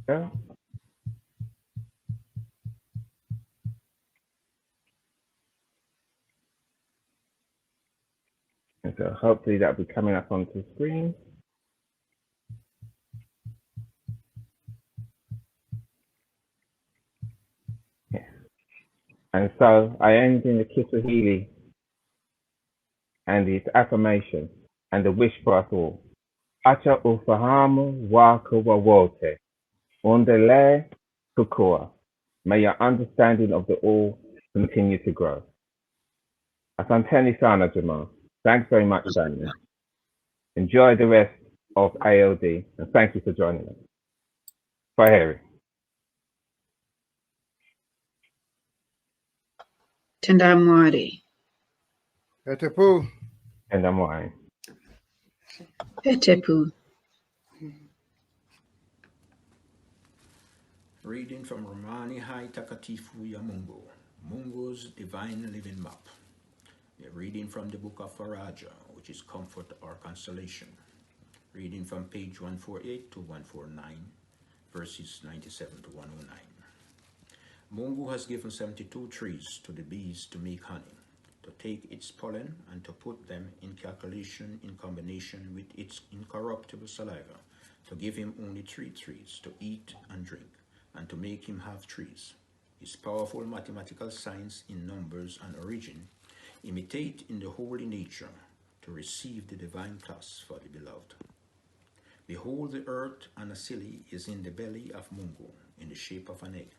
Yeah. And so hopefully that'll be coming up onto the screen. Yeah. And so I end in the Kiswahili and its affirmation and the wish for us all. Acha ufahamu wako wowote. Endelee kukua. May your understanding of the all continue to grow. Asanteni sana, Jamal. Thanks very much, Daniel. Enjoy the rest of ALD, and thank you for joining us. Bye, Harry. Tendamwari. Etepu. Tendamwari. Petepu. Reading from Remani Hai Takatifu ya Mungu, Mungu's Divine Living Map. We're reading from the book of Faraja, which is Comfort or Consolation. Reading from page 148 to 149, verses 97 to 109. Mungu has given 72 trees to the bees to make honey, to take its pollen and to put them in calculation in combination with its incorruptible saliva, to give him only 3 trees to eat and drink, and to make him have trees. His powerful mathematical science in numbers and origin imitate in the holy nature to receive the divine plus for the beloved. Behold, the earth and Asili is in the belly of Mungu in the shape of an egg,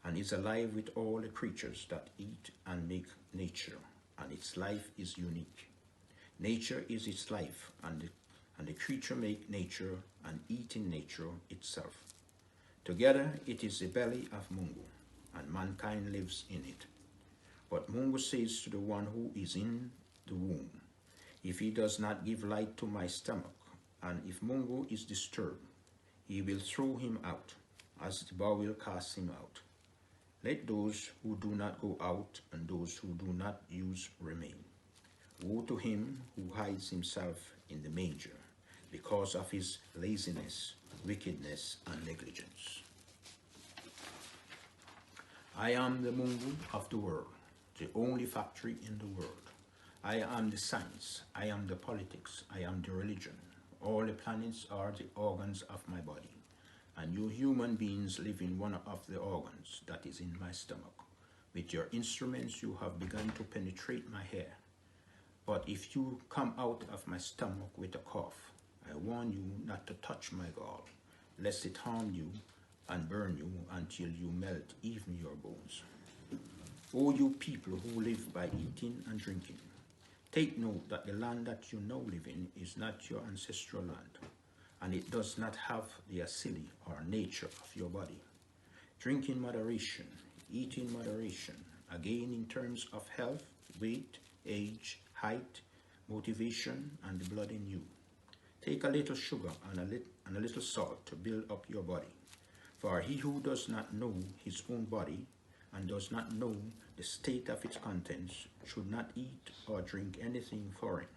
and is alive with all the creatures that eat and make nature, and its life is unique. Nature is its life, and the creature make nature and eat in nature itself. Together it is the belly of Mungu, and mankind lives in it. But Mungu says to the one who is in the womb, if he does not give light to my stomach, and if Mungu is disturbed, he will throw him out, as the bow will cast him out. Let those who do not go out and those who do not use remain. Woe to him who hides himself in the manger because of his laziness, wickedness, and negligence. I am the Mungu of the world, the only factory in the world. I am the science, I am the politics, I am the religion. All the planets are the organs of my body, and you human beings live in one of the organs that is in my stomach. With your instruments you have begun to penetrate my hair. But if you come out of my stomach with a cough, I warn you not to touch my gall, lest it harm you and burn you until you melt even your bones. O you people who live by eating and drinking, take note that the land that you now live in is not your ancestral land, and it does not have the Asili or nature of your body. Drink in moderation, eat in moderation, again in terms of health, weight, age, height, motivation, and the blood in you. Take a little sugar and a little salt to build up your body. For he who does not know his own body and does not know the state of its contents should not eat or drink anything foreign,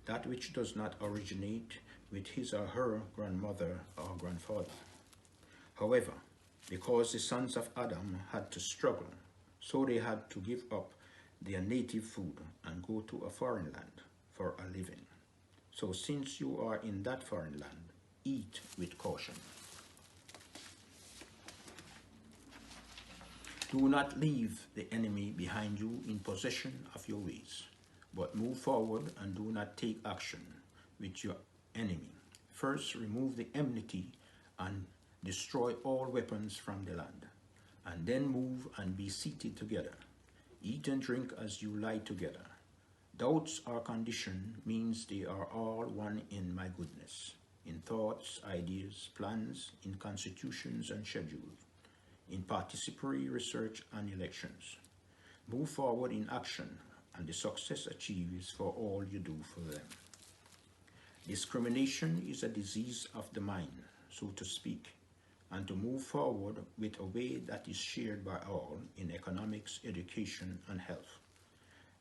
that which does not originate with his or her grandmother or grandfather. However, because the sons of Adam had to struggle, so they had to give up their native food and go to a foreign land for a living. So since you are in that foreign land, eat with caution. Do not leave the enemy behind you in possession of your ways, but move forward and do not take action with your enemy. First, remove the enmity and destroy all weapons from the land, and then move and be seated together. Eat and drink as you lie together. Doubts or condition means they are all one in my goodness, in thoughts, ideas, plans, in constitutions and schedules, in participatory research and elections. Move forward in action, and the success achieved is for all you do for them. Discrimination is a disease of the mind, so to speak, and to move forward with a way that is shared by all in economics, education, and health.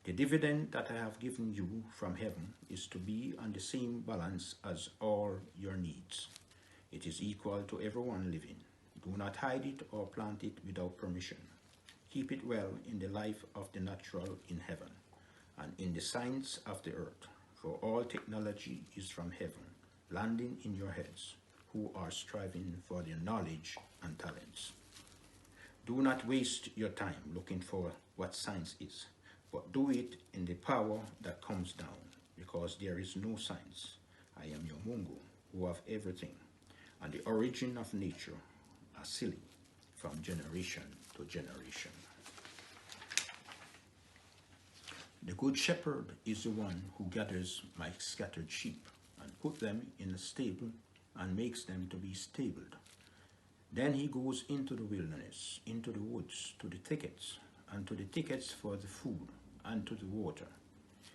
The dividend that I have given you from heaven is to be on the same balance as all your needs. It is equal to everyone living. Do not hide it or plant it without permission. Keep it well in the life of the natural in heaven, and in the science of the earth, for all technology is from heaven, landing in your heads, who are striving for their knowledge and talents. Do not waste your time looking for what science is, but do it in the power that comes down, because there is no science. I am your Mungu, who have everything, and the origin of nature, Asili, from generation to generation. The good shepherd is the one who gathers my scattered sheep and put them in a stable and makes them to be stabled. Then he goes into the wilderness, into the woods, to the thickets, and to the thickets for the food, and to the water.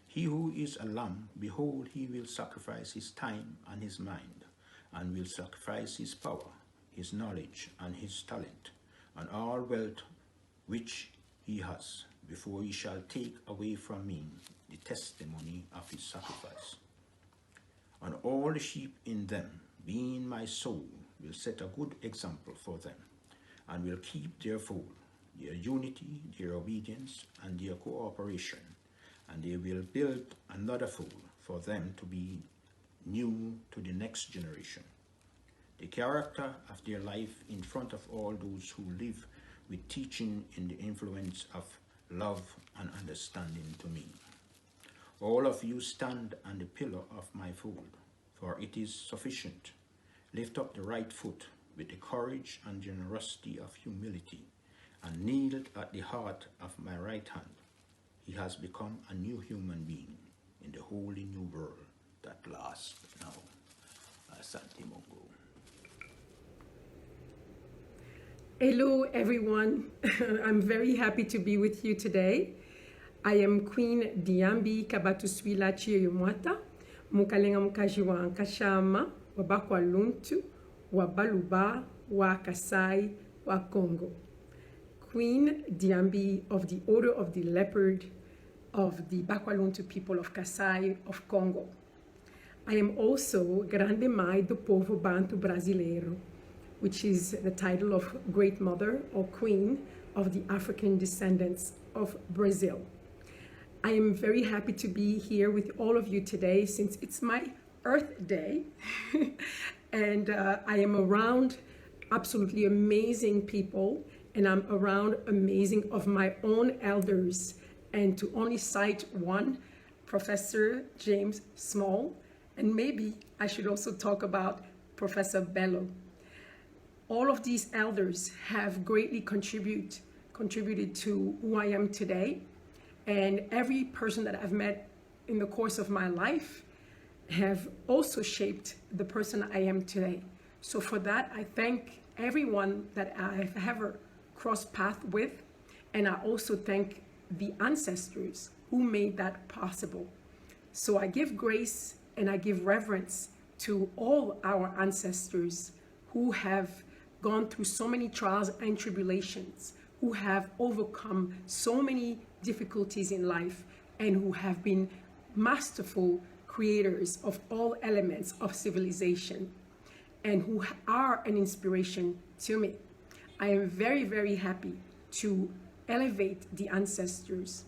He who is a lamb, behold, he will sacrifice his time and his mind, and will sacrifice his power, his knowledge, and his talent, and all wealth which he has, before he shall take away from me the testimony of his sacrifice. And all the sheep in them, being my soul, will set a good example for them, and will keep their fold. their unity, their obedience, and their cooperation, and they will build another fold for them to be new to the next generation. The character of their life in front of all those who live with teaching in the influence of love and understanding to me. All of you stand on the pillar of my fold, for it is sufficient. Lift up the right foot with the courage and generosity of humility, and kneel at the heart of my right hand. He has become a new human being in the holy new world that lasts now. Asante Mungu. Hello, everyone. I'm very happy to be with you today. I am Queen Diambi Kabatusuila Tshiyoyo Muata, mukalenga mukaji wa Nkashama, wa Bakwa Luntu, wa Baluba, wa Kasai, wa Congo. Queen Diambi of the Order of the Leopard of the Bakwa Luntu people of Kasai of Congo. I am also Grande Mai do Povo Bantu Brasileiro, which is the title of Great Mother or Queen of the African descendants of Brazil. I am very happy to be here with all of you today since it's my Earth Day and I am around absolutely amazing people and I'm around amazing of my own elders, and to only cite one, Professor James Small, and maybe I should also talk about Professor Bello. All of these elders have greatly contributed to who I am today, and every person that I've met in the course of my life have also shaped the person I am today. So for that, I thank everyone that I've ever crossed paths with, and I also thank the ancestors who made that possible. So I give grace and I give reverence to all our ancestors who have gone through so many trials and tribulations, who have overcome so many difficulties in life, and who have been masterful creators of all elements of civilization, and who are an inspiration to me. I am very, very happy to elevate the ancestors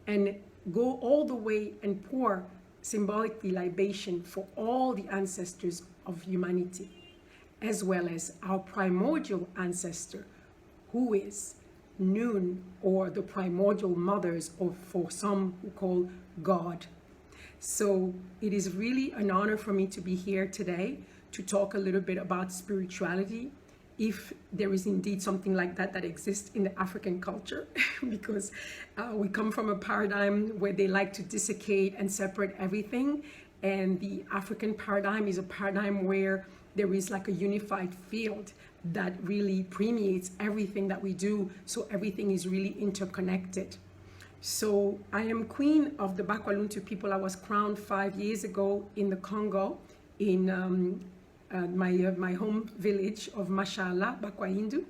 and go all the way and pour symbolically libation for all the ancestors of humanity, as well as our primordial ancestor, who is Noon, or the primordial mothers, or for some who call God. So it is really an honor for me to be here today to talk a little bit about spirituality, if there is indeed something like that that exists in the African culture, because we come from a paradigm where they like to dissecate and separate everything, and the African paradigm is a paradigm where there is like a unified field that really permeates everything that we do, so everything is really interconnected. So I am queen of the Bakwa Luntu people. I was crowned 5 years ago in the Congo, in my home village of Mashala, Bakwa Hindu.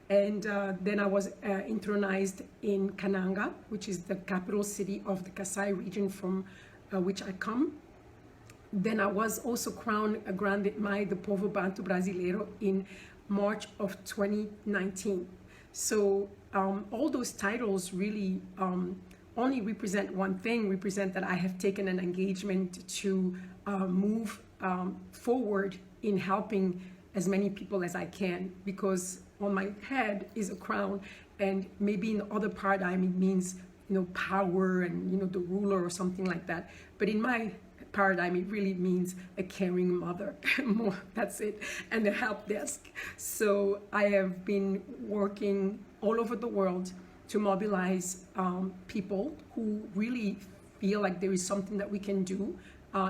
And then I was intronized in Kananga, which is the capital city of the Kasai region from which I come. Then I was also crowned a Grande Mai do Povo Bantu Brasileiro in March of 2019. So all those titles really only represent one thing, represent that I have taken an engagement to move forward in helping as many people as I can, because on my head is a crown, and maybe in the other paradigm it means, you know, power and, you know, the ruler or something like that. But in my paradigm, it really means a caring mother. More, that's it, and a help desk. So I have been working all over the world to mobilize people who really feel like there is something that we can do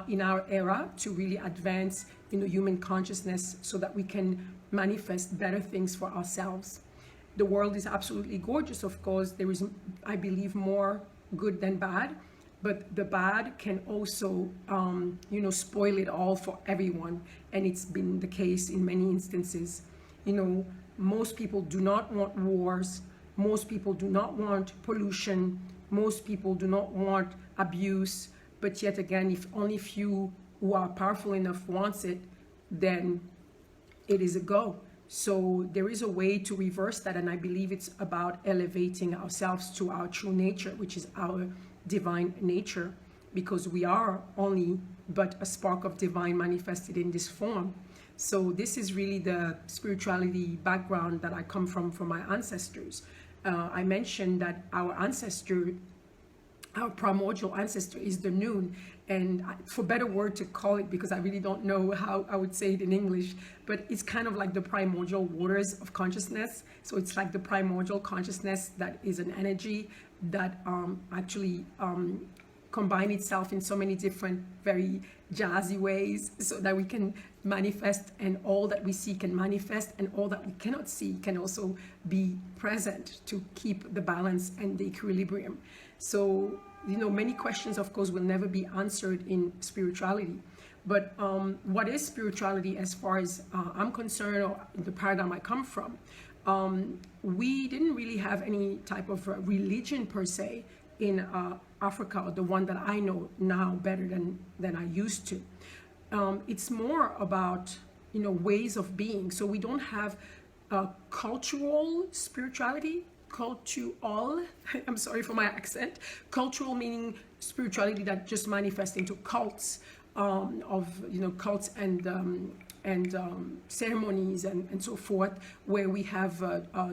in our era to really advance, you know, human consciousness, so that we can manifest better things for ourselves. The world is absolutely gorgeous, of course. There is, I believe, more good than bad, but the bad can also, you know, spoil it all for everyone. And it's been the case in many instances. You know, most people do not want wars. Most people do not want pollution. Most people do not want abuse. But yet again, if only few who are powerful enough wants it, then it is a go. So there is a way to reverse that, and I believe it's about elevating ourselves to our true nature, which is our divine nature, because we are only but a spark of divine manifested in this form. So this is really the spirituality background that I come from my ancestors. I mentioned that our ancestor, our primordial ancestor, is the noon, and for better word to call it, because I really don't know how I would say it in English, but it's kind of like the primordial waters of consciousness. So it's like the primordial consciousness that is an energy that actually combine itself in so many different very jazzy ways, so that we can manifest, and all that we see can manifest, and all that we cannot see can also be present to keep the balance and the equilibrium. So, you know, many questions, of course, will never be answered in spirituality. But what is spirituality as far as I'm concerned, or in the paradigm I come from? We didn't really have any type of religion per se in Africa, or the one that I know now better than I used to. It's more about, you know, ways of being. So we don't have cultural spirituality. Cultural, I'm sorry for my accent. Cultural meaning spirituality that just manifests into cults of, you know, cults and ceremonies and so forth, where we have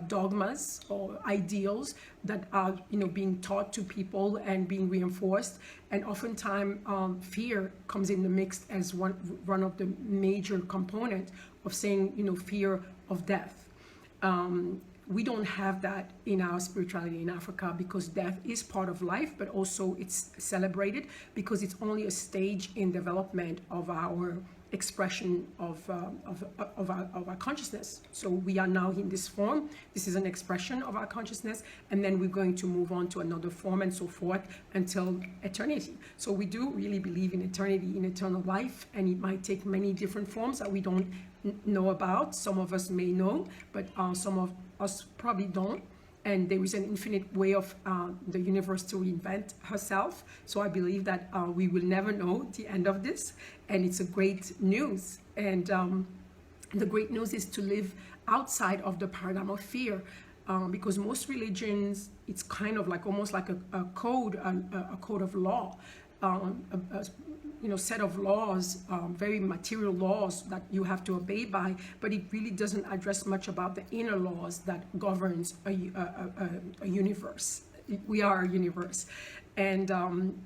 dogmas or ideals that are, you know, being taught to people and being reinforced. And oftentimes fear comes in the mix as one of the major components of saying, you know, fear of death. We don't have that in our spirituality in Africa, because death is part of life, but also it's celebrated because it's only a stage in development of our expression of our consciousness. So we are now in this form. This is an expression of our consciousness, and then we're going to move on to another form and so forth until eternity. So we do really believe in eternity, in eternal life, and it might take many different forms that we don't know about. Some of us may know, but some of us probably don't. And there is an infinite way of the universe to reinvent herself. So I believe that we will never know the end of this, and it's a great news. And the great news is to live outside of the paradigm of fear, because most religions, it's kind of like almost like a code of law, you know, set of laws, very material laws that you have to obey by, but it really doesn't address much about the inner laws that governs a universe. We are a universe. And,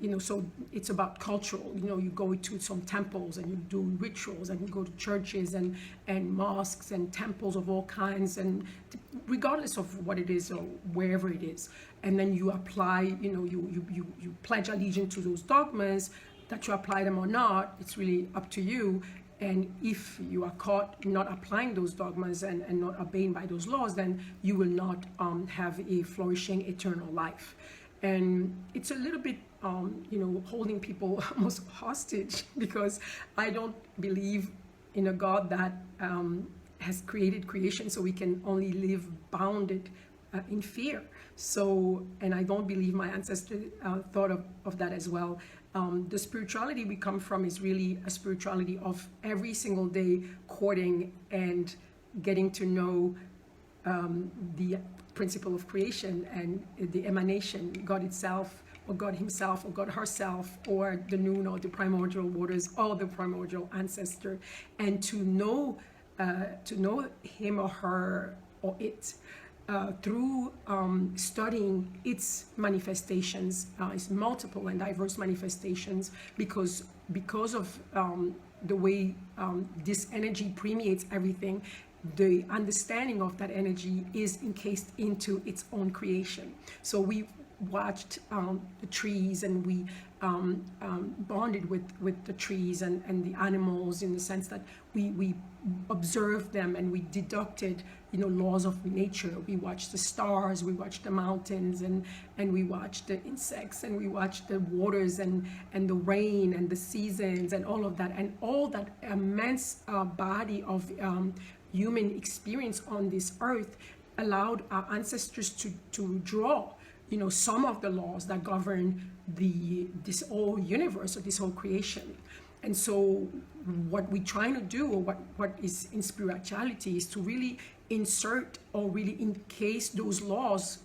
you know, so it's about cultural, you know, you go to some temples and you do rituals, and you go to churches and mosques and temples of all kinds, and regardless of what it is or wherever it is. And then you apply, you know, you pledge allegiance to those dogmas. That you apply them or not, it's really up to you. And if you are caught not applying those dogmas and not obeying by those laws, then you will not have a flourishing eternal life. And it's a little bit, you know, holding people almost hostage, because I don't believe in a God that has created creation so we can only live bounded in fear. So, and I don't believe my ancestors thought of that as well. The spirituality we come from is really a spirituality of every single day courting and getting to know the principle of creation and the emanation, God itself, or God himself, or God herself, or the noon, or the primordial waters, or the primordial ancestor, and to know him or her or it through studying its manifestations, its multiple and diverse manifestations, because of the way this energy permeates everything. The understanding of that energy is encased into its own creation. So we watched the trees, and we bonded with the trees and the animals, in the sense that we observed them and we deducted, you know, laws of nature. We watched the stars, we watched the mountains, and we watched the insects, and we watched the waters and the rain and the seasons and all of that, and all that immense body of human experience on this earth allowed our ancestors to draw, you know, some of the laws that govern this whole universe, or this whole creation. And so what we're trying to do, or what is in spirituality, is to really insert or really encase those laws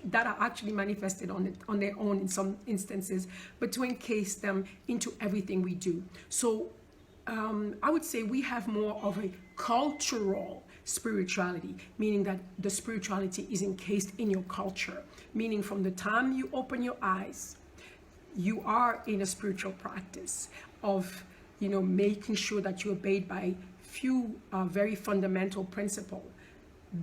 that are actually manifested on their own in some instances, but to encase them into everything we do. So I would say we have more of a cultural spirituality, meaning that the spirituality is encased in your culture, meaning from the time you open your eyes, you are in a spiritual practice of, making sure that you obeyed by few very fundamental principles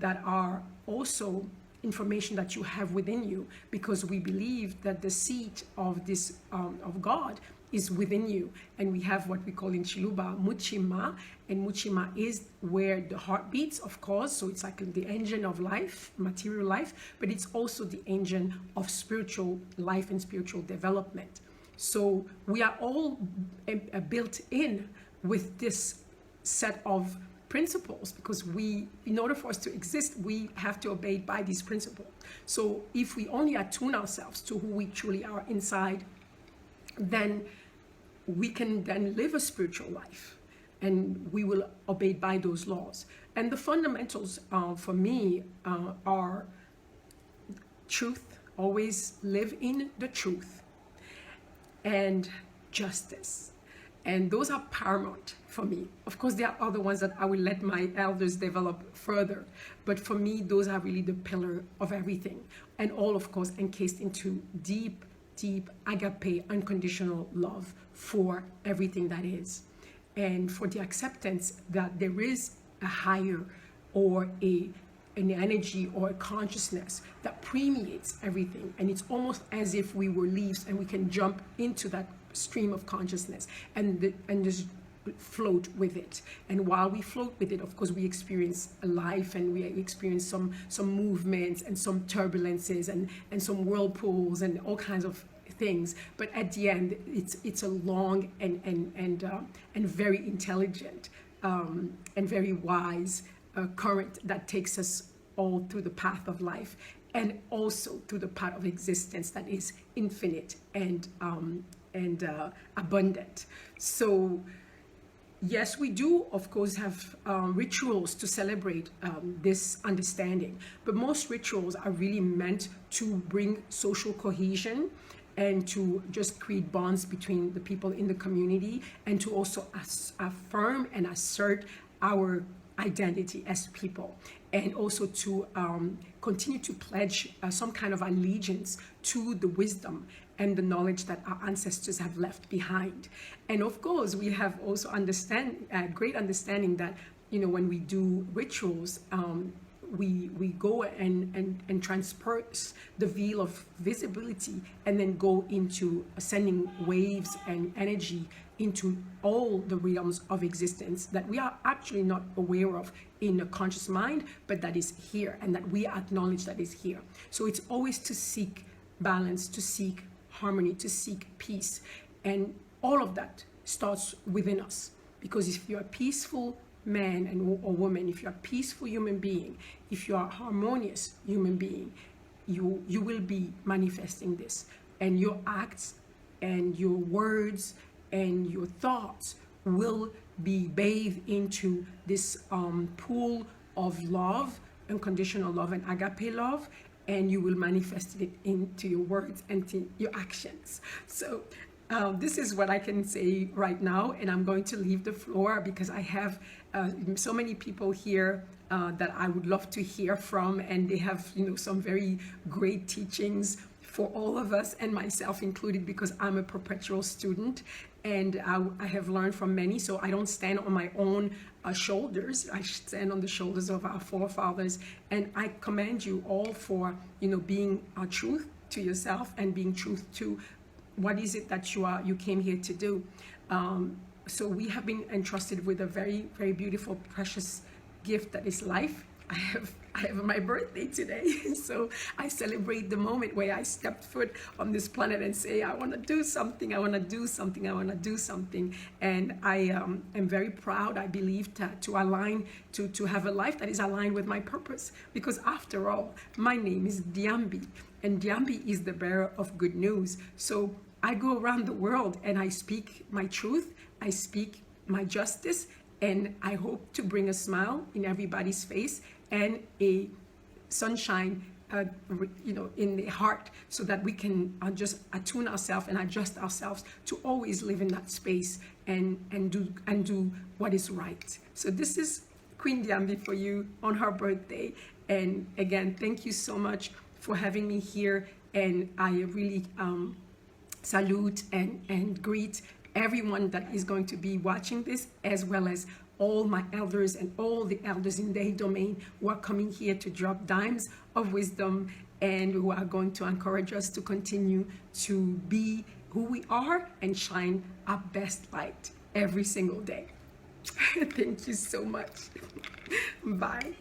that are also information that you have within you, because we believe that the seat of this of God is within you. And we have what we call in Chiluba Muchima, and Muchima is where the heart beats, of course, so it's like the engine of life, material life, but it's also the engine of spiritual life and spiritual development. So we are all built in with this set of principles, because in order for us to exist, we have to obey by these principles. So if we only attune ourselves to who we truly are inside, then we can then live a spiritual life, and we will obey by those laws. And the fundamentals for me are truth, always live in the truth, and justice. And those are paramount for me. Of course, there are other ones that I will let my elders develop further. But for me, those are really the pillar of everything. And all, of course, encased into deep, deep agape, unconditional love for everything that is. And for the acceptance that there is a higher or an energy or a consciousness that permeates everything. And it's almost as if we were leaves and we can jump into that stream of consciousness and just float with it. And while we float with it, of course, we experience a life, and we experience some movements and some turbulences and some whirlpools and all kinds of things. But at the end, it's a long and very intelligent and very wise current that takes us all through the path of life, and also through the path of existence that is infinite and abundant. So yes, we do, of course, have rituals to celebrate this understanding, but most rituals are really meant to bring social cohesion and to just create bonds between the people in the community, and to also affirm and assert our identity as people, and also to continue to pledge some kind of allegiance to the wisdom and the knowledge that our ancestors have left behind. And of course, we have also great understanding that, when we do rituals, we go and transperse the veil of visibility, and then go into sending waves and energy into all the realms of existence that we are actually not aware of in a conscious mind, but that is here, and that we acknowledge that is here. So it's always to seek balance, to seek harmony, to seek peace. And all of that starts within us, because if you're a peaceful man or woman, if you're a peaceful human being, if you are a harmonious human being, you will be manifesting this, and your acts and your words and your thoughts will be bathed into this pool of love, unconditional love and agape love, and you will manifest it into your words and to your actions. So this is what I can say right now, and I'm going to leave the floor, because I have so many people here that I would love to hear from, and they have some very great teachings for all of us, and myself included, because I'm a perpetual student, and I have learned from many. So I don't stand on my own shoulders. I stand on the shoulders of our forefathers, and I commend you all for being truth to yourself, and being truth to what is it that you came here to do. So we have been entrusted with a very, very beautiful, precious gift that is life. I have my birthday today, so I celebrate the moment where I stepped foot on this planet and say, I want to do something, I want to do something, I want to do something. And I am very proud, I believe, to align, to have a life that is aligned with my purpose. Because after all, my name is Diambi, and Diambi is the bearer of good news. So I go around the world and I speak my truth, I speak my justice, and I hope to bring a smile in everybody's face and a sunshine in the heart, so that we can just attune ourselves and adjust ourselves to always live in that space and do what is right. So this is Queen Diambi for you on her birthday. And again, thank you so much for having me here. And I really salute and greet everyone that is going to be watching this, as well as all my elders and all the elders in their domain who are coming here to drop dimes of wisdom and who are going to encourage us to continue to be who we are and shine our best light every single day. Thank you so much. Bye.